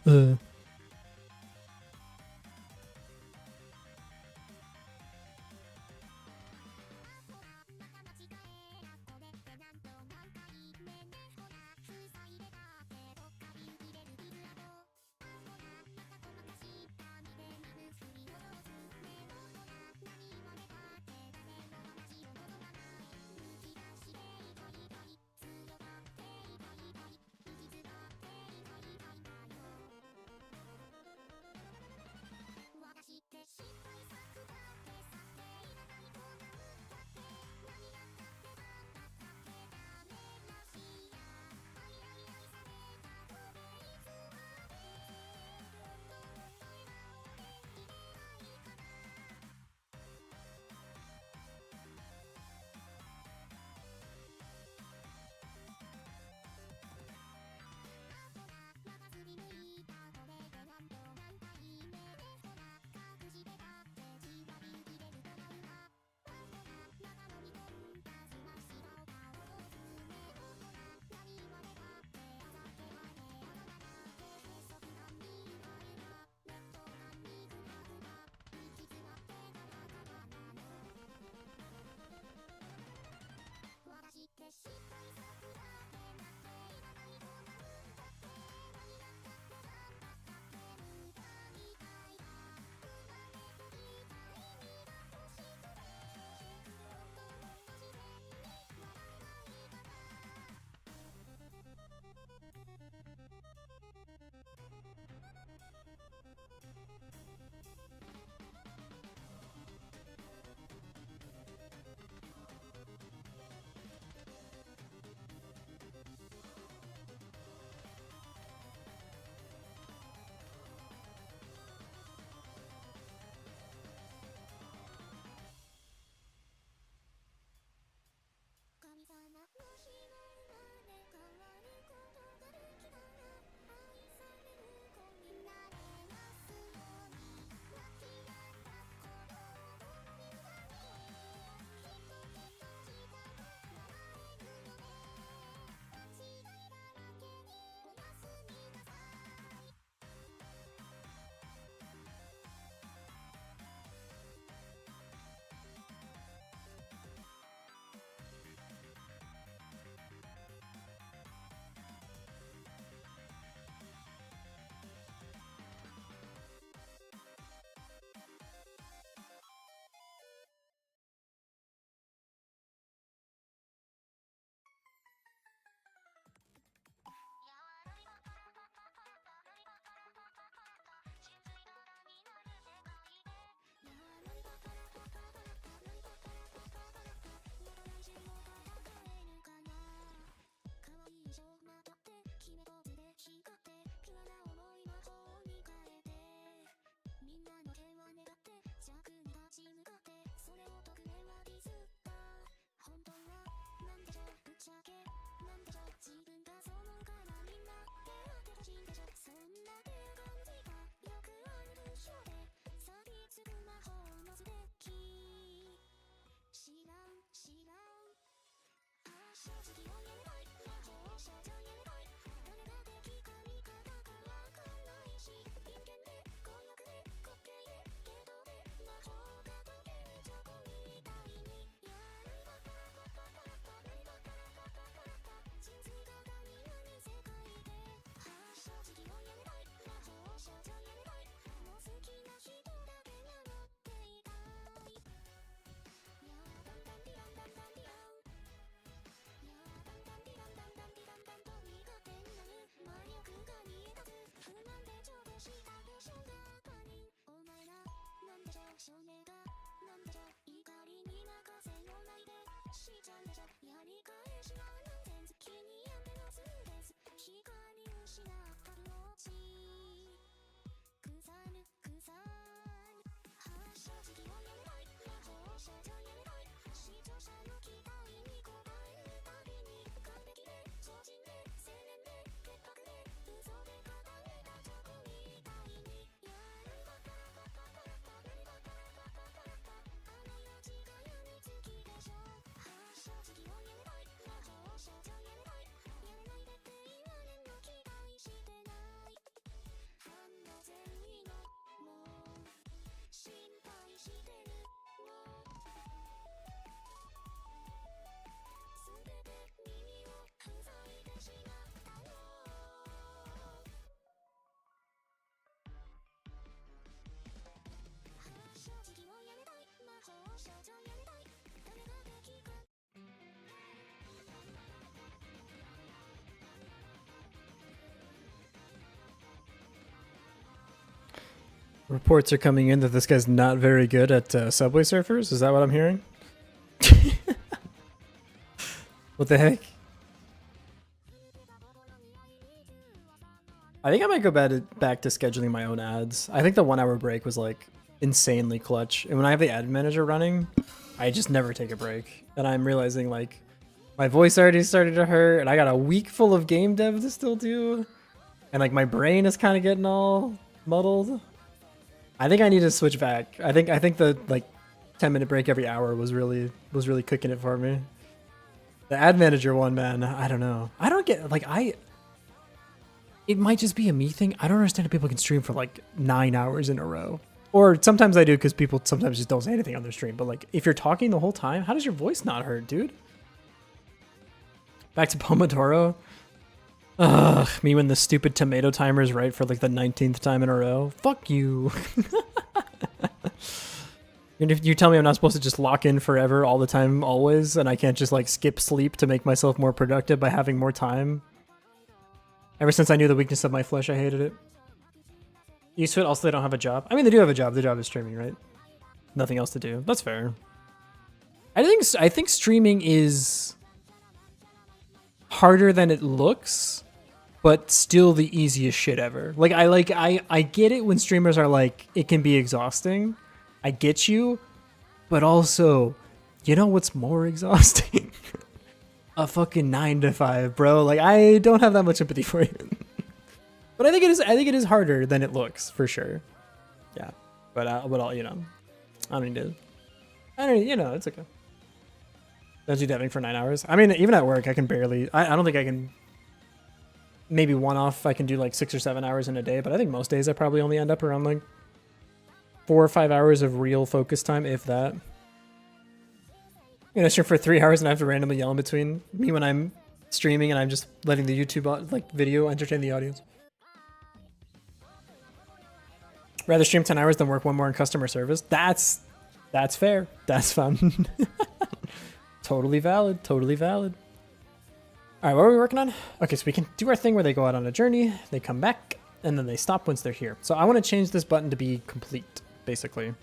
Reports are coming in that this guy's not very good at Subway Surfers. Is that what I'm hearing? What the heck? I think I might go back to scheduling my own ads. I think the 1 hour break was like insanely clutch. And when I have the ad manager running, I just never take a break. And I'm realizing like my voice already started to hurt and I got a week full of game dev to still do. And like my brain is kind of getting all muddled. I think I need to switch back. I think the like 10-minute break every hour was really cooking it for me. The ad manager one, man, I don't know. I don't get like it might just be a me thing. I don't understand how people can stream for like 9 hours in a row. Or sometimes I do because people sometimes just don't say anything on their stream. But like if you're talking the whole time, how does your voice not hurt, dude? Back to Pomodoro. Ugh, me when the stupid tomato timer is right for like the 19th time in a row. Fuck you. And if you tell me I'm not supposed to just lock in forever all the time, always, and I can't just like skip sleep to make myself more productive by having more time. Ever since I knew the weakness of my flesh, I hated it. Used to it, also they don't have a job. I mean, they do have a job. Their job is streaming, right? Nothing else to do. That's fair. I think streaming is harder than it looks, but still the easiest shit ever. Like I get it when streamers are like, it can be exhausting. I get you, but also, you know what's more exhausting? A fucking 9 to 5, bro. Like I don't have that much empathy for you. But I think it is harder than it looks, for sure. Yeah. But I'll, you know, I don't need to, you know, it's okay. Don't do deving for 9 hours. I mean, even at work, I can barely, I don't think I can, maybe one off, I can do like 6 or 7 hours in a day, but I think most days I probably only end up around like 4 or 5 hours of real focus time, if that. You know, stream for 3 hours and I have to randomly yell in between me when I'm streaming and I'm just letting the YouTube like video entertain the audience. Rather stream 10 hours than work 1 more in customer service. That's fair. That's fun. Totally valid. Totally valid. All right, what are we working on? Okay, so we can do our thing where they go out on a journey, they come back, and then they stop once they're here. So I want to change this button to be complete, basically.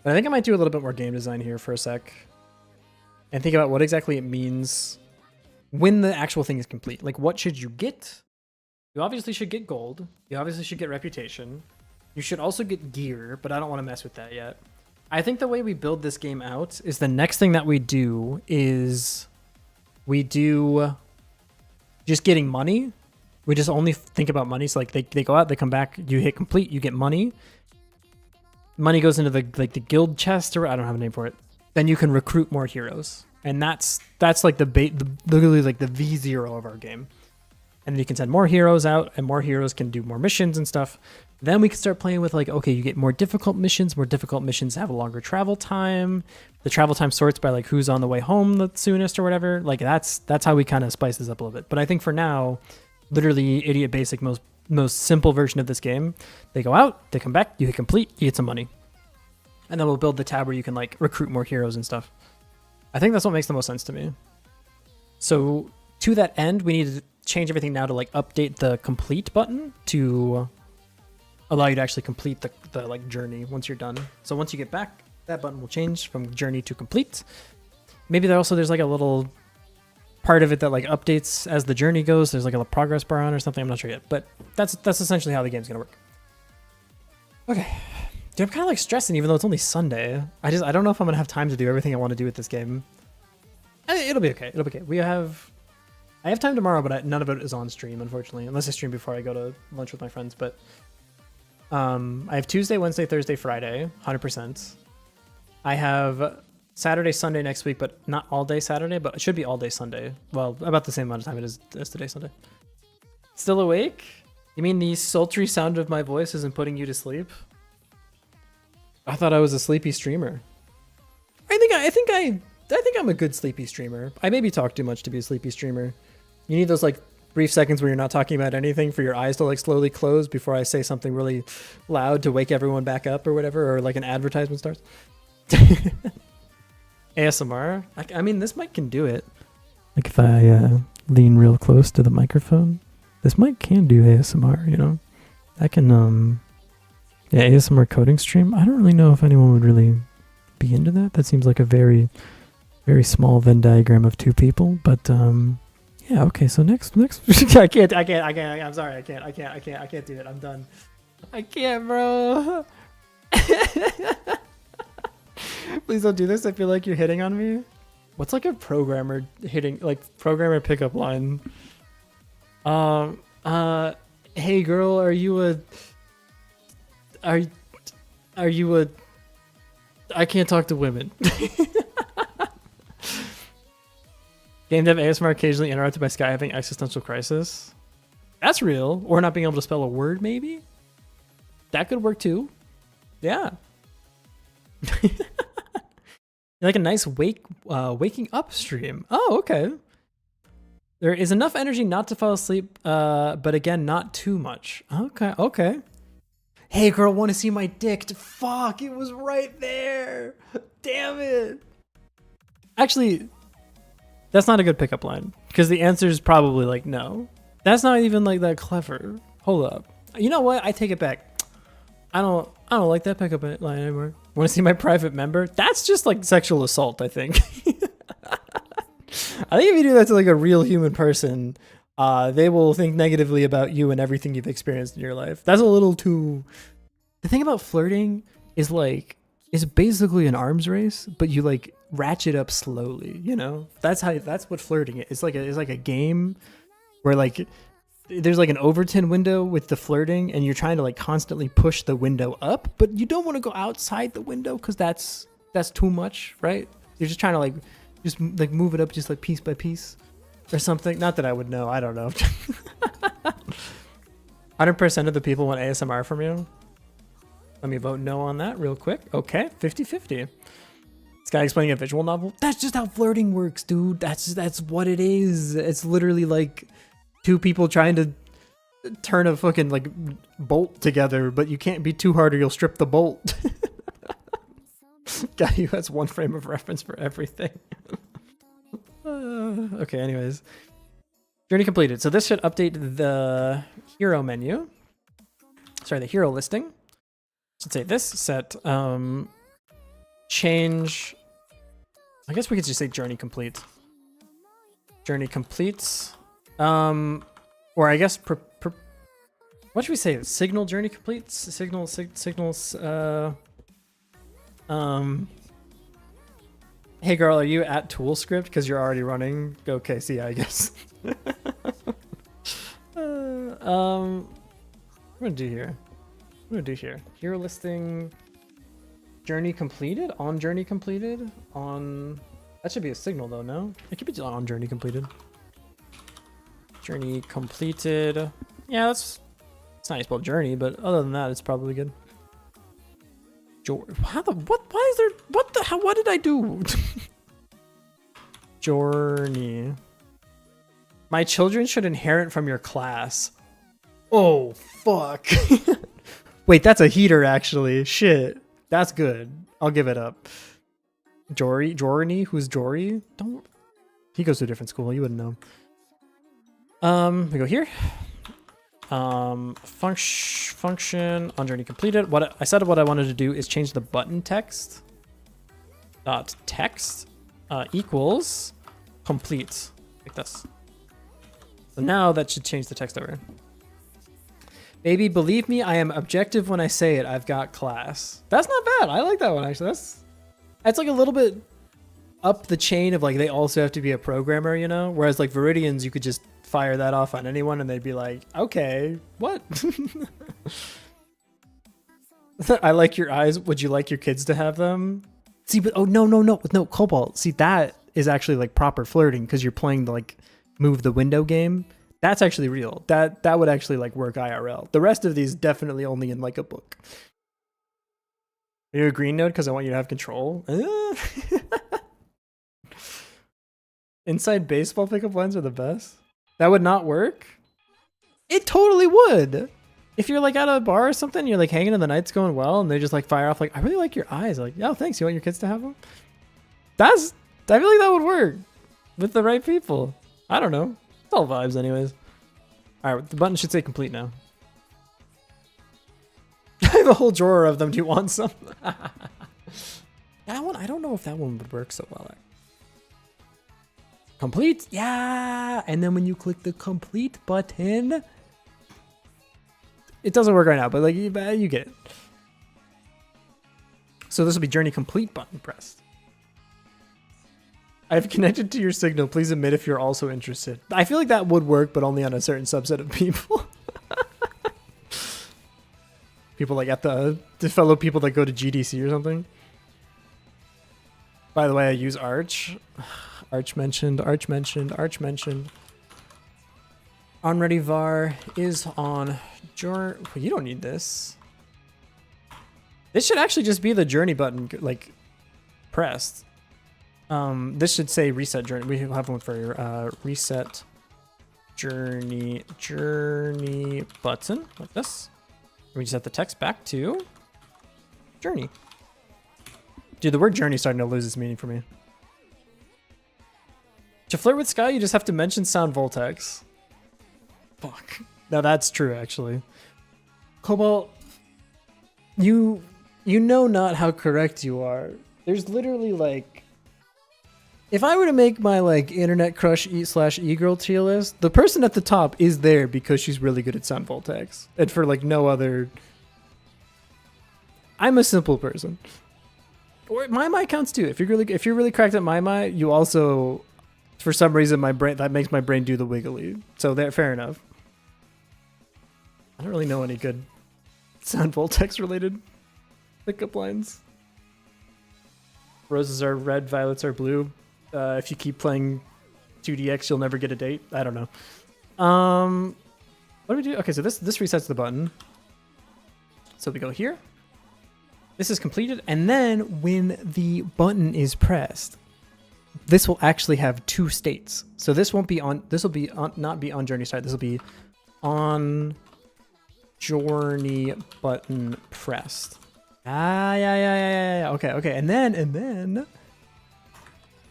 But I think I might do a little bit more game design here for a sec. And think about what exactly it means when the actual thing is complete. Like, what should you get? You obviously should get gold. You obviously should get reputation. You should also get gear, but I don't want to mess with that yet. I think the way we build this game out is the next thing that we do is we do just getting money. We just only think about money. So like they go out, they come back, you hit complete, you get money. Money goes into the guild chest, or I don't have a name for it. Then you can recruit more heroes. And that's like literally like the V0 of our game. And then you can send more heroes out, and more heroes can do more missions and stuff. Then we can start playing with like, okay, you get more difficult missions. More difficult missions have a longer travel time. The travel time sorts by like who's on the way home the soonest or whatever. Like that's how we kind of spice this up a little bit. But I think for now, literally idiot basic, most simple version of this game. They go out, they come back, you hit complete, you get some money. And then we'll build the tab where you can like recruit more heroes and stuff. I think that's what makes the most sense to me. So to that end, we need to change everything now to like update the complete button to allow you to actually complete the like journey once you're done. So once you get back, that button will change from journey to complete. Maybe there's like a little part of it that like updates as the journey goes. There's like a progress bar on or something. I'm not sure yet, but that's essentially how the game's gonna work. Okay. Dude, I'm kind of like stressing even though it's only Sunday. I don't know if I'm gonna have time to do everything I want to do with this game. It'll be okay. It'll be okay. I have time tomorrow, but none of it is on stream, unfortunately, unless I stream before I go to lunch with my friends. But I have Tuesday, Wednesday, Thursday, Friday, 100%. I have Saturday, Sunday next week, but not all day Saturday, but it should be all day Sunday. Well, about the same amount of time it is as today, Sunday. Still awake? You mean the sultry sound of my voice isn't putting you to sleep? I thought I was a sleepy streamer. I think I'm a good sleepy streamer. I maybe talk too much to be a sleepy streamer. You need those like brief seconds where you're not talking about anything for your eyes to like slowly close before I say something really loud to wake everyone back up or whatever, or like an advertisement starts. ASMR? I mean, this mic can do it. Like if I lean real close to the microphone, this mic can do ASMR, you know? I can, yeah, ASMR coding stream. I don't really know if anyone would really be into that. That seems like a very, very small Venn diagram of two people, but yeah, okay, so next I can't, I'm sorry, I can't do it. I'm done. I can't, bro. Please don't do this. I feel like you're hitting on me. What's like a programmer pickup line? Hey girl, are you a I can't talk to women. Game dev ASMR occasionally interrupted by Sky having existential crisis. That's real. Or not being able to spell a word, maybe? That could work too. Yeah. Like a nice waking up stream. Oh, okay. There is enough energy not to fall asleep, but again, not too much. Okay. Hey girl, want to see my dick? Fuck, it was right there. Damn it. Actually, that's not a good pickup line because the answer is probably like no. That's not even like that clever. Hold up. You know what? I take it back. I don't like that pickup line anymore. Want to see my private member? That's just like sexual assault, I think. I think if you do that to like a real human person, they will think negatively about you and everything you've experienced in your life. That's a little too... The thing about flirting is like, it's basically an arms race, but you like ratchet up slowly, you know? That's what flirting is. It's like a game where like, there's like an Overton window with the flirting and you're trying to like constantly push the window up, but you don't want to go outside the window because that's too much, right? You're just trying to like, just like move it up just like piece by piece or something. Not that I would know. I don't know. 100% of the people want ASMR from you. Let me vote no on that real quick. Okay, 50-50. This guy explaining a visual novel. That's just how flirting works, dude. That's what it is. It's literally like two people trying to turn a fucking like bolt together, but you can't be too hard or you'll strip the bolt. Guy who has one frame of reference for everything. Okay, anyways. Journey completed. So this should update the hero menu. Sorry, the hero listing. Should say this set change. I guess we could just say journey complete. Journey completes. Or I guess what should we say? Signal journey complete? Signals hey girl, are you at tool script because you're already running? Okay, see, I guess. What am I gonna do here? Hero listing. Journey completed? On journey completed? On That should be a signal though, no? It could be on journey completed. Journey completed. Yeah, it's not how you spell journey, but other than that, it's probably good. How the what? Why is there? What the hell? What did I do? Journey. My children should inherit from your class. Oh fuck. Wait, that's a heater actually. Shit, that's good. I'll give it up. Jory, who's Jory? Don't. He goes to a different school. You wouldn't know. We go here. Function on journey completed. What I said, what I wanted to do is change the button text. Dot text equals complete, like this. So now that should change the text over. Baby, believe me, I am objective when I say it. I've got class. That's not bad. I like that one actually. That's like a little bit up the chain of like they also have to be a programmer, you know? Whereas like Viridians, you could just fire that off on anyone and they'd be like, okay, what? I like your eyes. Would you like your kids to have them? See, but oh no, Cobalt. See, that is actually like proper flirting because you're playing the like move the window game. That's actually real. That would actually like work IRL. The rest of these definitely only in like a book. Are you a green node because I want you to have control? Inside baseball pickup lines are the best. That would not work? It totally would. If you're like at a bar or something, you're like hanging in the night's going well, and they just like fire off like, I really like your eyes. Like, yeah, thanks. You want your kids to have them? I feel like that would work with the right people. I don't know. It's all vibes anyways. All right, the button should say complete now. I have a whole drawer of them. Do you want some? That one, I don't know if that one would work so well. Complete, yeah. And then when you click the complete button, it doesn't work right now, but like you get it. So this will be journey complete button pressed. I've connected to your signal. Please admit if you're also interested. I feel like that would work, but only on a certain subset of people. People like at the fellow people that go to GDC or something. By the way, I use Arch. Arch mentioned. Onready var is on journey. Well, you don't need this. This should actually just be the journey button, like pressed. This should say reset journey. We have one for reset journey button like this. We just set the text back to journey. Dude, the word journey is starting to lose its meaning for me. To flirt with Sky, you just have to mention sound Voltex. Fuck. Now that's true, actually. Cobalt, you know not how correct you are. There's literally like, if I were to make my like internet crush e/e-girl tier list, the person at the top is there because she's really good at sound Voltex, and for like no other. I'm a simple person. Or my counts too. If you're really cracked at my, you also, for some reason, my brain that makes my brain do the wiggly. So there, fair enough. I don't really know any good sound Voltex related pickup lines. Roses are red, violets are blue. If you keep playing 2DX, you'll never get a date. I don't know. What do we do? Okay, so this resets the button. So we go here. This is completed, and then when the button is pressed, this will actually have two states. So this won't be on. This will be on, not be on journey start. This will be on journey button pressed. Yeah. Okay. And then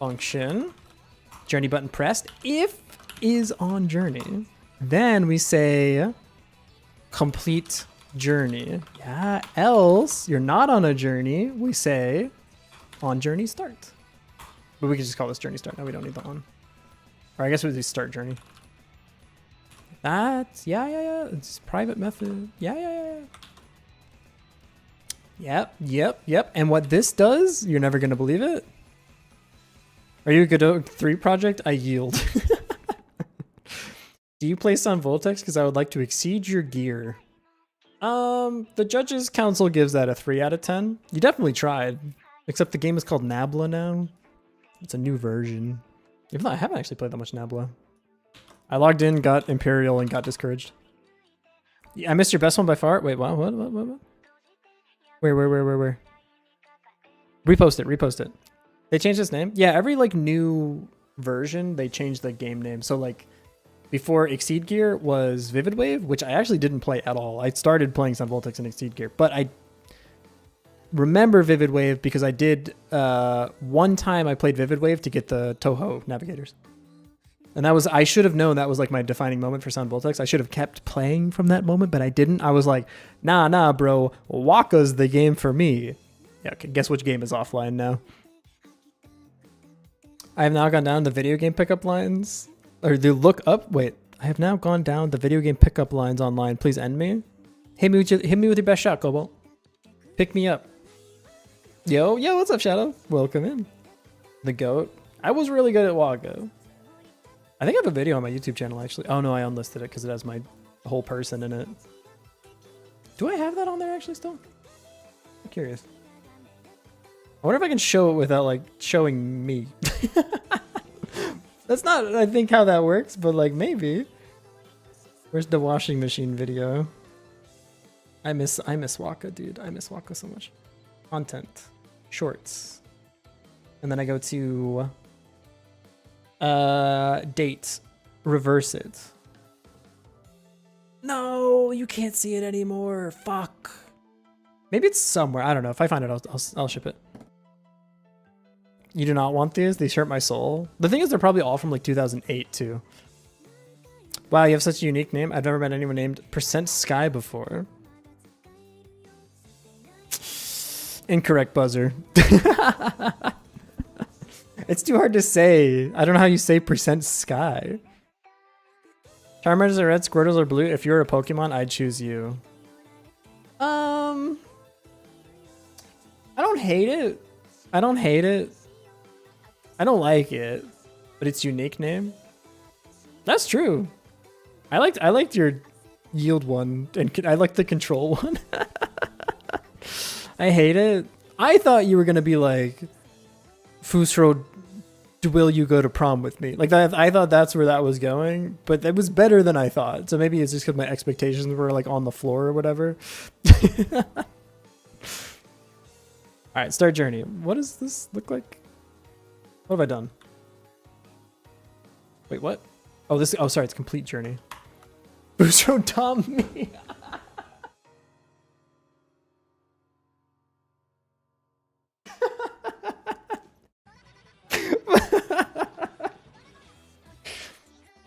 function journey button pressed if is on journey. Then we say complete journey. Yeah, else you're not on a journey. We say on journey start. But we could just call this journey start. No, we don't need that one. Or I guess we do start journey. That's yeah. It's private method. Yeah. Yep. And what this does, you're never gonna believe it. Are you a Godot 3 project? I yield. Do you play Sun Voltex? Because I would like to exceed your gear. The judges council gives that a 3 out of 10. You definitely tried. Except the game is called Nabla now. It's a new version. Even though I haven't actually played that much Nabla. I logged in, got Imperial, and got discouraged. Yeah, I missed your best one by far. Wait, what? Where? Repost it. They changed its name? Yeah, every like new version, they changed the game name. So like before Exceed Gear was Vivid Wave, which I actually didn't play at all. I started playing Sun Voltex and Exceed Gear, but I remember Vivid Wave because I did one time I played Vivid Wave to get the Toho navigators. And that was, I should have known that was like my defining moment for Sun Voltex. I should have kept playing from that moment, but I didn't. I was like, nah, bro, Waka's the game for me. Yeah, okay, guess which game is offline now. I have now gone down the video game pickup lines. Or the look up, wait. I have now gone down the video game pickup lines online. Please end me. Hit me with your best shot, Cobalt. Pick me up. Yo, what's up, Shadow? Welcome in. The GOAT. I was really good at Waka. I think I have a video on my YouTube channel, actually. Oh, no, I unlisted it because it has my whole person in it. Do I have that on there, actually, still? I'm curious. I wonder if I can show it without, like, showing me. That's not, I think, how that works, but, like, maybe. Where's the washing machine video? I miss Waka, dude. I miss Waka so much. Content. Shorts. And then I go to... date. Reverse it. No, you can't see it anymore. Fuck. Maybe it's somewhere. I don't know. If I find it, I'll ship it. You do not want these? These hurt my soul. The thing is, they're probably all from like 2008 too. Wow, you have such a unique name. I've never met anyone named %Sky before. Incorrect buzzer. It's too hard to say. I don't know how you say %Sky. Charmers are red, Squirtles are blue. If you're a Pokemon, I'd choose you. I don't hate it. I don't hate it. I don't like it, but its unique name. That's true. I liked your yield one, and I liked the control one. I hate it. I thought you were gonna be like, Fusro, will you go to prom with me? Like that. I thought that's where that was going, but it was better than I thought. So maybe it's just because my expectations were like on the floor or whatever. All right, start journey. What does this look like? What have I done? Wait, what? Oh, this. Oh, sorry, it's complete journey. Fusro Tom me.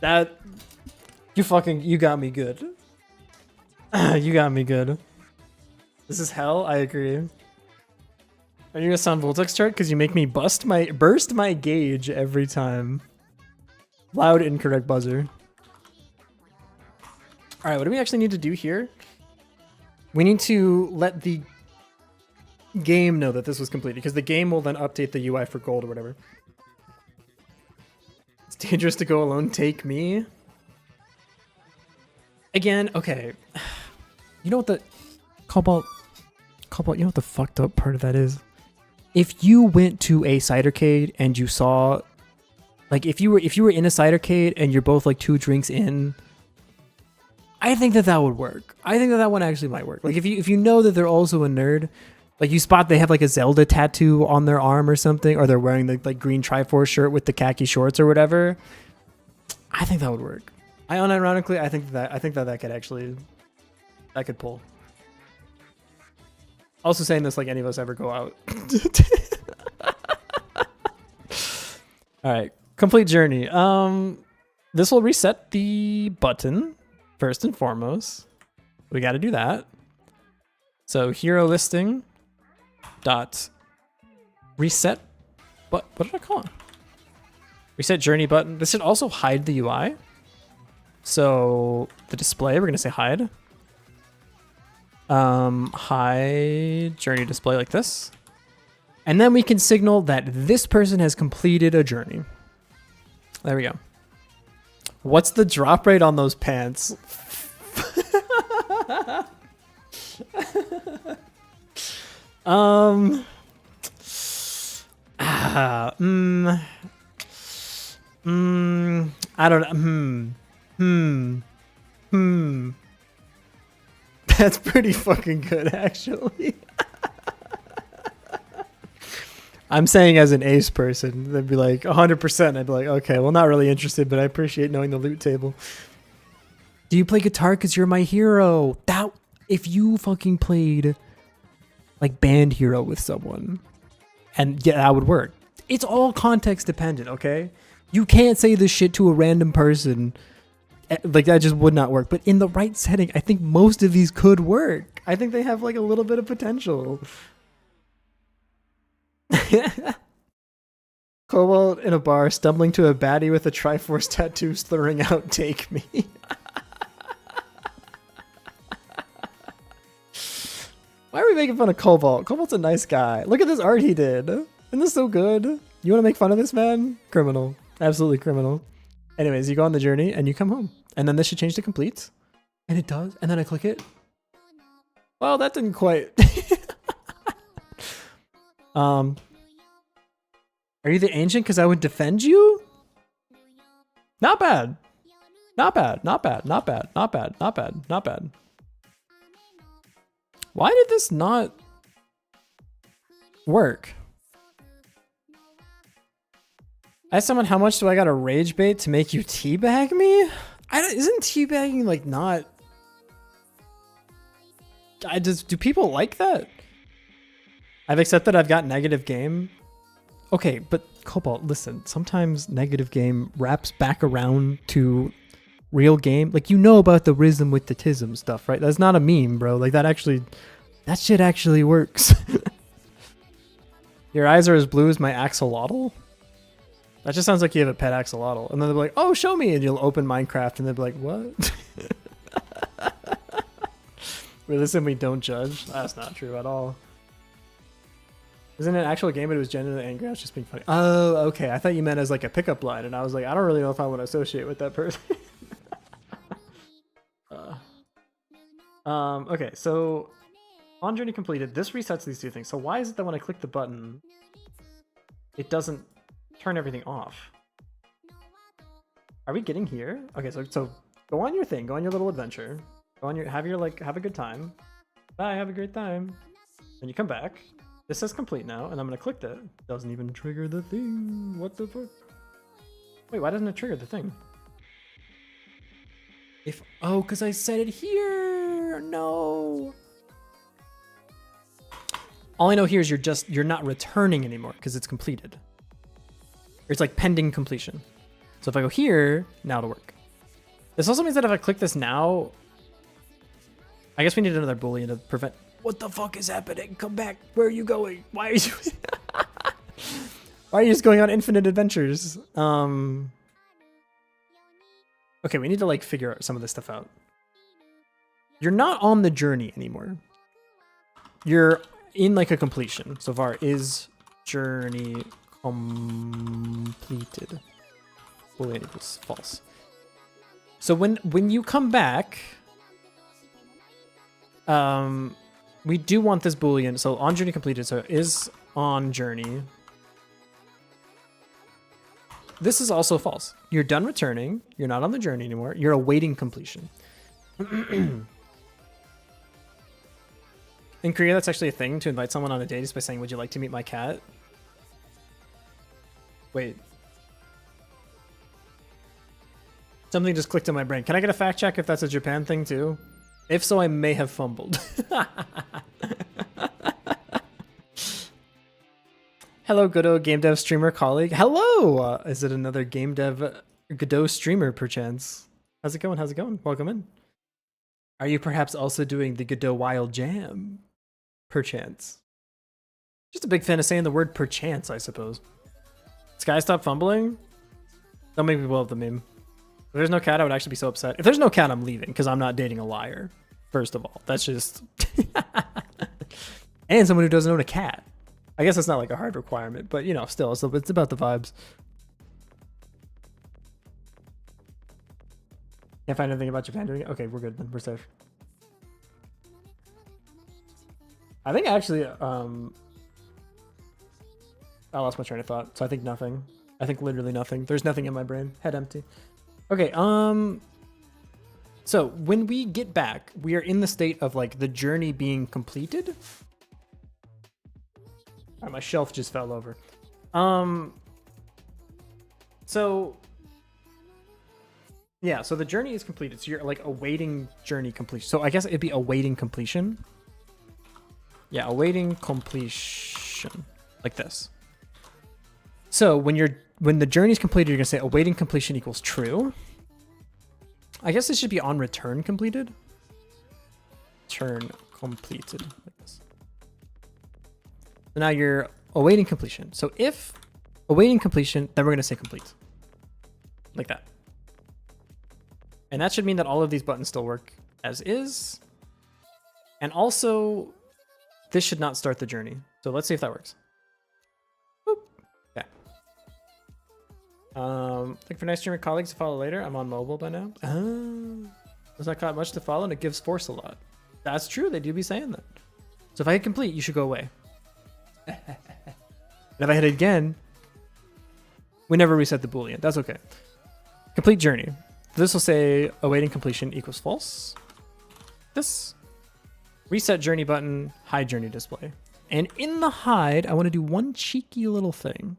That you got me good. You got me good. This is hell. I agree. Are you gonna Sun Voltex chart? Because you make me burst my gauge every time. Loud incorrect buzzer. All right, what do we actually need to do here? We need to let the game know that this was completed, because the game will then update the UI for gold or whatever. It's dangerous to go alone. Take me. Again, okay. You know what the Cobalt, you know what the fucked up part of that is? If you went to a cidercade and you saw, like, if you were in a cidercade and you're both like 2 drinks in, I think that would work. I think that one actually might work. Like if you know that they're also a nerd, like you spot they have like a Zelda tattoo on their arm or something, or they're wearing the like green Triforce shirt with the khaki shorts or whatever, I think that would work. I unironically, I think that could actually, that could pull. Also saying this like any of us ever go out. All right, complete journey. This will reset the button first and foremost. We got to do that. So hero listing dot reset, but what did I call it? Reset journey button. This should also hide the UI. So the display, we're gonna say hide. Hide journey display like this. And then we can signal that this person has completed a journey. There we go. What's the drop rate on those pants? I don't know. That's pretty fucking good, actually. I'm saying as an ace person, they'd be like 100%. I'd be like, okay, well, not really interested, but I appreciate knowing the loot table. Do you play guitar because you're my hero? If you fucking played like Band Hero with someone, and yeah, that would work. It's all context dependent, okay? You can't say this shit to a random person. Like, that just would not work. But in the right setting, I think most of these could work. I think they have like a little bit of potential. Cobalt in a bar, stumbling to a baddie with a Triforce tattoo, slurring out, "Take me." Why are we making fun of Cobalt? Cobalt's a nice guy. Look at this art he did. Isn't this so good? You want to make fun of this man? Criminal. Absolutely criminal. Anyways, you go on the journey and you come home. And then this should change to complete. And it does. And then I click it. Well, that didn't quite. Are you the ancient? Because I would defend you? Not bad. Not bad. Not bad. Not bad. Not bad. Not bad. Not bad. Why did this not work? I asked someone, how much do I gotta rage bait to make you teabag me? Isn't teabagging like not... do people like that? I've accepted I've got negative game. Okay, but Cobalt, listen, sometimes negative game wraps back around to real game. Like, you know about the rhythm with the tism stuff, right? That's not a meme, bro. Like, that shit actually works. Your eyes are as blue as my axolotl? That just sounds like you have a pet axolotl. And then they'll be like, oh, show me. And you'll open Minecraft and they'll be like, what? We listen, we don't judge. That's not true at all. Isn't it an actual game, but it was genuinely angry? I was just being funny. Oh, okay. I thought you meant as like a pickup line. And I was like, I don't really know if I want to associate with that person. Okay, so on journey completed, this resets these two things. So why is it that when I click the button, it doesn't turn everything off? Are we getting here? Okay, so go on your thing, go on your little adventure, go on have a good time. Bye, have a great time. Then you come back. This says complete now, and I'm gonna click that. Doesn't even trigger the thing. What the fuck? Wait, why doesn't it trigger the thing? Oh, because I said it here. No. All I know here is you're not returning anymore because it's completed. Or it's like pending completion. So if I go here, now it'll work. This also means that if I click this now, I guess we need another boolean to prevent. What the fuck is happening? Come back. Where are you going? Why are you? Why are you just going on infinite adventures? Okay, we need to like figure some of this stuff out. You're not on the journey anymore. You're in like a completion. So far is journey completed. Boolean equals false. So when you come back, we do want this boolean. So on journey completed. So is on journey. This is also false. You're done returning. You're not on the journey anymore. You're awaiting completion. In Korea, that's actually a thing to invite someone on a date is by saying, would you like to meet my cat? Wait. Something just clicked in my brain. Can I get a fact check if that's a Japan thing too? If so, I may have fumbled. Hello, Godot game dev streamer colleague. Hello! Is it another game dev Godot streamer, perchance? How's it going? How's it going? Welcome in. Are you perhaps also doing the Godot Wild Jam? Perchance. Just a big fan of saying the word perchance, I suppose. Sky, stop fumbling. Don't make me blow up the meme. If there's no cat, I would actually be so upset. If there's no cat, I'm leaving, because I'm not dating a liar. First of all. That's just... And someone who doesn't own a cat. I guess it's not like a hard requirement, but you know, still, it's about the vibes. Can't find anything about Japan doing it? Okay, we're good then. We're safe. I think actually, I lost my train of thought, so I think nothing. I think literally nothing. There's nothing in my brain. Head empty. Okay, so when we get back, we are in the state of like the journey being completed. All right, my shelf just fell over. So yeah, so the journey is completed. So you're like awaiting journey completion. So I guess it'd be awaiting completion. Yeah, awaiting completion, like this. So when the journey is completed, you're gonna say awaiting completion equals true. I guess it should be on return completed. Turn completed, like this. So now you're awaiting completion. So if awaiting completion, then we're gonna say complete, like that. And that should mean that all of these buttons still work as is. And also, this should not start the journey. So let's see if that works. Boop. Okay. Looking for nice streamer colleagues to follow later. I'm on mobile by now. Does not got much to follow, and it gives force a lot. That's true. They do be saying that. So if I hit complete, you should go away. And if I hit it again, we never reset the Boolean. That's okay. Complete journey. This will say awaiting completion equals false. This reset journey button, hide journey display. And in the hide, I want to do one cheeky little thing.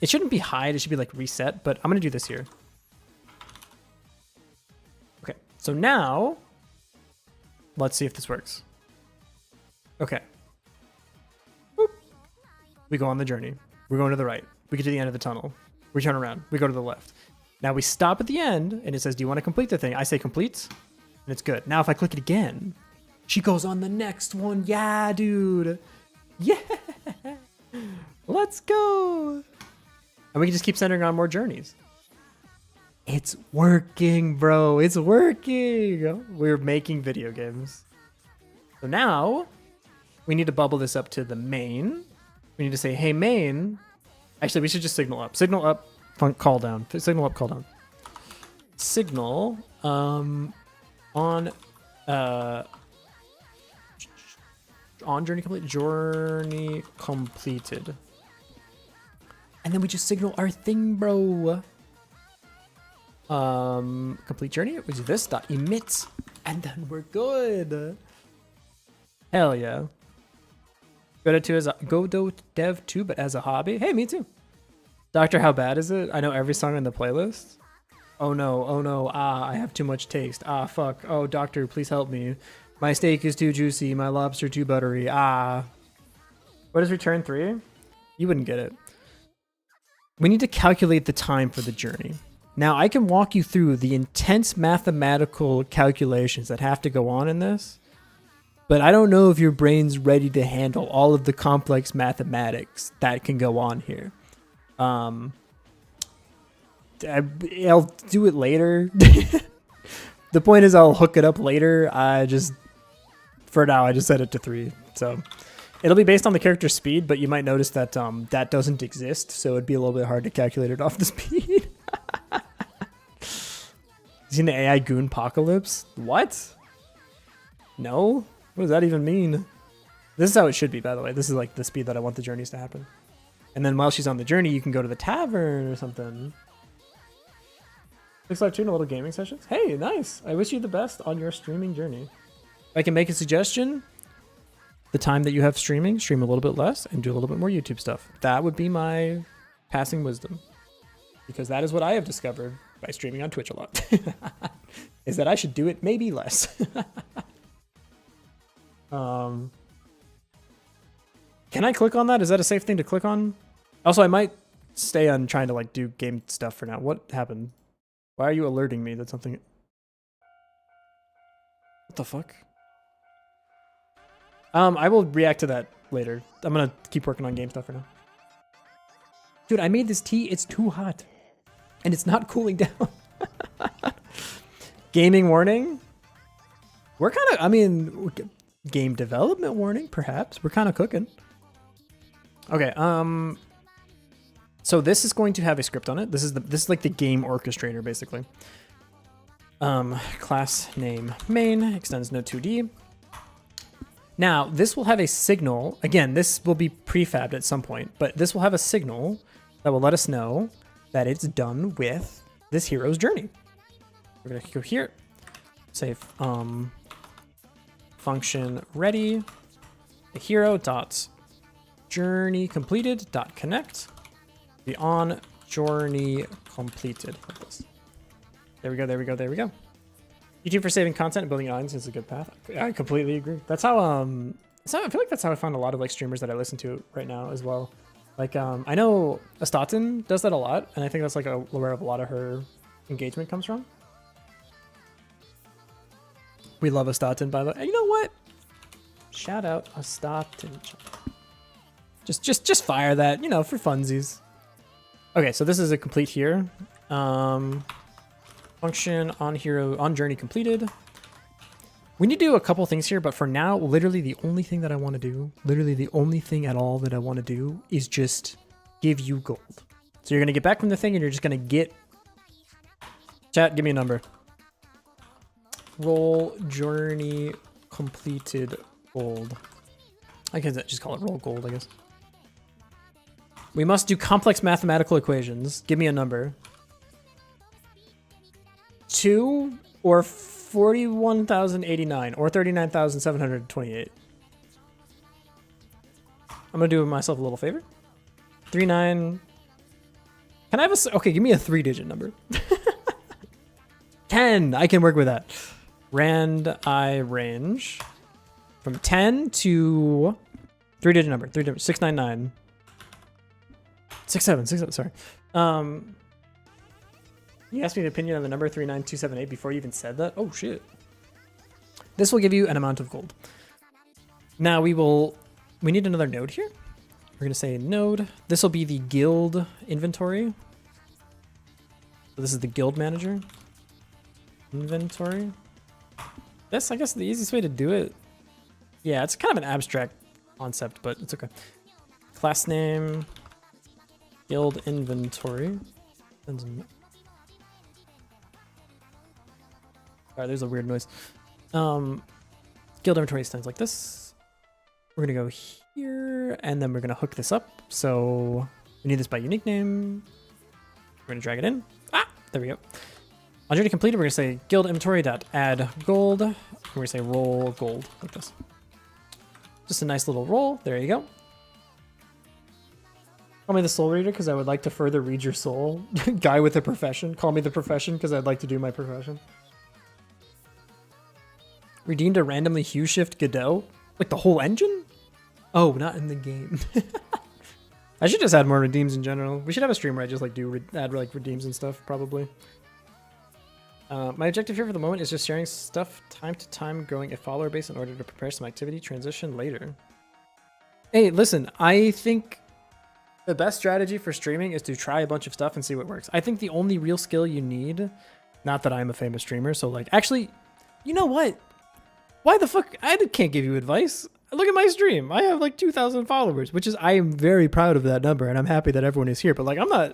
It shouldn't be hide, it should be like reset, but I'm going to do this here. Okay, so now let's see if this works. Okay. Boop. We go on the journey. We're going to the right. We get to the end of the tunnel. We turn around. We go to the left. Now we stop at the end, and it says, do you want to complete the thing? I say complete, and it's good. Now if I click it again, she goes on the next one. Yeah, dude. Yeah. Let's go. And we can just keep sending on more journeys. It's working, bro. It's working. We're making video games. So now we need to bubble this up to the main. We need to say, hey, main. Actually, we should just signal up. Signal up, call down. Signal up, call down. Signal on journey complete. Journey completed. And then we just signal our thing, bro. Complete journey, which is this dot emit, and then we're good. Hell yeah. Godot dev too, but as a hobby. Hey, me too. Doctor, how bad is it? I know every song in the playlist. Oh no, ah, I have too much taste. Ah, fuck. Oh, doctor, please help me. My steak is too juicy, my lobster too buttery. Ah. What is return 3? You wouldn't get it. We need to calculate the time for the journey. Now, I can walk you through the intense mathematical calculations that have to go on in this, but I don't know if your brain's ready to handle all of the complex mathematics that can go on here. I'll do it later. The point is I'll hook it up later. For now, I just set it to 3. So it'll be based on the character's speed, but you might notice that that doesn't exist. So it'd be a little bit hard to calculate it off the speed. You seen the AI Goon Apocalypse? What? No? What does that even mean? This is how it should be, by the way. This is like the speed that I want the journeys to happen. And then while she's on the journey, you can go to the tavern or something. Looks like doing a little gaming sessions. Hey, nice. I wish you the best on your streaming journey. If I can make a suggestion, the time that you have streaming, stream a little bit less and do a little bit more YouTube stuff. That would be my passing wisdom. Because that is what I have discovered by streaming on Twitch a lot. Is that I should do it maybe less. Can I click on that? Is that a safe thing to click on? Also, I might stay on trying to like do game stuff for now. What happened? Why are you alerting me that something... What the fuck? I will react to that later. I'm gonna keep working on game stuff for now. Dude, I made this tea. It's too hot. And it's not cooling down. Gaming warning? We're kind of, I mean, game development warning, perhaps. We're kind of cooking. Okay, so this is going to have a script on it. This is like the game orchestrator, basically. Class name main, extends no 2D. Now, this will have a signal. Again, this will be prefabbed at some point, but this will have a signal that will let us know that it's done with this hero's journey. We're going to go here, say function ready, the hero dot journey completed dot connect, the on journey completed. Like this. There we go, there we go, there we go. YouTube for saving content and building audience is a good path. I completely agree. That's how I feel like that's how I find a lot of like streamers that I listen to right now as well. Like I know Astatin does that a lot, and I think that's like where a lot of her engagement comes from. We love Astatin, by the way. You know what? Shout out Astatin. Just fire that, you know, for funsies. Okay, so this is a complete here. Function on hero on journey completed. We need to do a couple things here, but for now, literally the only thing that I want to do, literally the only thing at all that I want to do is just give you gold. So you're going to get back from the thing and you're just going to get... Chat, give me a number. Roll journey completed gold. I can just call it roll gold, I guess. We must do complex mathematical equations. Give me a number. 2 or 41,089 or 39,728. I'm gonna do myself a little favor. 39. Can I have a? Okay, give me a 3-digit number. 10. I can work with that. I range from 10 to 3-digit number. 699. 67. Sorry. You asked me an opinion on the number 39278 before you even said that? Oh, shit. This will give you an amount of gold. Now we need another node here. We're going to say node. This will be the guild inventory. So this is the guild manager. Inventory. This, I guess, the easiest way to do it. Yeah, it's kind of an abstract concept, but it's okay. Class name, guild inventory. Alright, there's a weird noise. Guild inventory extends like this. We're gonna go here, and then we're gonna hook this up. So we need this by unique name. We're gonna drag it in. Ah, there we go. On journey completed, we're gonna say guild inventory dot add gold. And we're gonna say roll gold like this. Just a nice little roll. There you go. Call me the soul reader because I would like to further read your soul. Guy with a profession. Call me the profession because I'd like to do my profession. Redeemed a randomly hue shift Godot? Like the whole engine? Oh, not in the game. I should just add more redeems in general. We should have a stream where I just like add like redeems and stuff, probably. My objective here for the moment is just sharing stuff time to time, growing a follower base in order to prepare some activity transition later. Hey, listen, I think the best strategy for streaming is to try a bunch of stuff and see what works. I think the only real skill you need, not that I'm a famous streamer, so like, actually, you know what? Why the fuck? I can't give you advice. Look at my stream. I have like 2,000 followers, which is, I am very proud of that number, and I'm happy that everyone is here. But like, I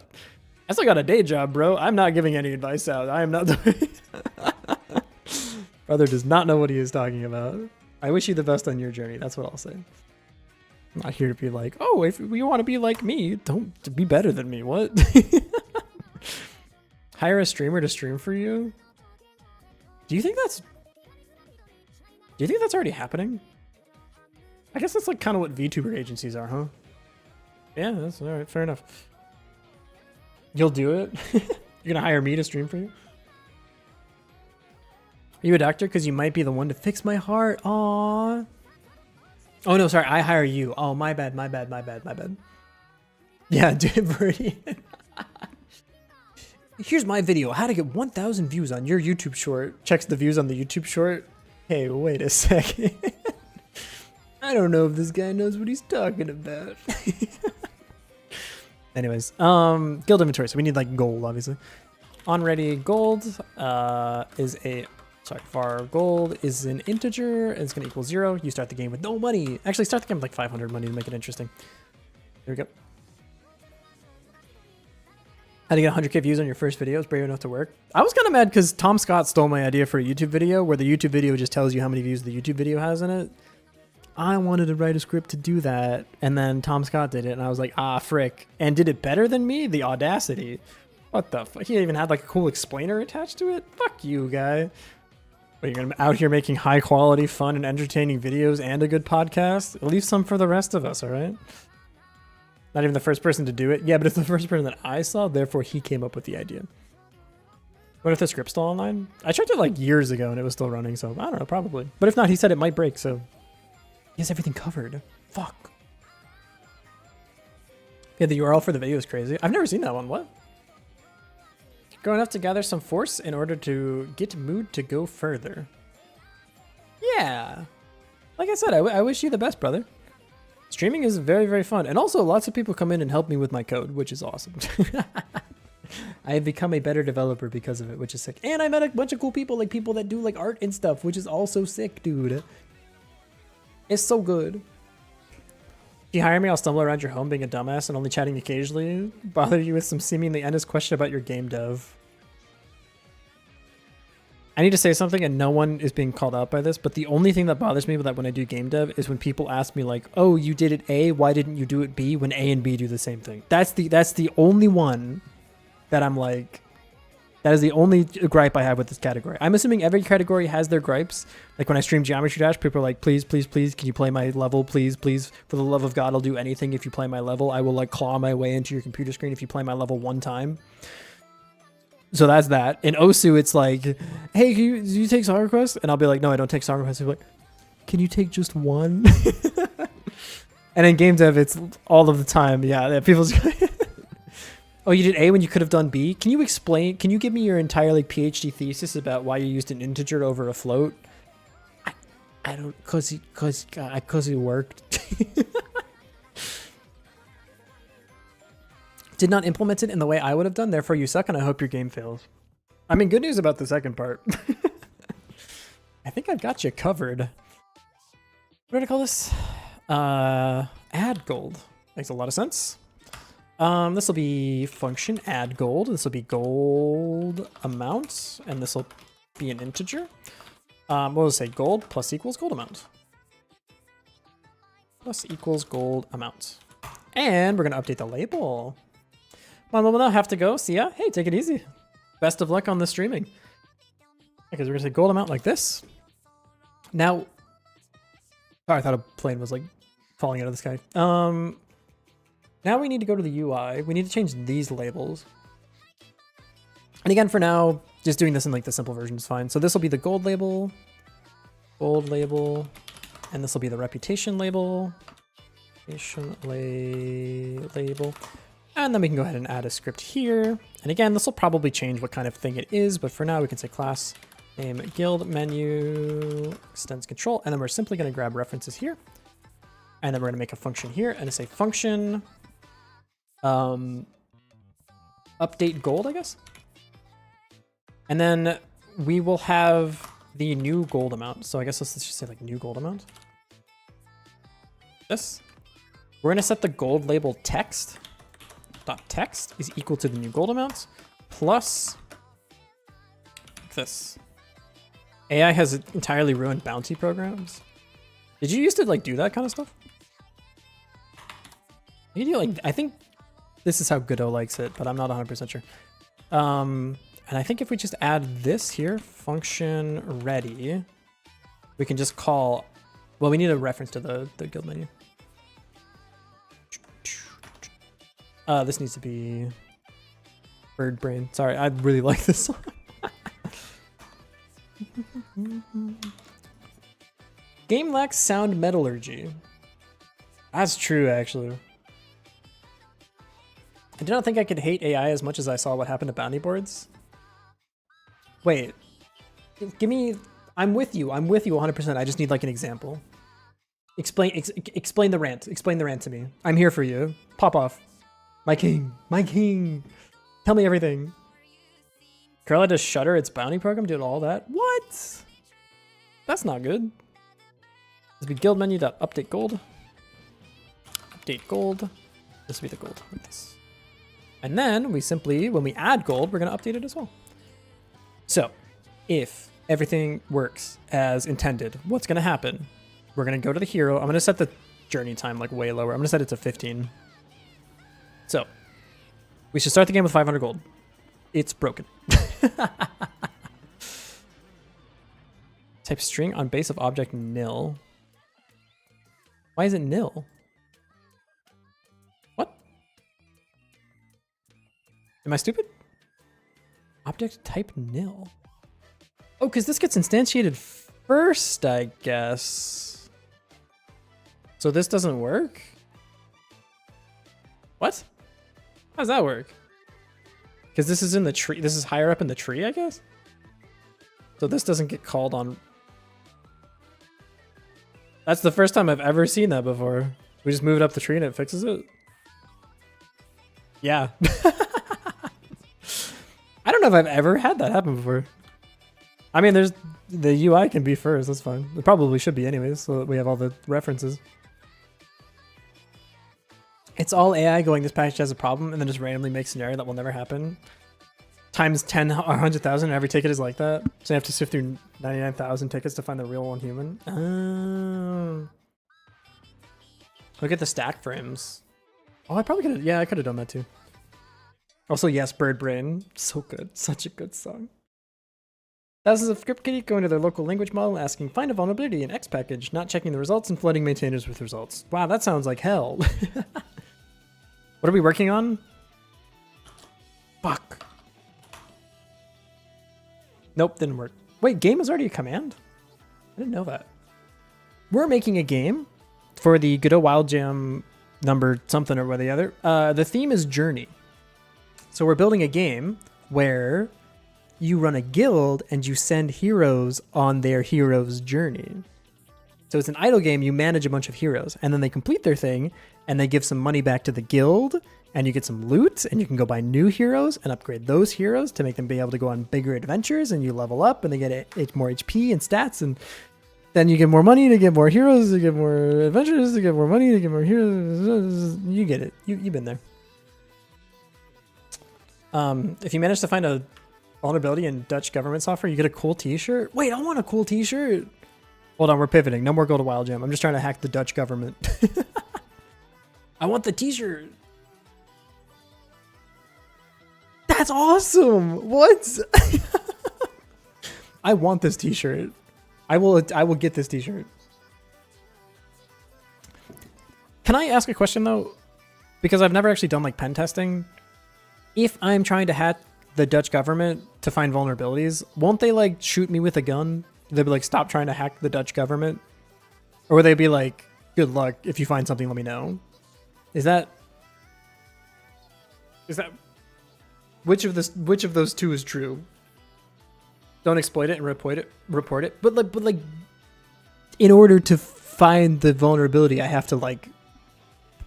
still got a day job, bro. I'm not giving any advice out. I am not doing. Brother does not know what he is talking about. I wish you the best on your journey. That's what I'll say. I'm not here to be like, oh, if you want to be like me, don't be better than me. What? Hire a streamer to stream for you? Do you think that's already happening? I guess that's like kind of what VTuber agencies are, huh? Yeah, that's all right. Fair enough. You'll do it? You're gonna hire me to stream for you? Are you a doctor? Because you might be the one to fix my heart. Aww. Oh no, sorry. I hire you. Oh, my bad. Yeah, dude, Birdie. Here's my video. How to get 1,000 views on your YouTube short. Checks the views on the YouTube short. Hey, wait a second. I don't know if this guy knows what he's talking about. Anyways, guild inventory. So we need like gold, obviously. On ready gold var gold is an integer. And it's going to equal 0. You start the game with no money. Actually, start the game with like 500 money to make it interesting. Here we go. How to get 100k views on your first video is brave enough to work. I was kind of mad because Tom Scott stole my idea for a YouTube video where the YouTube video just tells you how many views the YouTube video has in it. I wanted to write a script to do that, and then Tom Scott did it, and I was like, ah, frick. And did it better than me? The audacity. What the fuck? He even had like a cool explainer attached to it? Fuck you, guy. But you're gonna be out here making high quality, fun, and entertaining videos and a good podcast? Leave some for the rest of us, alright? Not even the first person to do it. Yeah, but it's the first person that I saw, therefore he came up with the idea. What if the script's still online? I checked it like years ago and it was still running, so I don't know, probably. But if not, he said it might break, so he has everything covered. Fuck. Yeah, the URL for the video is crazy. I've never seen that one. What? Go enough to gather some force in order to get mood to go further. Yeah. Like I said, I wish you the best, brother. Streaming is very, very fun. And also, lots of people come in and help me with my code, which is awesome. I have become a better developer because of it, which is sick. And I met a bunch of cool people, like people that do like art and stuff, which is also sick, dude. It's so good. If you hire me, I'll stumble around your home being a dumbass and only chatting occasionally. Bother you with some seemingly endless question about your game dev. I need to say something and no one is being called out by this, but the only thing that bothers me with that when I do game dev is when people ask me like, oh, you did it A, why didn't you do it B, when A and B do the same thing? That's the only one that I'm like, that is the only gripe I have with this category. I'm assuming every category has their gripes. Like when I stream Geometry Dash, people are like, please, please, please, can you play my level? Please, please, for the love of God, I'll do anything if you play my level. I will like claw my way into your computer screen if you play my level one time. So that's that. In Osu, it's like, hey, do you take song requests? And I'll be like, no, I don't take song requests. They'll be like, can you take just one? And in game dev, it's all of the time. Yeah, people's... Oh, you did A when you could have done B? Can you explain, can you give me your entire like PhD thesis about why you used an integer over a float? I don't, cause it worked. Did not implement it in the way I would have done, therefore you suck and I hope your game fails. I mean, good news about the second part. I think I've got you covered. What did I call this? Add gold. Makes a lot of sense. This will be function add gold. This will be gold amount, and this will be an integer. What will it say? Gold plus equals gold amount. Plus equals gold amount. And we're going to update the label. Come on, we'll now have to go. See ya. Hey, take it easy. Best of luck on the streaming. Because we're going to say gold amount like this. Now, oh, I thought a plane was like falling out of the sky. Now we need to go to the UI. We need to change these labels. And again, for now, just doing this in like the simple version is fine. So this will be the gold label, and this will be the reputation label, label. And then we can go ahead and add a script here. And again, this will probably change what kind of thing it is, but for now we can say class name guild menu extends control. And then we're simply going to grab references here. And then we're going to make a function here and say function update gold, I guess. And then we will have the new gold amount. So I guess let's just say like new gold amount. This. We're going to set the gold label text. Text is equal to the new gold amount plus this. AI has entirely ruined bounty programs. Did you used to like do that kind of stuff? You do like, I think this is how Godot likes it, but I'm not 100% sure. And I think if we just add this here, function ready, we can just call, well, we need a reference to the guild menu. This needs to be bird brain. Sorry, I really like this song. Game lacks sound metallurgy. That's true, actually. I did not think I could hate AI as much as I saw what happened to bounty boards. Wait, give me, I'm with you 100%. I just need like an example. Explain the rant. Explain the rant to me. I'm here for you. Pop off. My king. Tell me everything. Curl had to shutter its bounty program, did all that? What? That's not good. This will be guild menu.update gold. Update gold. This will be the gold like this. And then we simply, when we add gold, we're going to update it as well. So if everything works as intended, what's going to happen? We're going to go to the hero. I'm going to set the journey time like way lower. I'm going to set it to 15. So we should start the game with 500 gold. It's broken. Type string on base of object nil. Why is it nil? What? Am I stupid? Object type nil. Oh, because this gets instantiated first, I guess. So this doesn't work? What? How does that work? Because this is in the tree. This is higher up in the tree, I guess? So this doesn't get called on. That's the first time I've ever seen that before. We just move it up the tree and it fixes it? Yeah. I don't know if I've ever had that happen before. I mean, there's the UI can be first. That's fine. It probably should be anyways, so that we have all the references. It's all AI going, this package has a problem, and then just randomly make scenario that will never happen. Times 10 or 100,000, and every ticket is like that. So you have to sift through 99,000 tickets to find the real one human. Oh. Look at the stack frames. Oh, I probably could have, yeah, I could have done that too. Also, yes, Bird Brain. So good. Such a good song. Thousands of script kiddie going to their local language model asking, find a vulnerability in X package, not checking the results and flooding maintainers with results. Wow, that sounds like hell. What are we working on? Fuck. Nope, didn't work. Wait, game is already a command? I didn't know that. We're making a game for the Godot Wild Jam number something or the other. The theme is Journey. So we're building a game where you run a guild and you send heroes on their hero's journey. So it's an idle game, you manage a bunch of heroes, and then they complete their thing, and they give some money back to the guild, and you get some loot, and you can go buy new heroes and upgrade those heroes to make them be able to go on bigger adventures, and you level up, and they get more HP and stats, and then you get more money to get more heroes, to get more adventures, to get more money, to get more heroes. You get it. You've been there. If you manage to find a vulnerability in Dutch government software, you get a cool t-shirt. Wait, I want a cool t-shirt. Hold on, we're pivoting. No more go to Wild Jam. I'm just trying to hack the Dutch government. I want the t-shirt. That's awesome. What? I want this t-shirt. I will get this t-shirt. Can I ask a question though? Because I've never actually done like pen testing. If I'm trying to hack the Dutch government to find vulnerabilities, won't they like shoot me with a gun? They'd be like, stop trying to hack the Dutch government? Or would they be like, good luck, if you find something, let me know? Is that which of those two is true? Don't exploit it and report it. But like in order to find the vulnerability, I have to like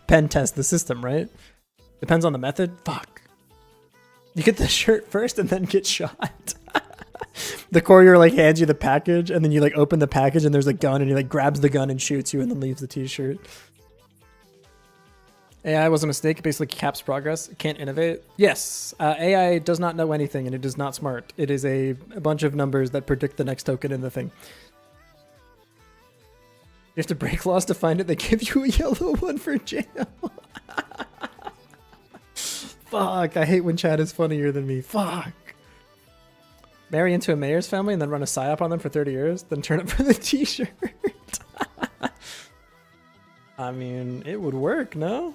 pen test the system, right? Depends on the method. Fuck. You get the shirt first and then get shot. The courier like hands you the package and then you like open the package and there's a gun and he like grabs the gun and shoots you and then leaves the t-shirt. AI was a mistake. It basically caps progress. It can't innovate. Yes, AI does not know anything and it is not smart. It is a bunch of numbers that predict the next token in the thing. You have to break laws to find it. They give you a yellow one for jail. Fuck, I hate when chat is funnier than me. Fuck. Marry into a mayor's family and then run a psyop on them for 30 years, then turn up for the t-shirt. I mean, it would work, no?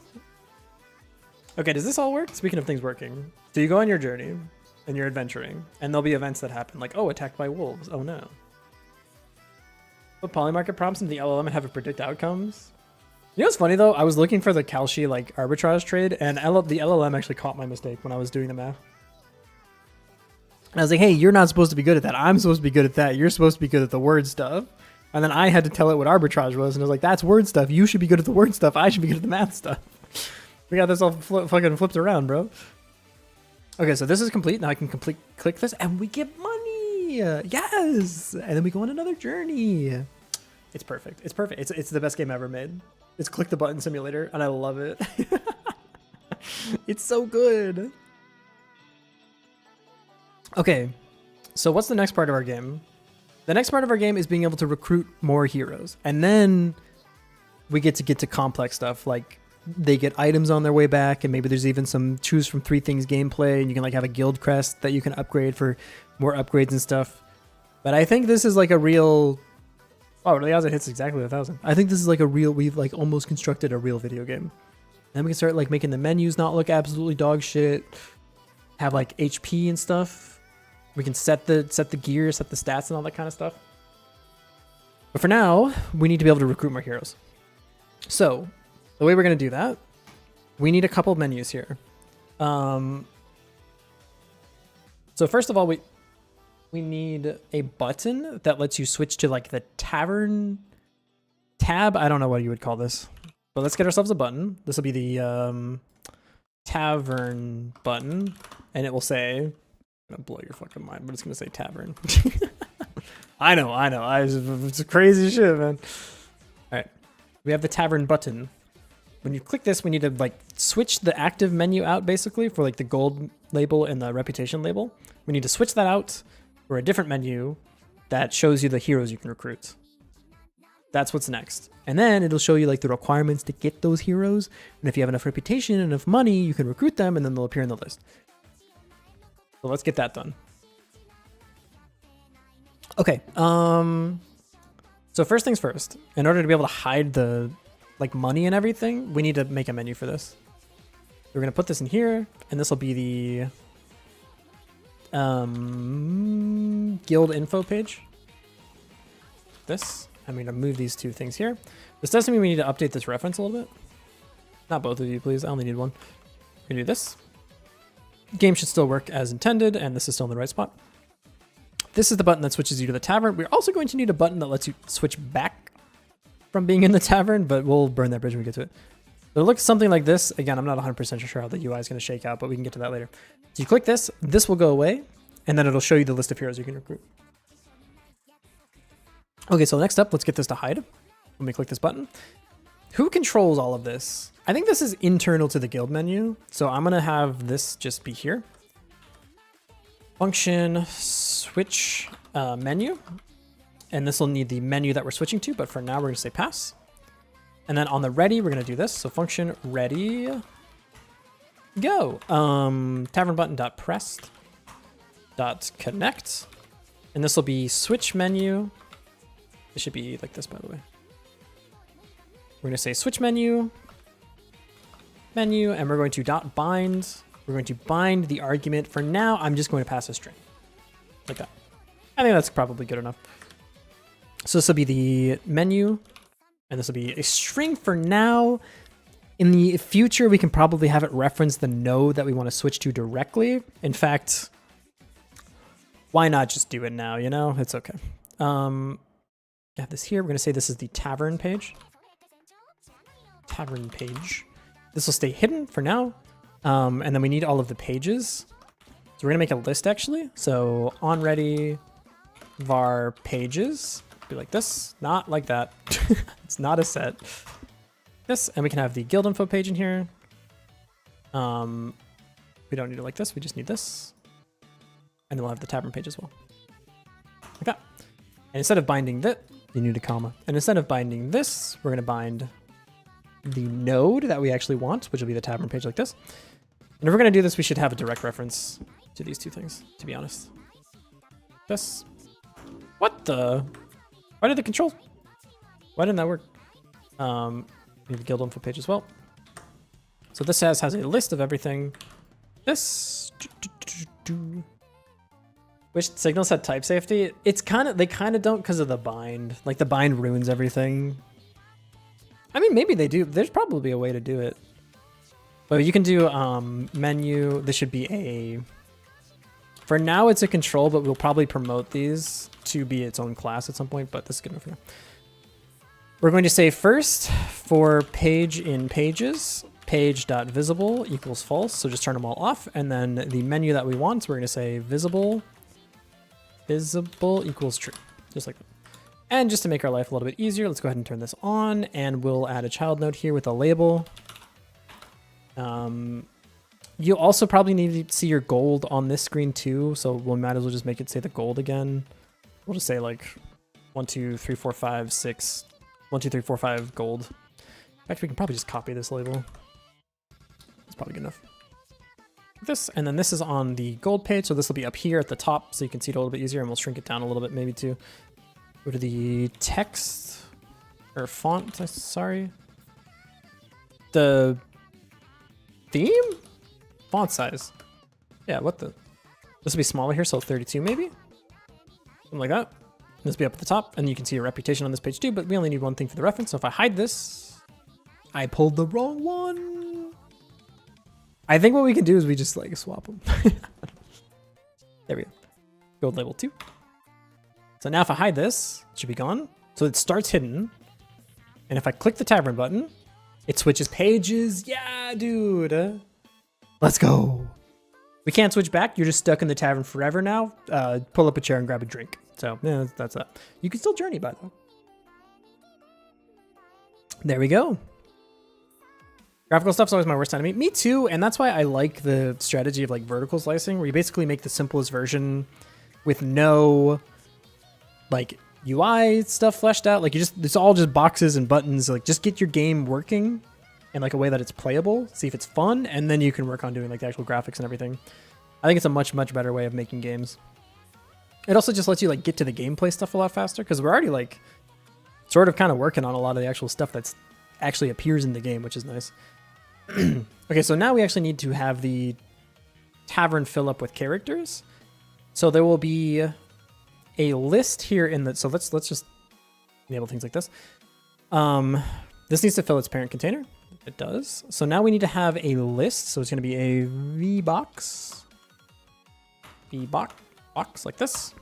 Okay, does this all work? Speaking of things working. So you go on your journey and you're adventuring, and there'll be events that happen, like, oh, attacked by wolves. Oh no. Put polymarket prompts into the LLM and have it predict outcomes. You know what's funny though? I was looking for the Kalshi like arbitrage trade, and the LLM actually caught my mistake when I was doing the math. And I was like, hey, you're not supposed to be good at that. I'm supposed to be good at that. You're supposed to be good at the word stuff. And then I had to tell it what arbitrage was, and I was like, that's word stuff. You should be good at the word stuff. I should be good at the math stuff. We got this all fucking flipped around, bro. Okay, so this is complete. Now I can click this, and we get money. Yes! And then we go on another journey. It's perfect. It's perfect. It's the best game ever made. It's click the button simulator, and I love it. It's so good. Okay, so what's the next part of our game? The next part of our game is being able to recruit more heroes. And then we get to complex stuff, like they get items on their way back, and maybe there's even some choose from 3 things gameplay, and you can like have a guild crest that you can upgrade for more upgrades and stuff. But I think this is like a real... Oh, Ryaza hits exactly 1,000. I think this is like a real... We've like almost constructed a real video game. Then we can start like making the menus not look absolutely dog shit. Have like HP and stuff. We can set the gear, set the stats and all that kind of stuff. But for now, we need to be able to recruit more heroes. So the way we're going to do that, we need a couple of menus here. So first of all, we need a button that lets you switch to like the tavern tab. I don't know what you would call this, but let's get ourselves a button. This will be the tavern button, and it will say, I'm gonna blow your fucking mind, but it's gonna say tavern. I know. It's crazy shit, man. All right, we have the tavern button. When you click this, we need to like switch the active menu out basically for like the gold label and the reputation label. We need to switch that out for a different menu that shows you the heroes you can recruit. That's what's next. And then it'll show you like the requirements to get those heroes. And if you have enough reputation and enough money, you can recruit them and then they'll appear in the list. So let's get that done. Okay. So first things first, in order to be able to hide the like money and everything, we need to make a menu for this. We're going to put this in here, and this will be the guild info page. This. I'm going to move these 2 things here. This doesn't mean we need to update this reference a little bit. Not both of you, please. I only need one. We're going to do this. Game should still work as intended, and this is still in the right spot. This is the button that switches you to the tavern. We're also going to need a button that lets you switch back from being in the tavern, but we'll burn that bridge when we get to it. So it looks something like this. Again, I'm not 100% sure how the UI is going to shake out, but we can get to that later. So you click this, this will go away, and then it'll show you the list of heroes you can recruit. Okay, so next up, let's get this to hide. Let me click this button. Who controls all of this? I think this is internal to the guild menu, so I'm going to have this just be here. Function switch menu, and this will need the menu that we're switching to, but for now we're going to say pass. And then on the ready, we're going to do this. So function ready, go. Tavern button dot pressed dot connect, and this will be switch menu. It should be like this, by the way. We're going to say switch menu, and we're going to dot bind. We're going to bind the argument. For now, I'm just going to pass a string like that. I think that's probably good enough. So this will be the menu, and this will be a string for now. In the future, we can probably have it reference the node that we want to switch to directly. In fact, why not just do it now? You know, it's okay. Have this here. We're going to say this is the tavern page. Tavern page. This will stay hidden for now. And then we need all of the pages. So we're going to make a list actually. So on ready var pages. Be like this, not like that. It's not a set. This, and we can have the guild info page in here. We don't need it like this. We just need this. And then we'll have the tavern page as well. Like that. And instead of binding that, you need a comma. And instead of binding this, we're going to bind the node that we actually want, which will be the tavern page like this. And if we're going to do this, we should have a direct reference to these 2 things, to be honest. This. What the? Why did the control? Why didn't that work? We need the guild info page as well. So this has a list of everything. This. Wish signals had type safety. It's they kind of don't because of the bind. Like the bind ruins everything. I mean, maybe they do. There's probably a way to do it. But you can do menu. This should be a... For now, it's a control, but we'll probably promote these to be its own class at some point, but this is good enough for now. We're going to say first, for page in pages, page.visible equals false, so just turn them all off. And then the menu that we want, we're going to say visible equals true, just like that. And just to make our life a little bit easier, let's go ahead and turn this on, and we'll add a child node here with a label. You'll also probably need to see your gold on this screen too, so we might as well just make it say the gold again. We'll just say like 1, 2, 3, 4, 5, 6. 1, 2, 3, 4, 5 gold. In fact, we can probably just copy this label. That's probably good enough. This, and then this is on the gold page, so this will be up here at the top, so you can see it a little bit easier, and we'll shrink it down a little bit maybe too. Go to the text, or font, sorry. The theme? Font size. Yeah, what the? This will be smaller here, so 32 maybe? Something like that. This will be up at the top, and you can see your reputation on this page too, but we only need one thing for the reference, so if I hide this, I pulled the wrong one. I think what we can do is we just like swap them. There we go. Gold label 2. So now if I hide this, it should be gone. So it starts hidden. And if I click the tavern button, it switches pages. Yeah, dude. Let's go. We can't switch back. You're just stuck in the tavern forever now. Pull up a chair and grab a drink. So yeah, that's that. You can still journey by though. There we go. Graphical stuff's always my worst enemy. Me too, and that's why I like the strategy of like vertical slicing, where you basically make the simplest version with no like UI stuff fleshed out. Like it's all just boxes and buttons. Like just get your game working in like a way that it's playable, see if it's fun, and then you can work on doing like the actual graphics and everything. I think it's a much, much better way of making games. It also just lets you like get to the gameplay stuff a lot faster, because we're already like sort of kind of working on a lot of the actual stuff that's actually appears in the game, which is nice. Okay, so now we actually need to have the tavern fill up with characters. So there will be a list here in the, so let's just enable things like this. This needs to fill its parent container. It does. So now we need to have a list. So it's going to be a VBox like this.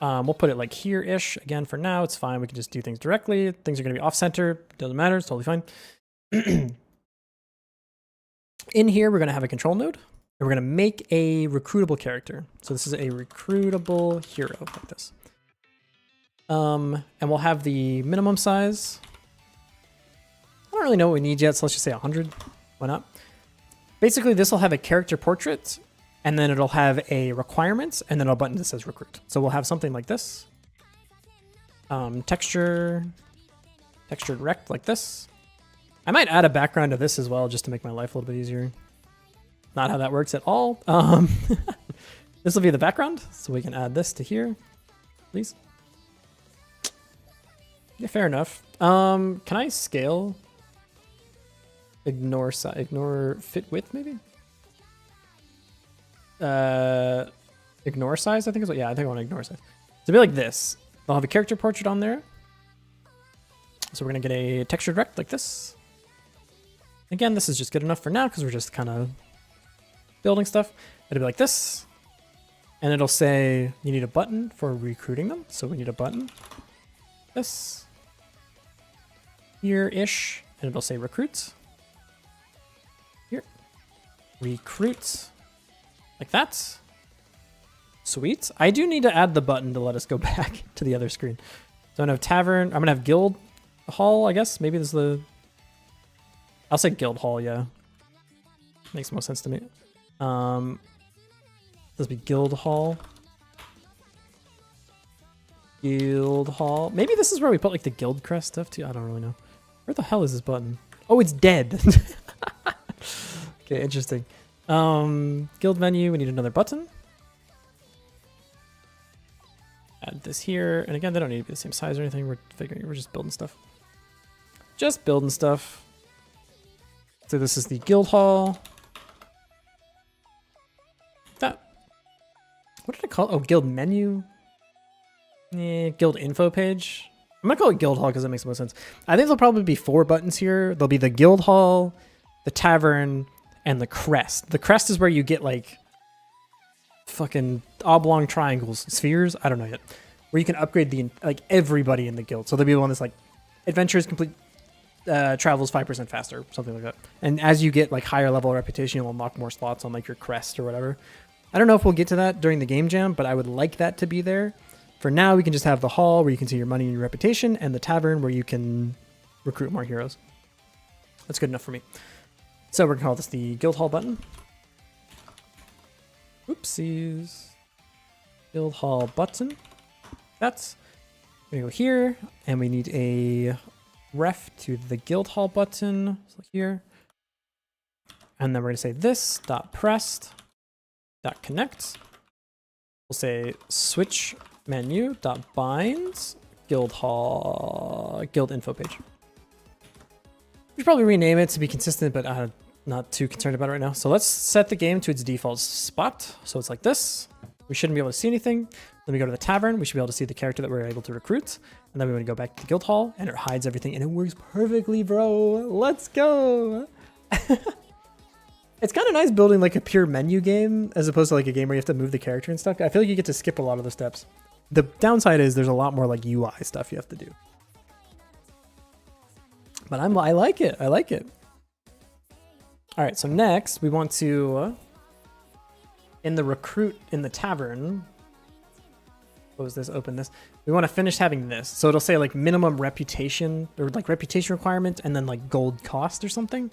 We'll put it like here-ish. Again, for now, it's fine. We can just do things directly. Things are going to be off-center. Doesn't matter. It's totally fine. In here, we're going to have a control node, and we're going to make a recruitable character. So this is a recruitable hero like this. And we'll have the minimum size. I don't really know what we need yet, so let's just say 100. Why not? Basically, this will have a character portrait, and then it'll have a requirements, and then a button that says recruit. So we'll have something like this. Textured rect like this. I might add a background to this as well, just to make my life a little bit easier. Not how that works at all. This will be the background, so we can add this to here, please. Yeah, fair enough. Can I scale? Ignore fit width, maybe? Ignore size, I think is what, yeah, I think I want to ignore size. So it'll be like this. I'll have a character portrait on there. So we're going to get a textured rect like this. Again, this is just good enough for now because we're just kind of building stuff. It'll be like this. And it'll say you need a button for recruiting them. So we need a button. This. Here-ish. And it'll say recruit. Here. Recruit. Like that. Sweet. I do need to add the button to let us go back to the other screen. So I'm going to have tavern. I'm going to have guild hall, I guess. Maybe this is the... I'll say guild hall, yeah. Makes more sense to me. This be guild hall. Guild hall. Maybe this is where we put like the guild crest stuff too. I don't really know. Where the hell is this button? Oh, it's dead. Okay, interesting. Guild menu, we need another button. Add this here. And again, they don't need to be the same size or anything. We're just building stuff. Just building stuff. So this is the guild hall. That. What did I call it? Oh, guild menu. Guild info page. I'm gonna call it guild hall because that makes the most sense. I think there'll probably be 4 buttons here. There'll be the guild hall, the tavern, and the crest. The crest is where you get like fucking oblong triangles, spheres. I don't know yet. Where you can upgrade the like everybody in the guild. So there'll be one that's like adventures complete. Travels 5% faster, something like that. And as you get like higher level reputation, you'll unlock more slots on like your crest or whatever. I don't know if we'll get to that during the game jam, but I would like that to be there. For now, we can just have the hall where you can see your money and your reputation, and the tavern where you can recruit more heroes. That's good enough for me. So we're gonna call this the guild hall button. Oopsies. Guild hall button. that. We go here, and we need a ref to the guild hall button. So here. And then we're going to say this dot pressed dot connect. We'll say switch menu dot bind guild hall guild info page. We should probably rename it to be consistent, but I'm not too concerned about it right now. So let's set the game to its default spot. So it's like this. We shouldn't be able to see anything. Then we go to the tavern. We should be able to see the character that we're able to recruit. And then we want to go back to the guild hall, and it hides everything, and it works perfectly, bro. Let's go. It's kind of nice building like a pure menu game as opposed to like a game where you have to move the character and stuff. I feel like you get to skip a lot of the steps. The downside is there's a lot more like UI stuff you have to do. But I like it. I like it. All right, so next we want to, in the recruit in the tavern, close this, open this. We want to finish having this. So it'll say like minimum reputation or like reputation requirement and then like gold cost or something.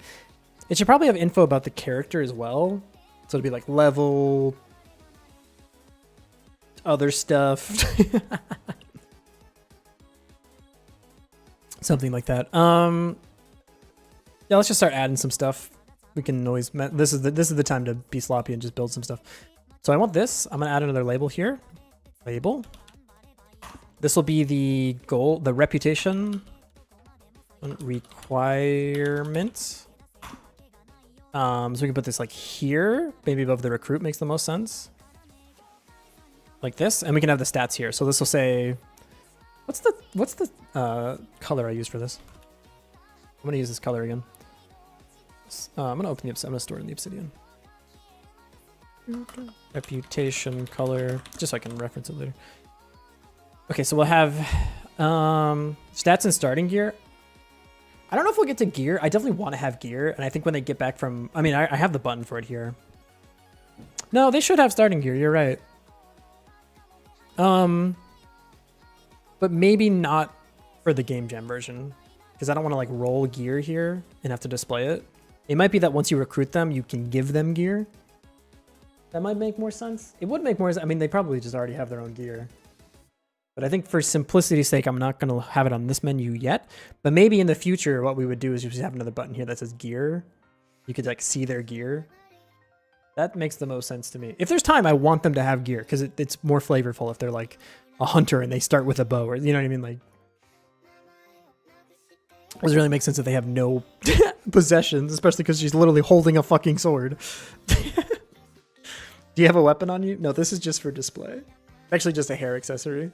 It should probably have info about the character as well. So it'll be like level, other stuff. Something like that. Yeah, let's just start adding some stuff. We can always, this is the time to be sloppy and just build some stuff. So I want this. I'm gonna add another label here. Label. This will be the goal, the reputation requirement. So we can put this like here, maybe above the recruit makes the most sense. Like this, and we can have the stats here. So this will say, what's the color I use for this? I'm gonna use this color again. I'm gonna open the I'm gonna store it in the obsidian. Reputation color, just so I can reference it later. Okay, so we'll have stats and starting gear. I don't know if we'll get to gear. I definitely want to have gear, and I think when they get back from, I mean, I have the button for it here. No, they should have starting gear. You're right. But maybe not for the game jam version, because I don't want to like roll gear here and have to display it. It might be that once you recruit them, you can give them gear. That might make more sense. It would make more sense. I mean, they probably just already have their own gear. But I think for simplicity's sake, I'm not going to have it on this menu yet. But maybe in the future, what we would do is just have another button here that says gear. You could like see their gear. That makes the most sense to me. If there's time, I want them to have gear because it's more flavorful if they're like a hunter and they start with a bow, or you know what I mean? Like, it doesn't really make sense if they have no possessions, especially because she's literally holding a fucking sword. Do you have a weapon on you? No, this is just for display. Actually, just a hair accessory.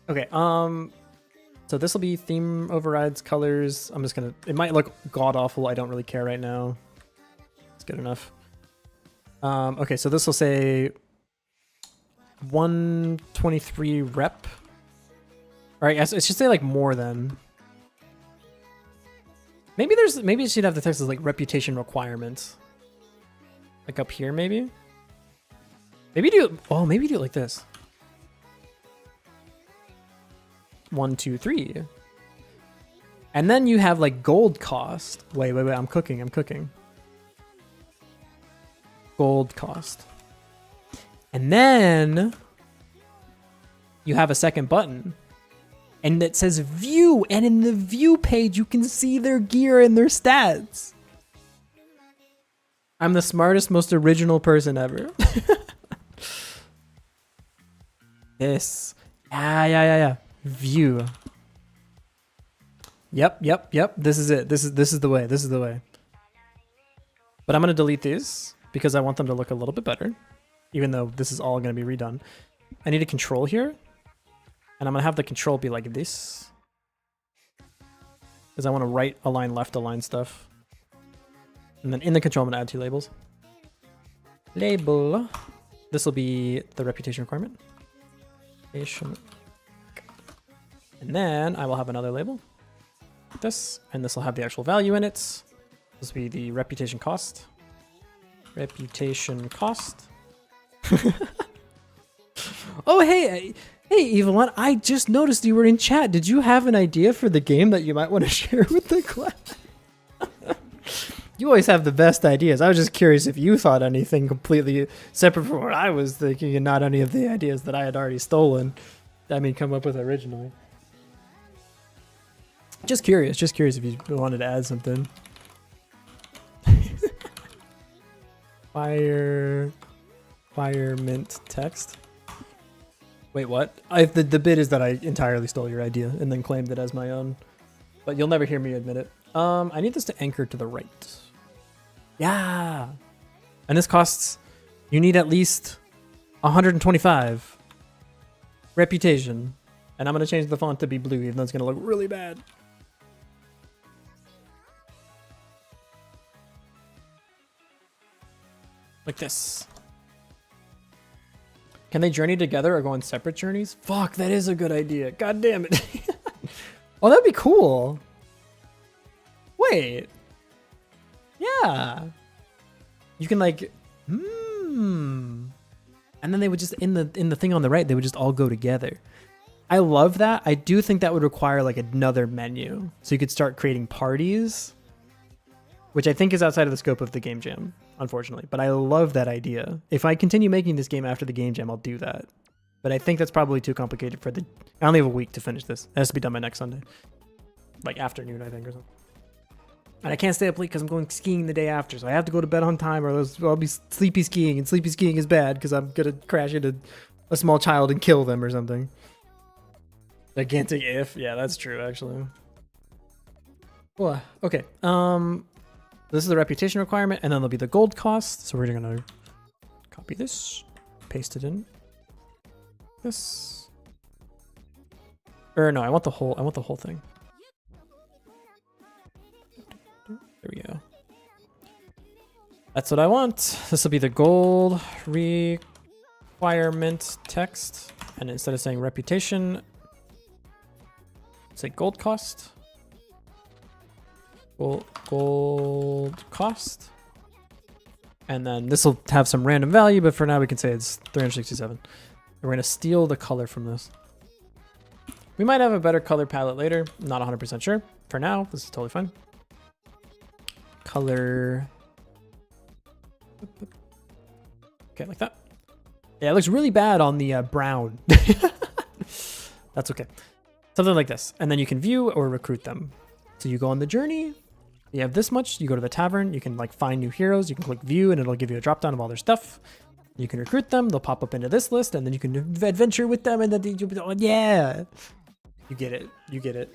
Okay, so this will be theme overrides, colors. I'm just gonna, it might look god-awful. I don't really care right now. It's good enough. Okay, so this will say 123 rep. All right, it should say like more than. Maybe it should have the text as like reputation requirements. Like up here, maybe? Maybe do it like this. 1, 2, 3. And then you have like gold cost. Wait, I'm cooking. Gold cost. And then you have a second button. And it says view, and in the view page you can see their gear and their stats. I'm the smartest, most original person ever. This. Yeah. View. Yep. This is it. This is the way. But I'm gonna delete these because I want them to look a little bit better, even though this is all gonna be redone. I need a control here, and I'm gonna have the control be like this, because I want to right align, left align stuff. And then in the control, I'm gonna add 2 labels. Label. This will be the reputation requirement. And then I will have another label, this, and this will have the actual value in it. This will be the reputation cost. Reputation cost. Oh, hey, Evelyn, I just noticed you were in chat. Did you have an idea for the game that you might want to share with the class? You always have the best ideas. I was just curious if you thought anything completely separate from what I was thinking and not any of the ideas that I had already stolen. come up with originally. Just curious if you wanted to add something. Fire mint text. Wait, what? The bit is that I entirely stole your idea and then claimed it as my own. But you'll never hear me admit it. I need this to anchor to the right. Yeah. And this costs, you need at least 125 reputation. And I'm going to change the font to be blue, even though it's going to look really bad. Like this. Can they journey together or go on separate journeys? Fuck, that is a good idea. God damn it. Oh, that'd be cool. Wait. Yeah. You can like, and then they would just in the thing on the right, they would just all go together. I love that. I do think that would require like another menu, so you could start creating parties, which I think is outside of the scope of the game jam, unfortunately. But I love that idea. If I continue making this game after the game jam, I'll do that. But I think that's probably too complicated for the. I only have a week to finish this. It has to be done by next Sunday, like afternoon, I think, or something. And I can't stay up late because I'm going skiing the day after, so I have to go to bed on time, or else I'll be sleepy skiing, and sleepy skiing is bad because I'm gonna crash into a small child and kill them or something. Gigantic if, yeah, that's true actually. Well, okay. This is the reputation requirement, and then there'll be the gold cost. So we're gonna copy this, paste it in. This. Or no, I want the whole thing. There we go. That's what I want. This will be the gold requirement text. And instead of saying reputation, say gold cost. Gold cost. And then this will have some random value, but for now we can say it's 367. We're going to steal the color from this. We might have a better color palette later. Not 100% sure. For now, this is totally fine. Color. Okay, like that. Yeah, it looks really bad on the brown. That's okay. Something like this. And then you can view or recruit them. So you go on the journey. You have this much. You go to the tavern. You can like find new heroes. You can click view and it'll give you a drop down of all their stuff. You can recruit them. They'll pop up into this list, and then you can adventure with them. And then you'll be, oh, yeah, you get it. You get it.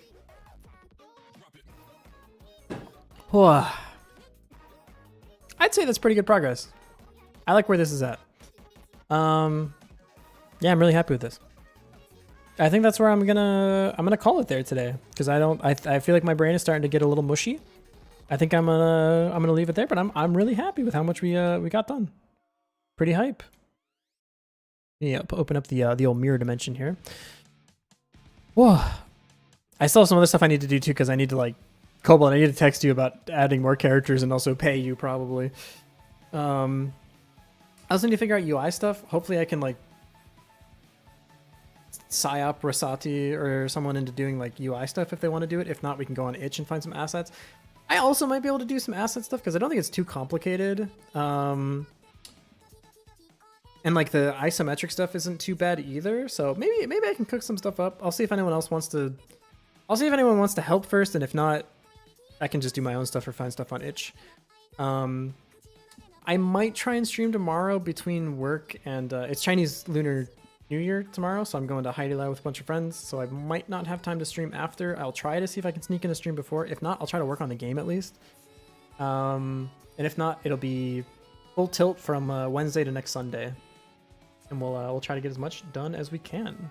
I'd say that's pretty good progress. I like where this is at. Yeah, I'm really happy with this. I think that's where I'm gonna call it there today, because I feel like my brain is starting to get a little mushy. I think I'm gonna leave it there, but I'm really happy with how much we got done. Pretty hype. Yeah, open up the old mirror dimension here. Whoa. I still have some other stuff I need to do too, because I need to like Cobalt, I need to text you about adding more characters and also pay you probably. I also need to figure out UI stuff. Hopefully I can like psyop Rasati or someone into doing like UI stuff if they want to do it. If not, we can go on itch and find some assets. I also might be able to do some asset stuff because I don't think it's too complicated. And like the isometric stuff isn't too bad either. So maybe I can cook some stuff up. I'll see if anyone else wants to. I'll see if anyone wants to help first, and if not, I can just do my own stuff or find stuff on itch. I might try and stream tomorrow between work and it's Chinese Lunar New Year tomorrow, so I'm going to Haidilao with a bunch of friends. So I might not have time to stream after. I'll try to see if I can sneak in a stream before. If not, I'll try to work on the game at least. And if not, it'll be full tilt from Wednesday to next Sunday. And we'll try to get as much done as we can.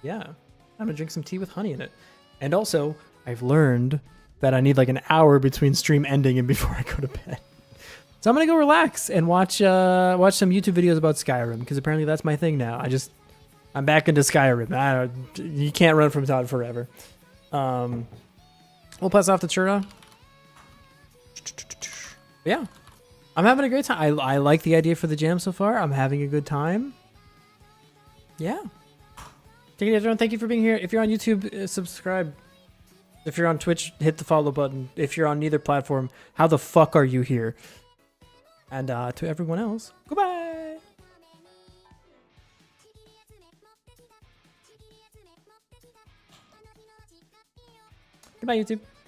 Yeah, I'm gonna drink some tea with honey in it. And also, I've learned that I need like an hour between stream ending and before I go to bed. So I'm gonna go relax and watch some YouTube videos about Skyrim, because apparently that's my thing now. I'm back into Skyrim. You can't run from Todd forever. We'll pass off to Chura. Yeah, I'm having a great time. I like the idea for the jam so far. I'm having a good time. Yeah. Take it, everyone. Thank you for being here. If you're on YouTube, subscribe. If you're on Twitch, hit the follow button. If you're on neither platform, how the fuck are you here? And to everyone else, goodbye. Goodbye, YouTube.